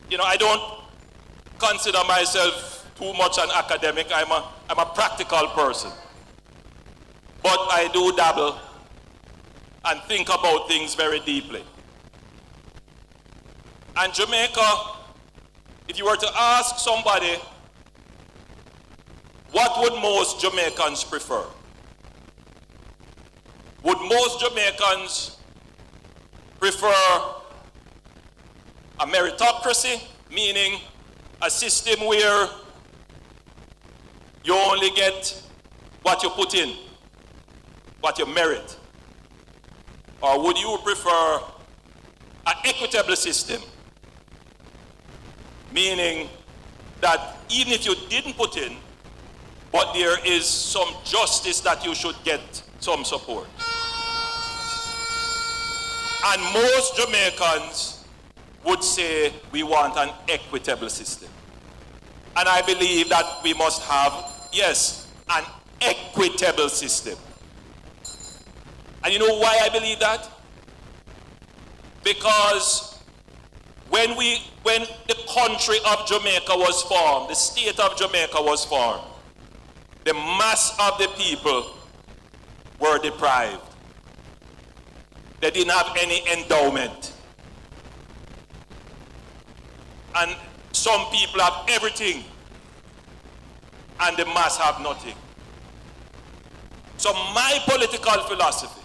You know, I don't consider myself too much an academic. I'm a practical person. But I do dabble and think about things very deeply. And Jamaica, if you were to ask somebody, what would most Jamaicans prefer? Would most Jamaicans prefer a meritocracy, meaning a system where you only get what you put in, what you merit? Or would you prefer an equitable system, meaning that even if you didn't put in, but there is some justice that you should get some support? And most Jamaicans would say we want an equitable system. And I believe that we must have, yes, an equitable system. And you know why I believe that? Because when the country of Jamaica was formed, the state of Jamaica was formed, the mass of the people were deprived. They didn't have any endowment. And some people have everything, and the mass have nothing. So my political philosophy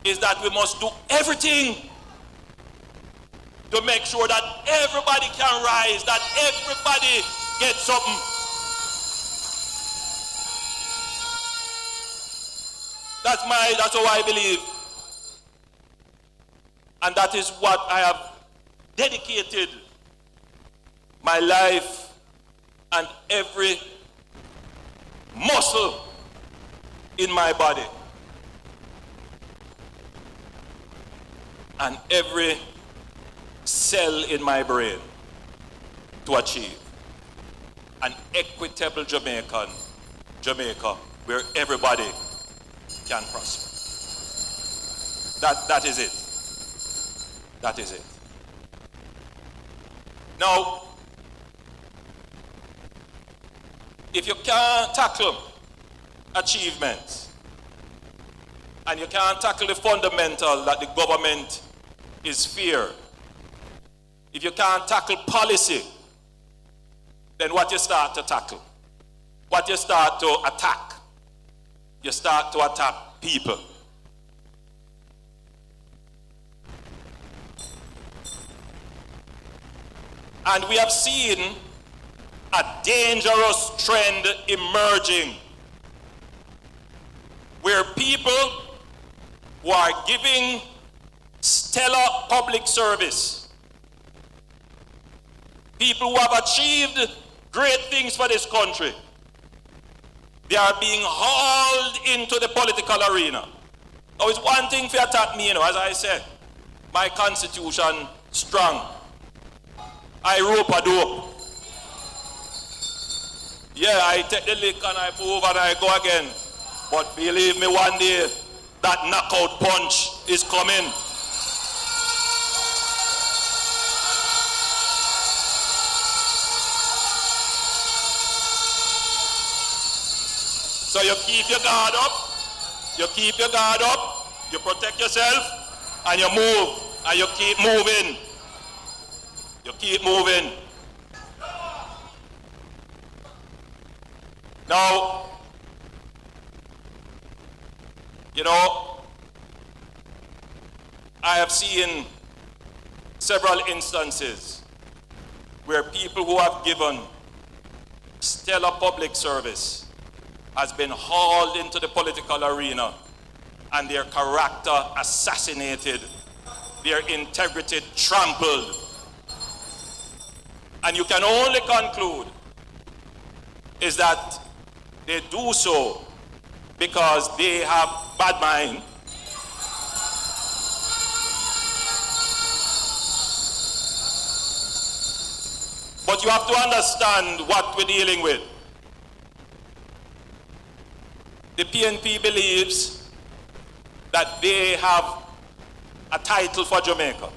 is that we must do everything to make sure that everybody can rise, that everybody gets something. That's how I believe. And that is what I have dedicated my life and every muscle in my body and every cell in my brain to achieve an equitable Jamaica where everybody can prosper. That is it. That is it. Now, if you can't tackle achievements and you can't tackle the fundamental that the government is fear, if you can't tackle policy, then what you start to tackle? What you start to attack? You start to attack people. And we have seen a dangerous trend emerging where people who are giving stellar public service, people who have achieved great things for this country, they are being hauled into the political arena. Now, it's one thing for attack me, as I said, my constitution strong. I rope a dope. Yeah, I take the lick and I move and I go again. But believe me, one day, that knockout punch is coming. So you keep your guard up, you protect yourself, and you move, and you keep moving. You keep moving. Now, I have seen several instances where people who have given stellar public service has been hauled into the political arena and their character assassinated, their integrity trampled. And you can only conclude is that they do so because they have bad mind. But you have to understand what we're dealing with. PNP believes that they have a title for Jamaica.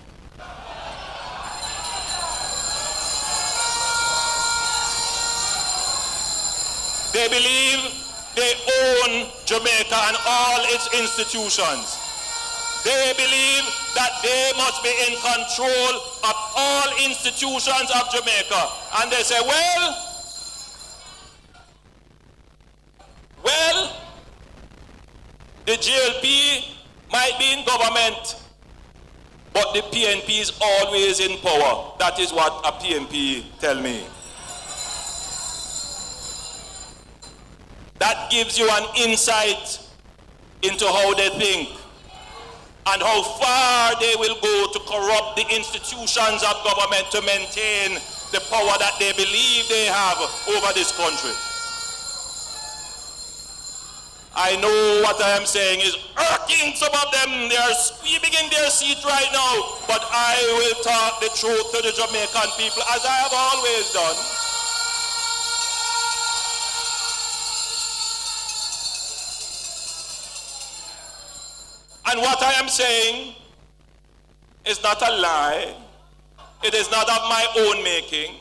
They believe they own Jamaica and all its institutions. They believe that they must be in control of all institutions of Jamaica. And they say, well, the GLP might be in government, but the PNP is always in power. That is what a PNP tell me. That gives you an insight into how they think and how far they will go to corrupt the institutions of government to maintain the power that they believe they have over this country. I know what I am saying is irking some of them. They are screaming in their seat right now, but I will talk the truth to the Jamaican people as I have always done. And what I am saying is not a lie. It is not of my own making.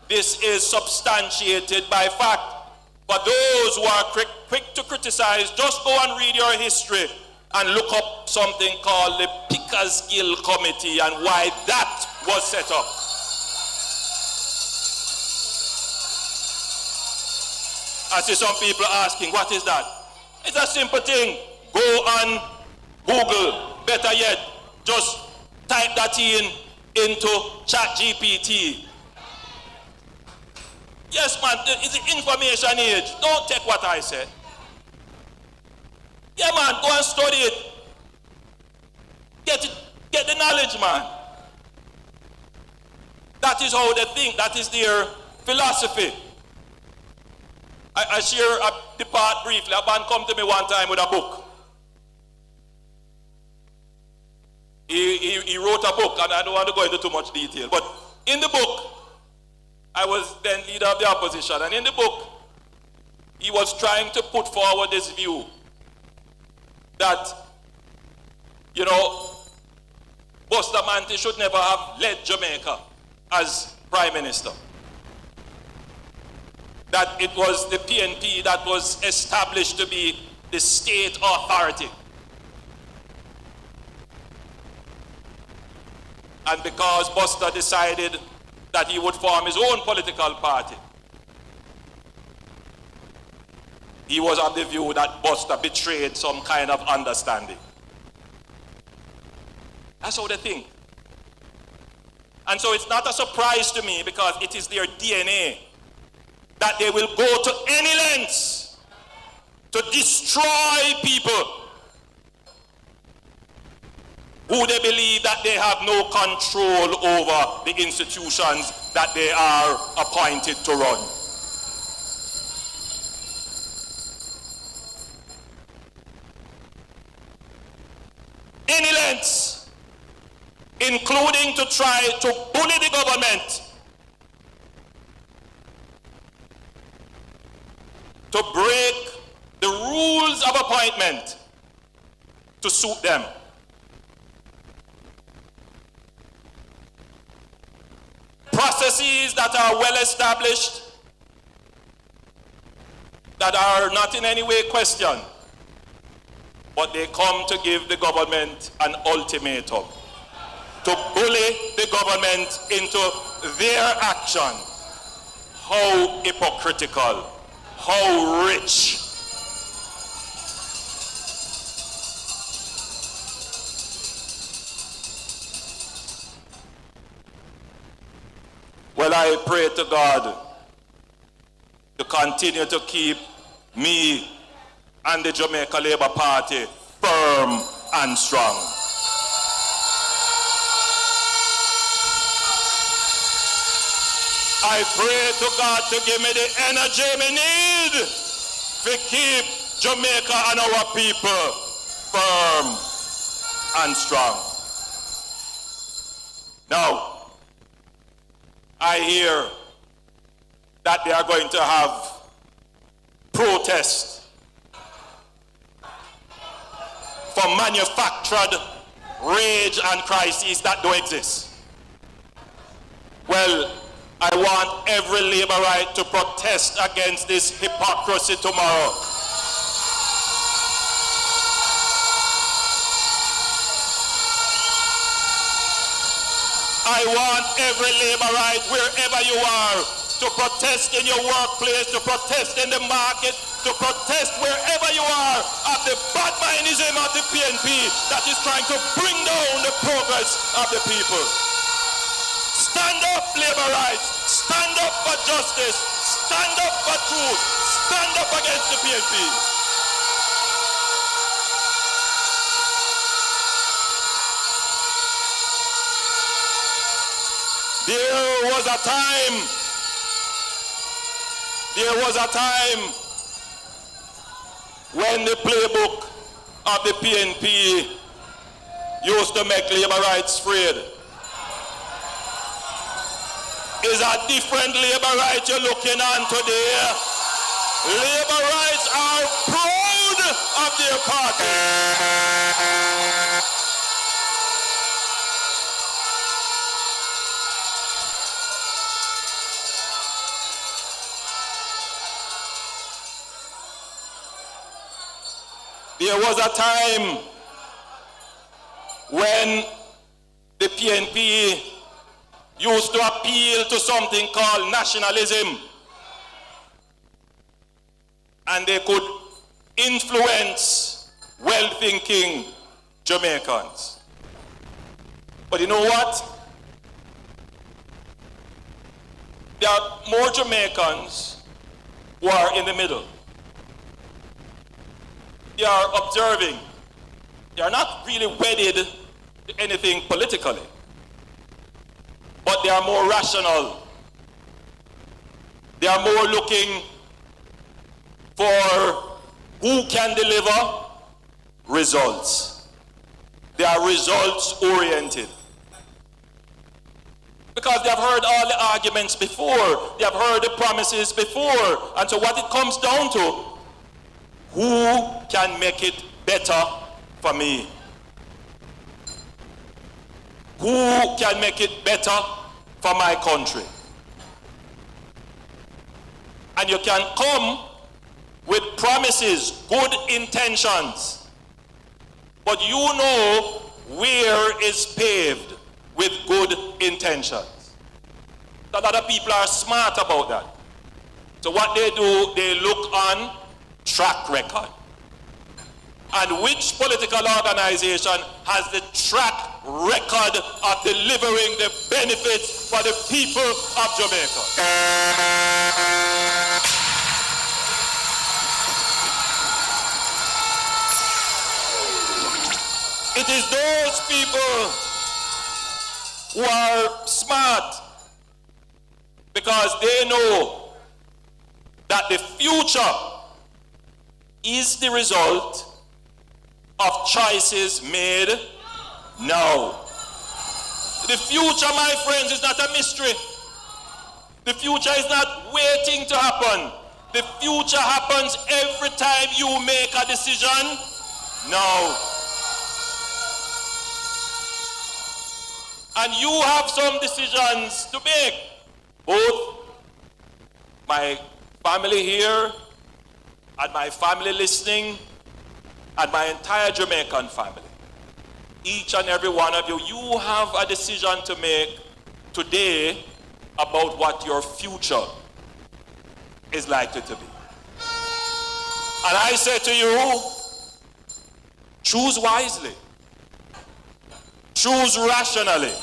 This is substantiated by fact. For those who are quick to criticize, just go and read your history and look up something called the Pickersgill Committee and why that was set up. I see some people asking, what is that? It's a simple thing. Go on Google, better yet, just type that into ChatGPT. Yes, man, it's the information age. Don't take what I said. Yeah, man, go and study it. Get the knowledge, man. That is how they think. That is their philosophy. I share the part briefly. A man come to me one time with a book. He wrote a book, and I don't want to go into too much detail, but in the book, I was then leader of the opposition, and in the book, he was trying to put forward this view that, you know, Bustamante should never have led Jamaica as Prime Minister. That it was the PNP that was established to be the state authority. And because Buster decided that he would form his own political party, he was of the view that Buster betrayed some kind of understanding. That's how they think. And so it's not a surprise to me, because it is their DNA that they will go to any lengths to destroy people who they believe that they have no control over the institutions that they are appointed to run. Any lengths, including to try to bully the government, to break the rules of appointment to suit them. Processes that are well established, that are not in any way questioned, but they come to give the government an ultimatum, to bully the government into their action. How hypocritical, how rich. Well, I pray to God to continue to keep me and the Jamaica Labour Party firm and strong. I pray to God to give me the energy we need to keep Jamaica and our people firm and strong. Now, I hear that they are going to have protests for manufactured rage and crises that don't exist. Well, I want every labourite to protest against this hypocrisy tomorrow. I want every labourite, wherever you are, to protest in your workplace, to protest in the market, to protest wherever you are of the bad mindism of the PNP that is trying to bring down the progress of the people. Stand up, labourites. Stand up for justice. Stand up for truth. Stand up against the PNP. There was a time when the playbook of the PNP used to make labourites afraid. Is a different labourite you're looking on today. Labourites are proud of their party. There was a time when the PNP used to appeal to something called nationalism, and they could influence well-thinking Jamaicans. But you know what? There are more Jamaicans who are in the middle. They are observing. They are not really wedded to anything politically, but they are more rational. They are more looking for who can deliver results. They are results oriented. Because they have heard all the arguments before, they have heard the promises before, and so what it comes down to, who can make it better for me? Who can make it better for my country? And you can come with promises, good intentions, but you know where is paved with good intentions. A lot of people are smart about that. So what they do, they look on track record. And which political organization has the track record of delivering the benefits for the people of Jamaica? It is those people who are smart because they know that the future is the result of choices made now. The future, my friends, is not a mystery. The future is not waiting to happen. The future happens every time you make a decision now. And you have some decisions to make. Both my family here and my family listening, and my entire Jamaican family. Each and every one of you, you have a decision to make today about what your future is likely to be. And I say to you, choose wisely. Choose rationally.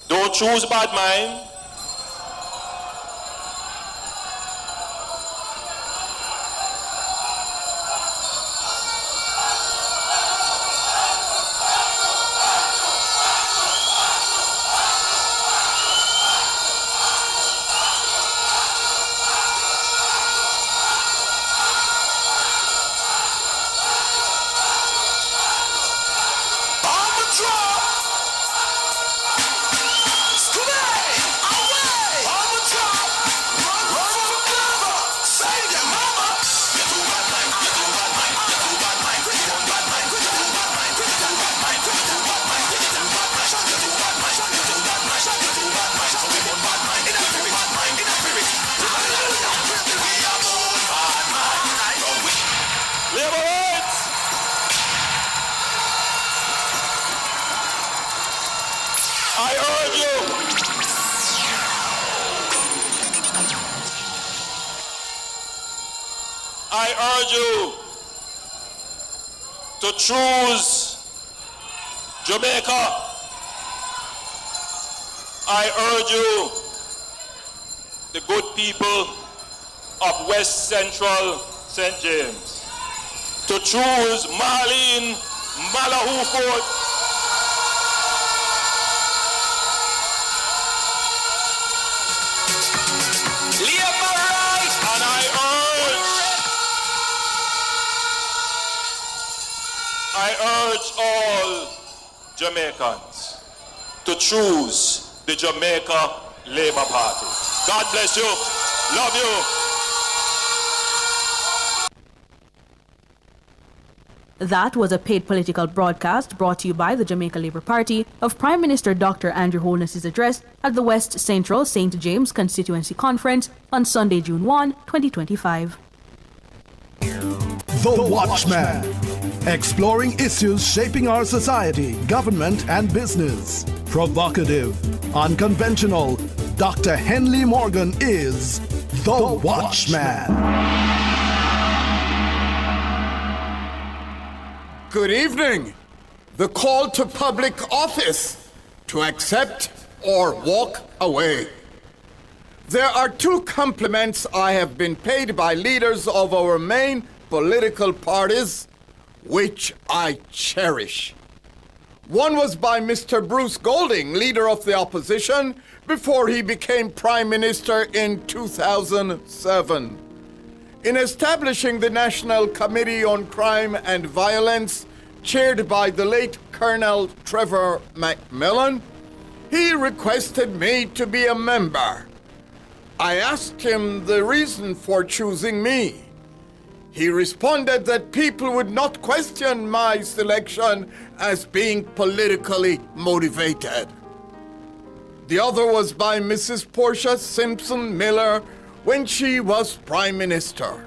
Don't choose bad mind. Labor rights! I urge you. I urge you to choose Jamaica. I urge you, the good people of West Central St. James, to choose Marlene Malahoo Ford. Labor rights! And I urge all Jamaicans to choose the Jamaica Labour Party. God bless you. Love you. That was a paid political broadcast brought to you by the Jamaica Labour Party of Prime Minister Dr. Andrew Holness's address at the West Central St. James Constituency Conference on Sunday, June 1, 2025. The Watchman. Exploring issues shaping our society, government, and business. Provocative, unconventional. Dr. Henley Morgan is The Watchman. Good evening. The call to public office to accept or walk away. There are two compliments I have been paid by leaders of our main political parties, which I cherish. One was by Mr. Bruce Golding, leader of the opposition, before he became Prime Minister in 2007. In establishing the National Committee on Crime and Violence, chaired by the late Colonel Trevor McMillan, he requested me to be a member. I asked him the reason for choosing me. He responded that people would not question my selection as being politically motivated. The other was by Mrs. Portia Simpson Miller when she was Prime Minister.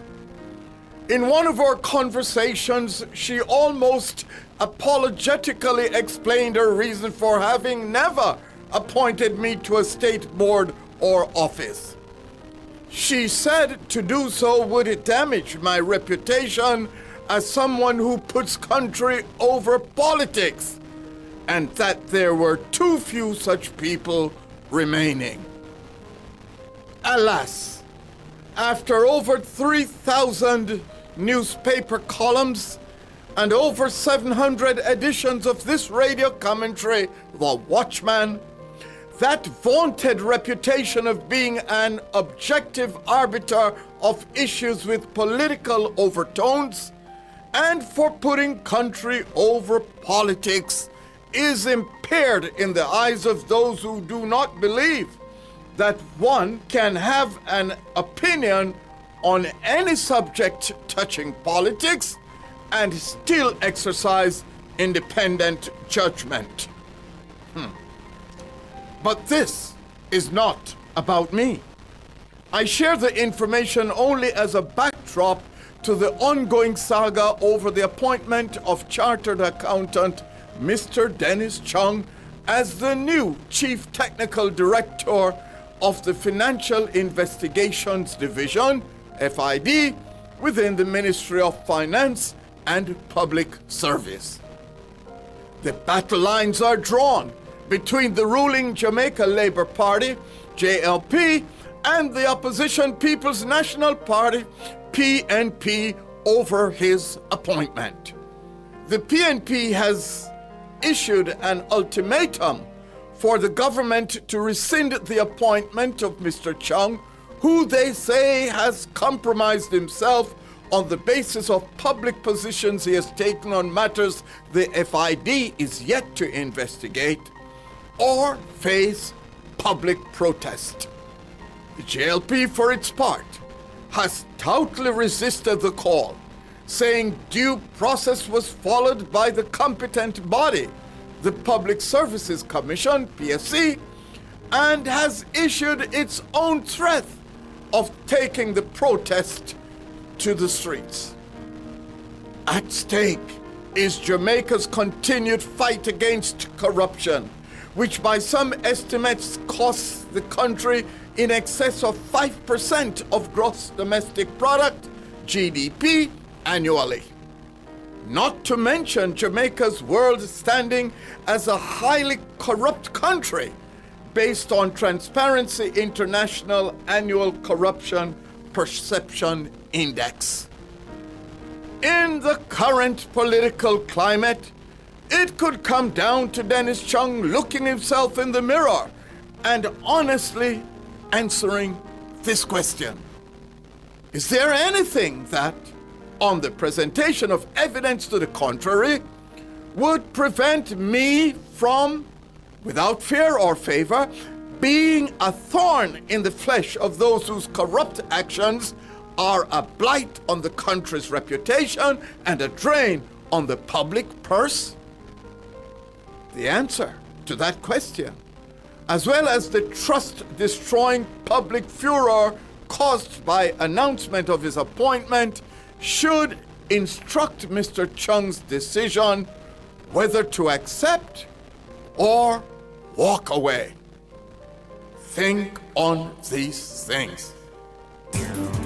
In one of our conversations, she almost apologetically explained her reason for having never appointed me to a state board or office. She said to do so would damage my reputation as someone who puts country over politics, and that there were too few such people remaining. Alas, after over 3,000 newspaper columns and over 700 editions of this radio commentary, The Watchman, that vaunted reputation of being an objective arbiter of issues with political overtones and for putting country over politics is impaired in the eyes of those who do not believe that one can have an opinion on any subject touching politics and still exercise independent judgment. But this is not about me. I share the information only as a backdrop to the ongoing saga over the appointment of Chartered Accountant Mr. Dennis Chung as the new Chief Technical Director of the Financial Investigations Division, FID, within the Ministry of Finance and Public Service. The battle lines are drawn between the ruling Jamaica Labour Party, JLP, and the opposition People's National Party, PNP, over his appointment. The PNP has issued an ultimatum for the government to rescind the appointment of Mr. Chung, who they say has compromised himself on the basis of public positions he has taken on matters the FID is yet to investigate, or face public protest. The JLP, for its part, has stoutly resisted the call, saying due process was followed by the competent body, the Public Services Commission, PSC, and has issued its own threat of taking the protest to the streets. At stake is Jamaica's continued fight against corruption, which by some estimates costs the country in excess of 5% of gross domestic product, GDP, annually. Not to mention Jamaica's world standing as a highly corrupt country based on Transparency International Annual Corruption Perception Index. In the current political climate, it could come down to Dennis Chung looking himself in the mirror and honestly answering this question. Is there anything that, on the presentation of evidence to the contrary, would prevent me from, without fear or favor, being a thorn in the flesh of those whose corrupt actions are a blight on the country's reputation and a drain on the public purse? The answer to that question, as well as the trust-destroying public furor caused by announcement of his appointment, should instruct Mr. Chung's decision whether to accept or walk away. Think on these things.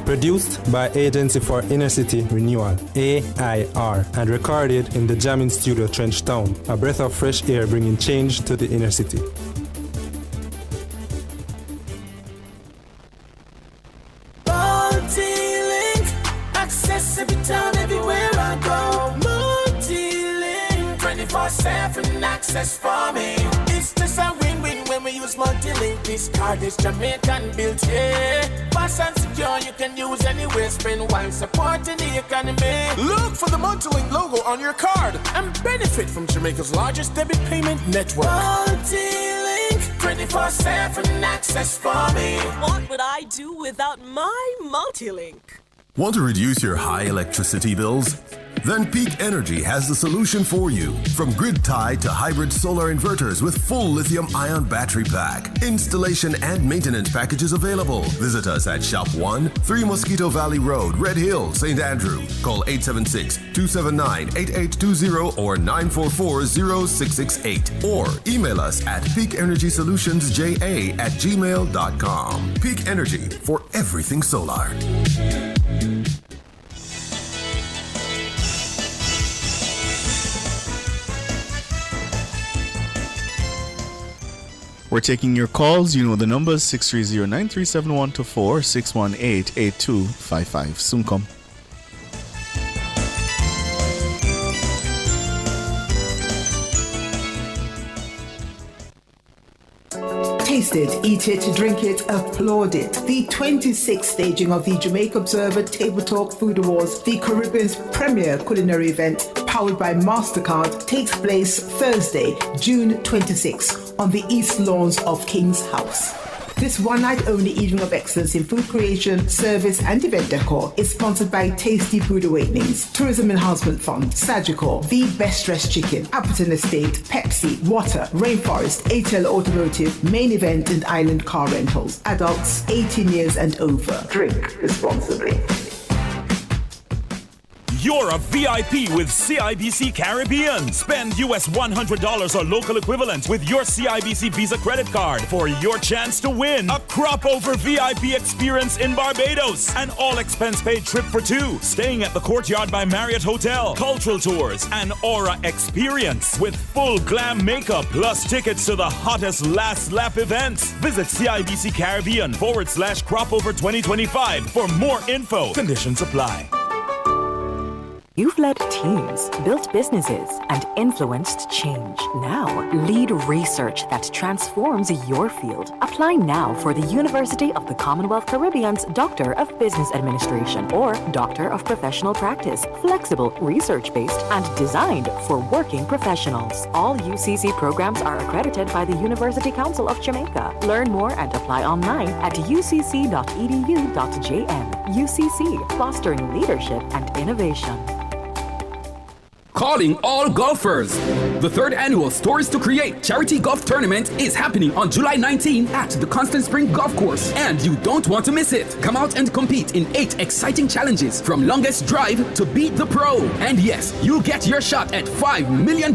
Produced by Agency for Inner City Renewal, AIR, and recorded in the Jamming Studio Trenchtown, a breath of fresh air bringing change to the inner city. Multi-link, access every time, everywhere I go. Multi-link, 24/7 access for me. It's just a win-win when we use multi-link. This card is Jamaican built, yeah. Fast and secure, you can use anywhere. Spend while supporting the economy. Look for the multi-link logo on your card and benefit from Jamaica's largest debit payment network. Multi-link, 24/7 access for me. What would I do without my multi-link? Want to reduce your high electricity bills? Then Peak Energy has the solution for you. From grid-tied to hybrid solar inverters with full lithium-ion battery pack. Installation and maintenance packages available. Visit us at Shop 1, 3 Mosquito Valley Road, Red Hill, St. Andrew. Call 876-279-8820 or 944-0668. Or email us at peakenergysolutionsja@gmail.com. Peak Energy for everything solar. We're taking your calls. You know the numbers 630-937-124, 618-8255. Soon come. Taste it, eat it, drink it, applaud it. The 26th staging of the Jamaica Observer Table Talk Food Awards, the Caribbean's premier culinary event, powered by MasterCard, takes place Thursday, June 26th, on the East Lawns of King's House. This one-night-only evening of excellence in food creation, service, and event decor is sponsored by Tasty Food Awakenings, Tourism Enhancement Fund, Sagicor, The Best Dressed Chicken, Appleton Estate, Pepsi, Water, Rainforest, ATL Automotive, Main Event and Island Car Rentals. Adults 18 years and over. Drink responsibly. You're a VIP with CIBC Caribbean. Spend US $100 or local equivalent with your CIBC Visa credit card for your chance to win a crop over VIP experience in Barbados. An all-expense-paid trip for two, staying at the Courtyard by Marriott Hotel, cultural tours, and Aura experience with full glam makeup plus tickets to the hottest last lap events. Visit CIBC Caribbean /crop over 2025 for more info. Conditions apply. You've led teams, built businesses, and influenced change. Now, lead research that transforms your field. Apply now for the University of the Commonwealth Caribbean's Doctor of Business Administration or Doctor of Professional Practice. Flexible, research-based, and designed for working professionals. All UCC programs are accredited by the University Council of Jamaica. Learn more and apply online at ucc.edu.jm. UCC, fostering leadership and innovation. Calling all golfers. The 3rd annual Stories to Create charity golf tournament is happening on July 19 at the Constant Spring Golf Course, and you don't want to miss it. Come out and compete in 8 exciting challenges, from longest drive to beat the pro. And yes, you'll get your shot at $5 million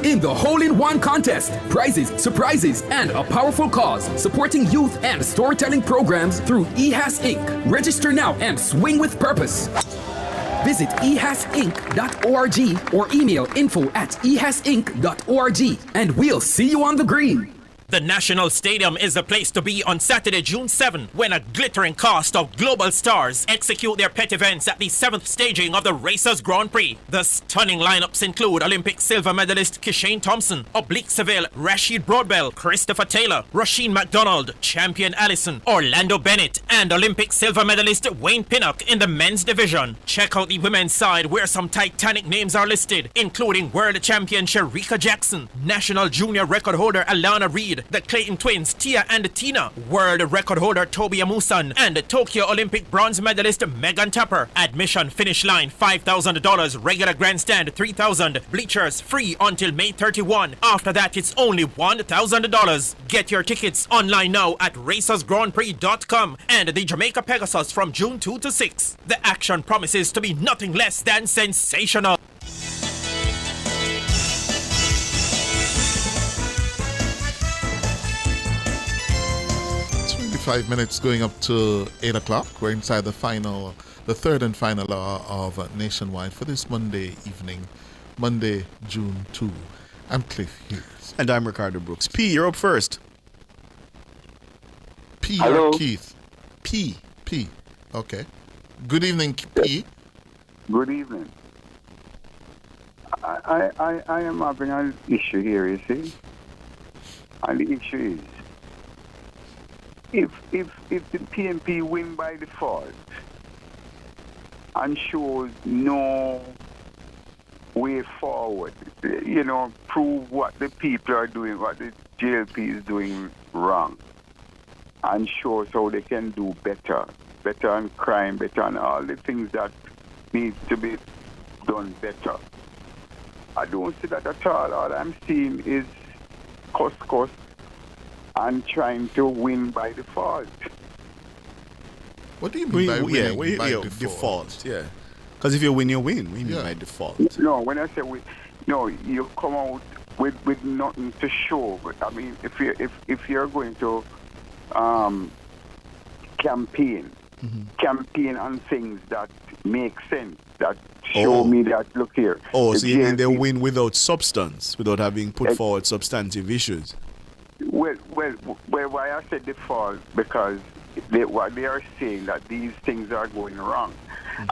in the hole-in-one contest. Prizes, surprises, and a powerful cause supporting youth and storytelling programs through EHAS Inc. Register now and swing with purpose. Visit ehasinc.org or email info@ehasinc.org, and we'll see you on the green. The National Stadium is the place to be on Saturday, June 7, when a glittering cast of global stars execute their pet events at the 7th staging of the Racers Grand Prix. The stunning lineups include Olympic silver medalist Kishane Thompson, Oblique Seville, Rashid Broadbell, Christopher Taylor, Rasheen McDonald, champion Allison, Orlando Bennett, and Olympic silver medalist Wayne Pinnock in the men's division. Check out the women's side, where some titanic names are listed, including world champion Shericka Jackson, national junior record holder Alana Reed, the Clayton twins Tia and Tina, world record holder Toby Amusan, and Tokyo Olympic bronze medalist Megan Tapper. Admission finish line $5,000, regular grandstand $3,000, bleachers free until May 31. After that, it's only $1,000. Get your tickets online now at racersgrandprix.com and the Jamaica Pegasus from June 2 to 6. The action promises to be nothing less than sensational. 5 minutes going up to 8 o'clock. We're inside the third and final hour of Nationwide for this Monday evening, Monday, June 2. I'm Cliff Hughes. And I'm Ricardo Brooks. P, you're up first. P Hello. or Keith? P. Okay. Good evening, P. Good evening. I am having an issue here, you see. And the issue is, if the PNP win by default and shows no way forward, prove what the people are doing, what the JLP is doing wrong, and shows how they can do better on crime, better on all the things that need to be done better. I don't see that at all. All I'm seeing is cost and trying to win by default. What do you mean by winning by default? Yeah. Because if you win, you win. We mean by default. No, when I say you come out with nothing to show. But I mean, if you're going to campaign on things that make sense, that show me that, look here. Oh, so you mean they win without substance, without having put forward substantive issues? Well, why I said default, because what they are saying that these things are going wrong.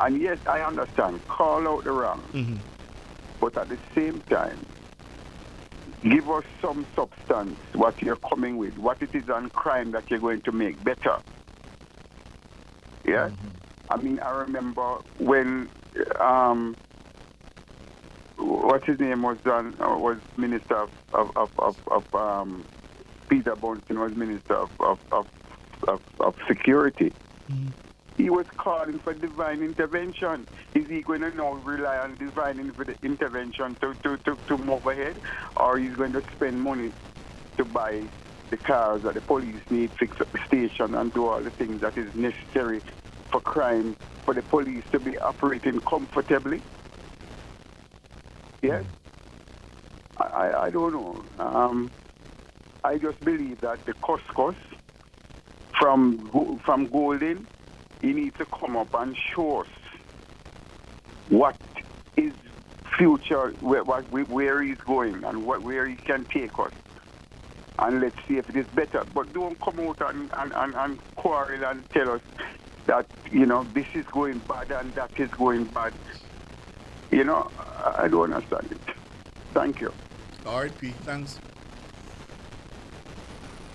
And yes, I understand, call out the wrong. But at the same time, give us some substance, what you're coming with, what it is on crime that you're going to make better. Yeah? I mean, I remember when, what's his name was Minister of Peter Bunsen was Minister of Security. He was calling for divine intervention. Is he going to now rely on divine intervention to move ahead, or he's going to spend money to buy the cars that the police need, fix up the station, and do all the things that is necessary for crime, for the police to be operating comfortably? Yes? I don't know. I just believe that the cost from Golden, he needs to come up and show us what is future, where he's going and where he can take us. And let's see if it is better. But don't come out and quarrel and tell us that, this is going bad and that is going bad. I don't understand it. Thank you. All right, P. Thanks.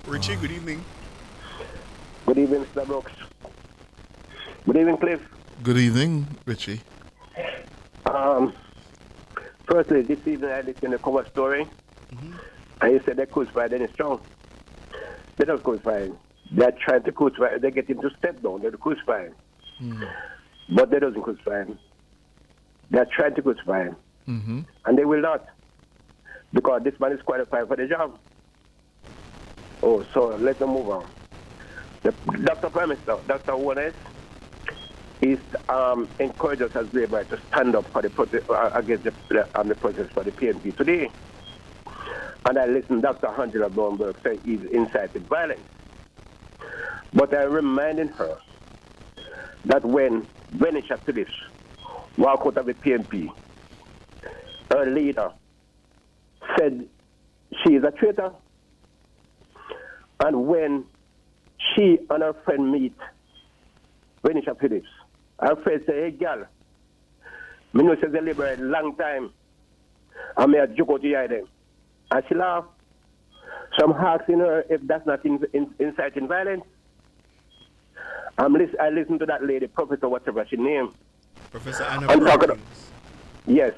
Richie, good evening. Good evening, Mr. Brooks. Good evening, Cliff. Good evening, Richie. Firstly, this evening I listened to the cover story, and you said they crucify Dennis Strong. They don't crucify him. They're trying to crucify him. They get him to step down. They're crucifying him. But they doesn't crucify him. They're trying to crucify him. Mm-hmm. And they will not, because this man is qualified for the job. Oh, so let them move on. Dr. Prime Minister, Dr. Wallace, is encouraged us as Labour to stand up for against the protest for the PNP today. And I listened to Dr. Angela Blomberg say he's incited violence. But I reminded her that when Venetia Phillips walked out of the PNP, her leader said she is a traitor. And when she and her friend meet Venetia Phillips, her friend say, hey, girl, me know she's a Labour a long time, and me a joke out to them. And she laughed. So I'm asking her if that's not inciting violence. I listened to that lady, Professor whatever she named. Professor Anna Yes.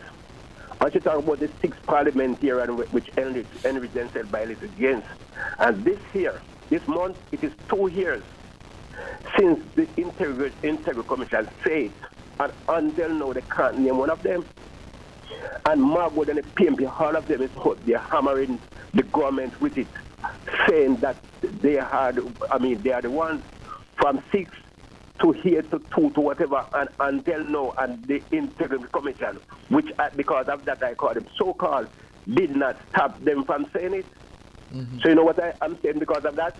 And she talked about the 6 parliamentarians which Henry Denzel violated against. And this month, it is 2 years since the Integral Commission said, and until now they can't name one of them. And Margot and the PMP, all of them is they're hammering the government with it, saying that they are the ones from 6 to 8 to 2 to whatever, and until now, and the Interim Commission, which because of that I call them so-called, did not stop them from saying it. Mm-hmm. So you know what I'm saying because of that?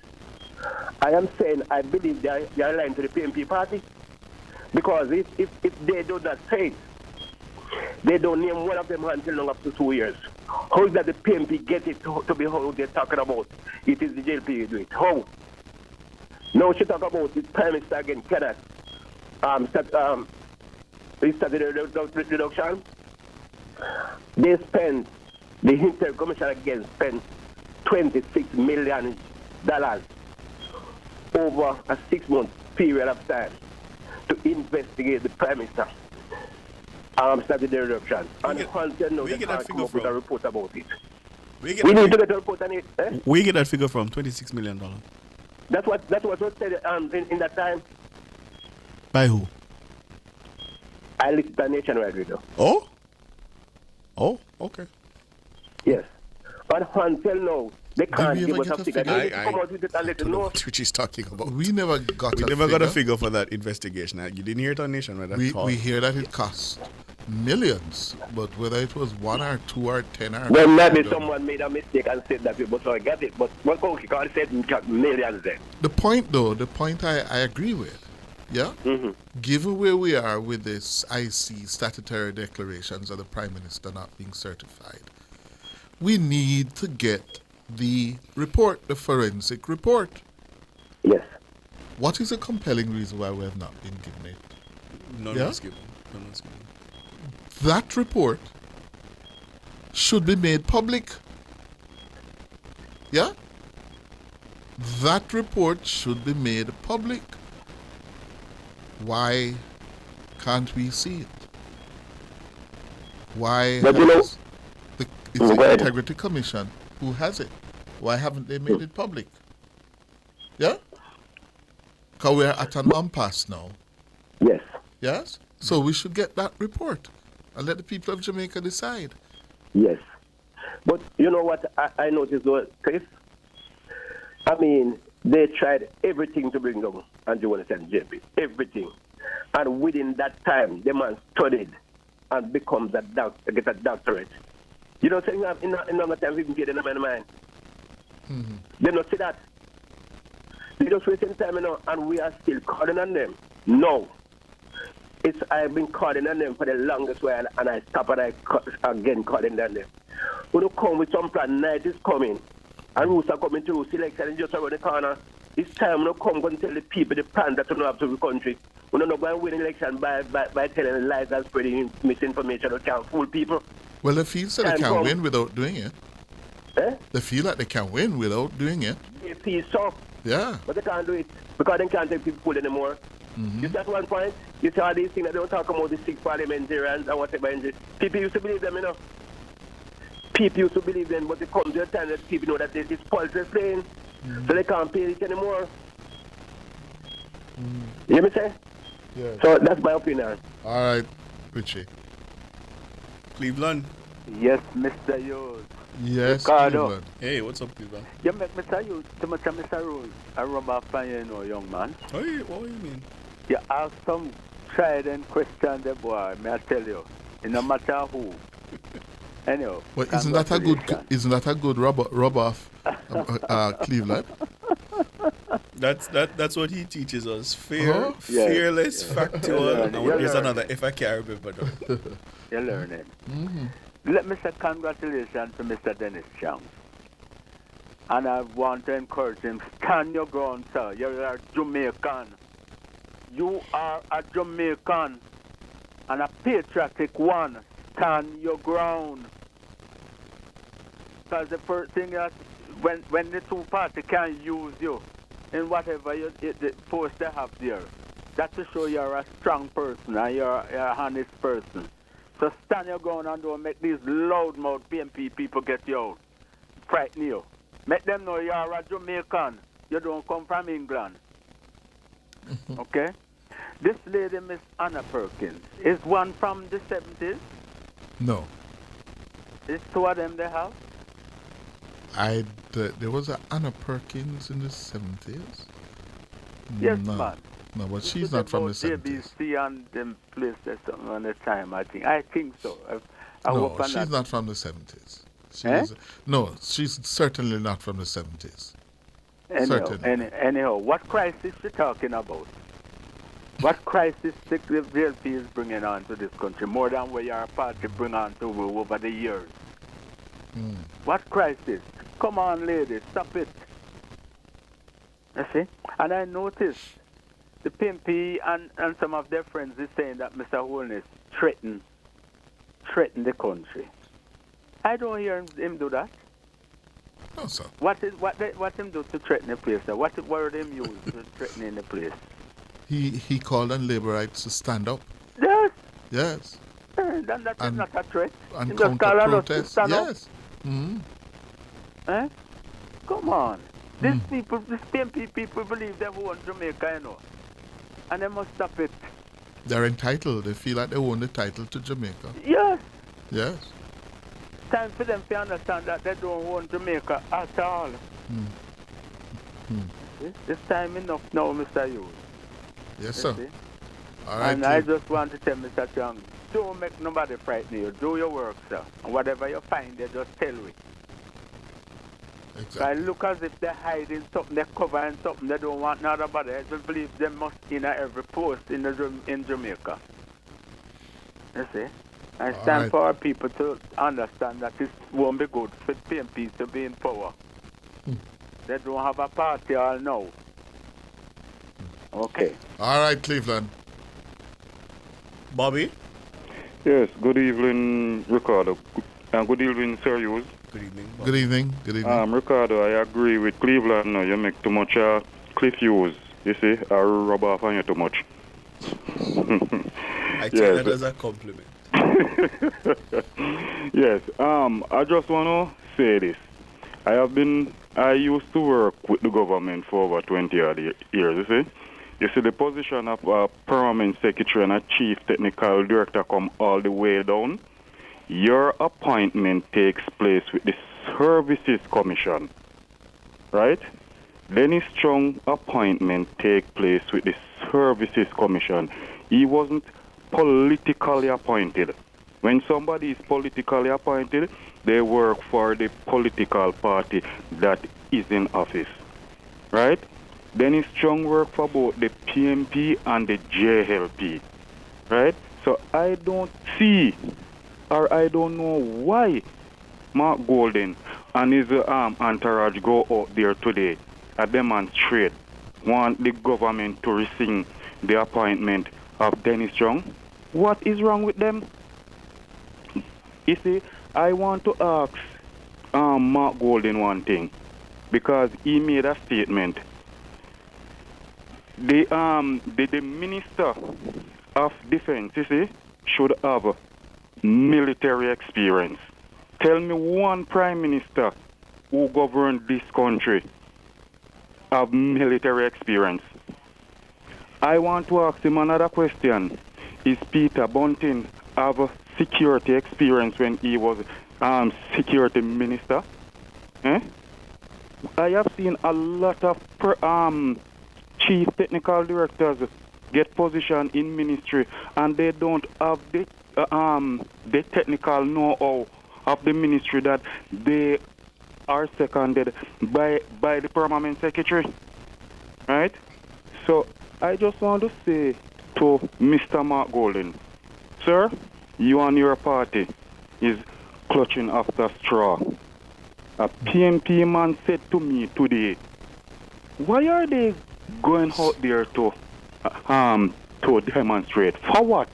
I am saying I believe they are lying to the PMP party, because if they do not say it, they don't name one of them until long up to 2 years. How is that the PMP get it to be how they're talking about? It is the JLP do it. How? Now she talk about the Prime Minister again cannot start the reduction. They spend, the Inter Commission again spent $26 million over a 6-month period of time to investigate the Prime Minister. Started the reduction. And until now, they can't come up with a report about it. We need to get a report on it. Eh? We get that figure from $26 million. That's what was said in that time. By who? I listened to Nationwide Radio. Oh, okay. Yes. But until now, they can't give us a figure. They come out with it and let us know. Which he's talking about. We never got a figure for that investigation. You didn't hear it on Nationwide. We hear that it cost millions, but whether it was 1 or 2 or 10 or... Well, maybe someone made a mistake and said that, but I get it. But what Cokie said it got millions then. The point I agree with, yeah? Mm-hmm. Given where we are with this IC statutory declarations of the Prime Minister not being certified, we need to get the report, the forensic report. Yes. What is a compelling reason why we have not been given it? None was given. That report should be made public. Yeah? That report should be made public. Why can't we see it? Why has the Integrity Commission who has it? Why haven't they made it public? Yeah? Because we're at an impasse now. Yes. Yes? So we should get that report and let the people of Jamaica decide. Yes. But you know what I noticed though, Chris? I mean, they tried everything to bring down Andrew Wallace and JP. Everything. And within that time, the man studied and becomes get a doctorate. You know, saying in longer time, we can get in the mind. Mm-hmm. They don't see that. They just wasting time, and we are still calling on them. No. I've been calling on them for the longest while, and I stop and I again calling on them. We don't come with some plan. Night is coming, and rules are coming to selection and just around the corner. It's time we don't come and tell the people the plan that we don't have to the country. We don't go and win election by telling lies and spreading misinformation or can't fool people. Well, they feel so they can win without doing it. Eh? They feel like they can win without doing it. They feel so. Yeah. But they can't do it because they can't take people anymore. Mm-hmm. You see at one point, you see all these things that they don't talk about the 6 parliamentarians and whatever. People used to believe them, People used to believe them, but it comes to a time that people know that this politics playing, so they can't pay it anymore. You hear me say? Yeah. So that's my opinion. All right, Richie. Cleveland. Yes, Mr. Hughes. Yes, Ricardo. Cleveland. Hey, what's up, Cleveland? You make Mr. Hughes too much of Mr. Rose. I rub off on you, young man. Hey, what do you mean? You ask some tried and question the boy, may I tell you. It no matter who. Anyhow. Well, isn't that a good rub off, Cleveland? That's what he teaches us. Fearless, factual. And there's another if I can't remember. You're learning. Mm-hmm. Let me say congratulations to Mr. Dennis Chang. And I want to encourage him, stand your ground, sir. You're a Jamaican. You are a Jamaican. And a patriotic one. Stand your ground. Because the first thing is, when the two parties can use you in whatever the post they have there, that's to show you're a strong person and you're an honest person. So stand your ground and don't make these loudmouth PMP people get you out. Frighten you. Make them know you're a Jamaican. You don't come from England. Okay? This lady, Miss Anna Perkins, is one from the 70s? No. Is two of them they have? There was a Anna Perkins in the 70s. Yes, no. man. No, but she's not from the 70s. JBC and them places on the time, I think. I think so. I No, hope I'm she's not from the 70s. No, she's certainly not from the 70s. Anyhow, what crisis you talking about? What crisis the JLP is bringing on to this country, more than what your party bring on to over the years? What crisis? Come on, ladies, stop it. You see? And I noticed the PMP and some of their friends is saying that Mr. Holness threaten the country. I don't hear him do that. No, sir. What him do to threaten the place? What word him use to threaten the place? He called on laborites to stand up. Yes. Yes. Then that is not a threat. And He just call on us to counter-protest. stand Yes. up. Come on. These PMP people believe they own Jamaica, you know. And they must stop it. They're entitled. They feel like they own the title to Jamaica. Yes. Yes. Time for them to understand that they don't own Jamaica at all. It's time enough now, Mr. Hughes. Yes, sir. See? All right. And I just want to tell Mr. Chang, don't make nobody frighten you. Do your work, sir. And whatever you find, they just tell me. Exactly. I look as if they're hiding something, they're covering something they don't want nobody. I just believe they must in every post in Jamaica. You see? I stand for our people to understand that it won't be good for PMP to be in power. They don't have a party all now. Okay. All right, Cleveland. Bobby? Yes, good evening, Ricardo. And good evening, Sir Hughes. Good evening. Bobby. Good evening. Good evening. Ricardo, I agree with Cleveland. You make too much Cliff Hughes. You see, I rub off on you too much. I take that as a compliment. Yes, I just want to say this. I used to work with the government for over 20 odd years, you see. You see, the position of a permanent secretary and a chief technical director come all the way down. Your appointment takes place with the Services Commission, right? Dennis Strong appointment takes place with the Services Commission. He wasn't politically appointed. When somebody is politically appointed, they work for the political party that is in office, right? Dennis Strong worked for both the PMP and the JLP, right? So I don't see, or I don't know why Mark Golden and his entourage go out there today and demonstrate, want the government to rescind the appointment of Dennis Strong. What is wrong with them? You see, I want to ask Mark Golden one thing, because he made a statement. The Minister of Defense, you see, should have military experience. Tell me one Prime Minister who governed this country have military experience. I want to ask him another question. Is Peter Bunting have security experience when he was security minister. I have seen a lot of chief technical directors get position in ministry, and they don't have the technical know-how of the ministry that they are seconded by the permanent secretary, right? So I just want to say to Mr. Mark Golden, sir, you and your party is clutching after straw. A PNP man said to me today, why are they going out there to demonstrate? For what?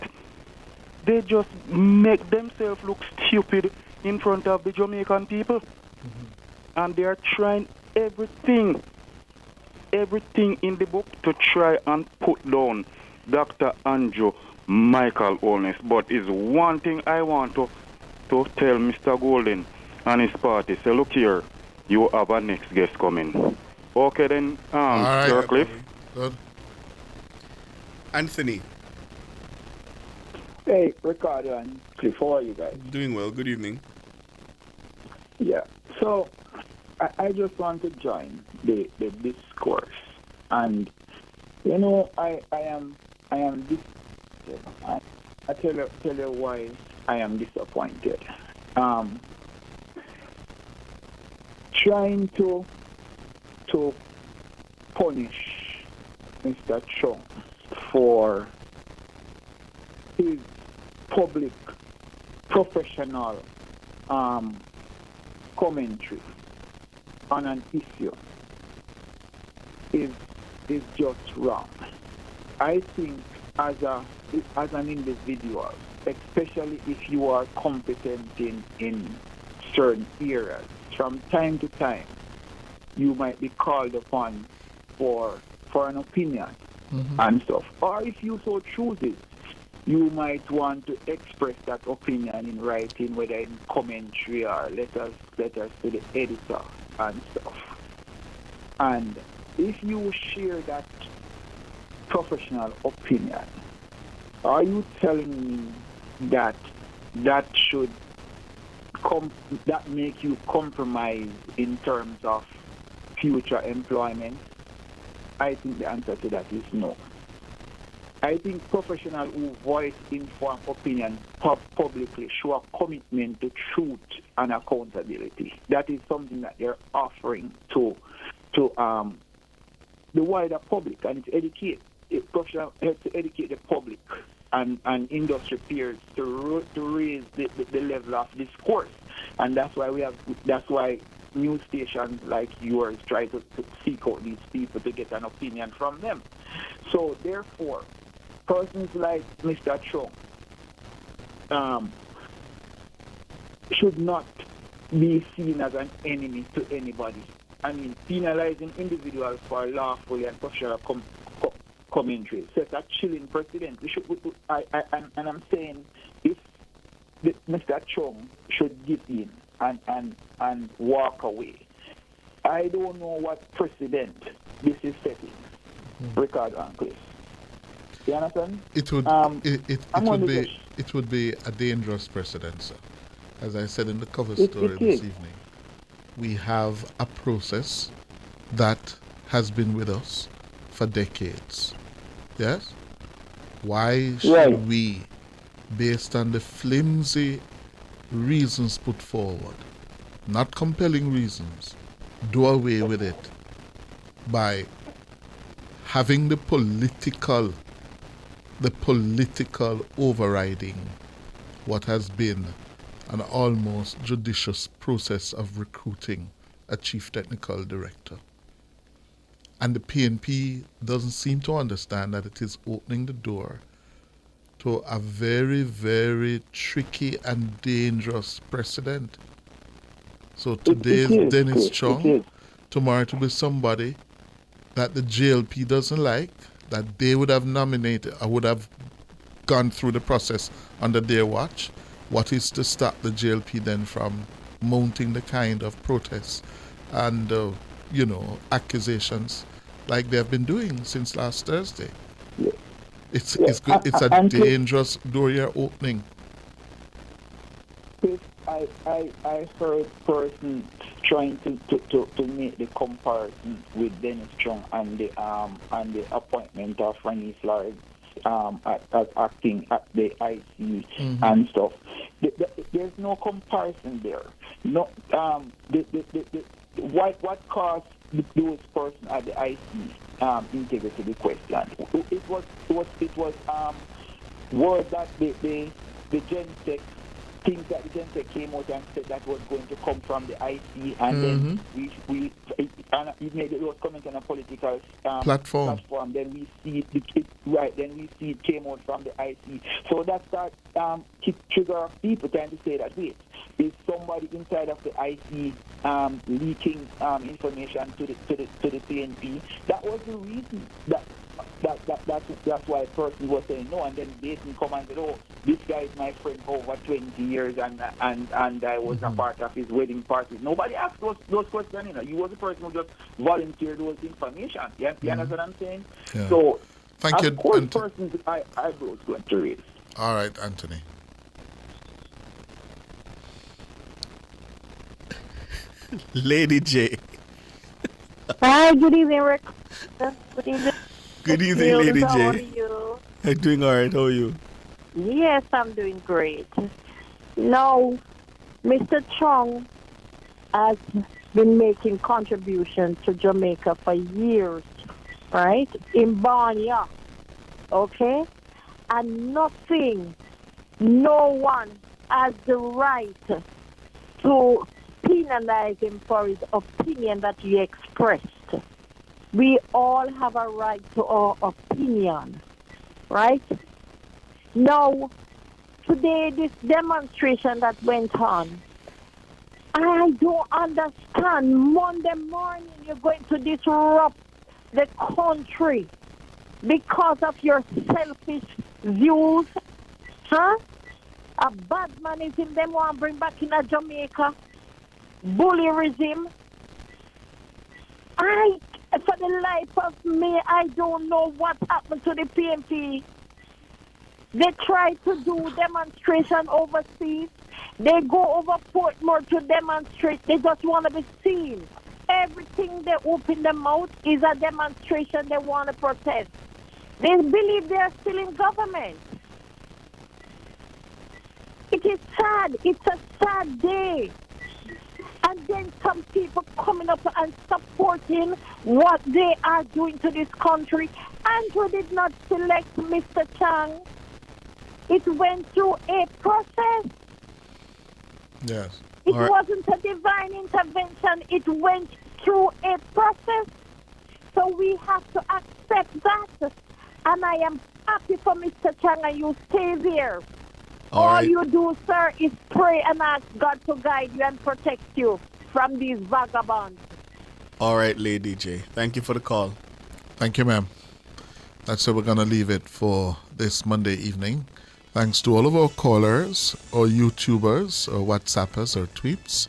They just make themselves look stupid in front of the Jamaican people. And they are trying everything in the book to try and put down Dr. Andrew Michael Holness. But is one thing I want to tell Mr. Golden and his party. Say, look here, you have a next guest coming. Okay then, Sir Cliff. Good. Anthony. Hey, Ricardo and Cliff, how are you guys? Doing well. Good evening. Yeah. So I just want to join the discourse, and you know I am disappointed. I tell you why I am disappointed. Trying to punish Mr. Chung for his public professional commentary on an issue is just wrong. I think as an individual, especially if you are competent in certain areas, from time to time, you might be called upon for an opinion and stuff. Or if you so choose it, you might want to express that opinion in writing, whether in commentary or letters to the editor and stuff. And if you share that professional opinion, are you telling me that should make you compromise in terms of future employment? I think the answer to that is no. I think professionals who voice informed opinion publicly show a commitment to truth and accountability. That is something that they're offering to the wider public, and it's educate professionals have to educate the public and industry peers to raise the level of discourse, and that's why news stations like yours try to seek out these people to get an opinion from them. So therefore, persons like Mr. Chung should not be seen as an enemy to anybody. I mean, penalizing individuals for lawful and professional commentary sets a chilling precedent. And I'm saying if Mr. Chung should give in and walk away, I don't know what precedent this is setting. Ricardo and Chris. You understand? It would be a dangerous precedent, sir. As I said in the cover story this evening, we have a process that has been with us for decades. Yes? Why should we, based on the flimsy reasons put forward, not compelling reasons, do away with it by having the political overriding what has been an almost judicious process of recruiting a chief technical director? And the PNP doesn't seem to understand that it is opening the door to a very, very tricky and dangerous precedent. So today is Dennis Chung, tomorrow it will be somebody that the JLP doesn't like, that they would have nominated or would have gone through the process under their watch. What is to stop the JLP then from mounting the kind of protests and, accusations like they have been doing since last Thursday? It's a dangerous door you're opening. If I heard persons trying to make the comparison with Dennis Strong and the appointment of Ranice Lawrence as acting at the IC and stuff. There's no comparison there. No, what caused those persons at the IC integrity the question? It was word that the Gentech things that the Gentech came out and said that was going to come from the IC, and then we made it was coming on a political platform. Then we see Then we see it came out from the IC. So that's that trigger of people trying to say that wait, is somebody inside of the IC leaking information to the PNP? That was the reason that's why a person was saying no, and then Dayton come and said, oh, this guy is my friend for over 20 years, and I was a part of his wedding party. Nobody asked those questions. You know, you was the person who just volunteered those information. You understand what I'm saying? Yeah. So, thank you, of course, persons eyebrows going to raise. All right, Anthony. Lady J. Hi, good evening, Rick. Good evening. Good evening, Lady J. How are you? I'm doing all right. How are you? Yes, I'm doing great. Now, Mr. Chong has been making contributions to Jamaica for years, right? In Barnia, okay? And no one has the right to penalize him for his opinion that he expressed. We all have a right to our opinion, right? Now, today, this demonstration that went on, I don't understand. Monday morning, you're going to disrupt the country because of your selfish views, huh? A bad manism, them want to bring back in Jamaica. Bullyism. For the life of me, I don't know what happened to the PNP. They try to do demonstration overseas. They go over Portmore to demonstrate. They just want to be seen. Everything they open their mouth is a demonstration. They want to protest. They believe they are still in government. It is sad. It's a sad day. And then some people coming up and supporting what they are doing to this country. Andrew did not select Mr. Chang. It went through a process. Yes. It wasn't a divine intervention. It went through a process. So we have to accept that. And I am happy for Mr. Chang, and you stay there. All you do, sir, is pray and ask God to guide you and protect you from these vagabonds. All right, Lady J. Thank you for the call. Thank you, ma'am. That's where we're going to leave it for this Monday evening. Thanks to all of our callers, or YouTubers, or WhatsAppers, or tweets,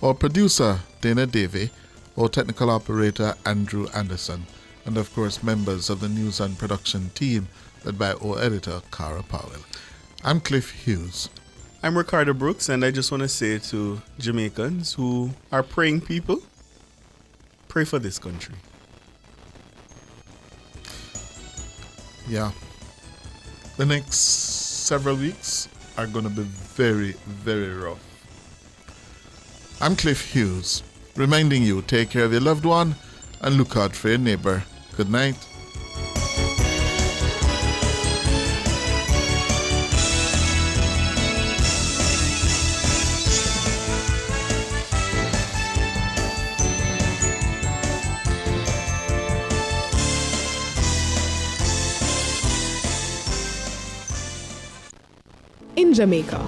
our producer, Dana Davey, our technical operator, Andrew Anderson, and of course, members of the news and production team led by our editor, Cara Powell. I'm Cliff Hughes. I'm Ricardo Brooks, and I just want to say to Jamaicans who are praying people, pray for this country. Yeah. The next several weeks are going to be very, very rough. I'm Cliff Hughes, reminding you, take care of your loved one and look out for your neighbor. Good night. In Jamaica,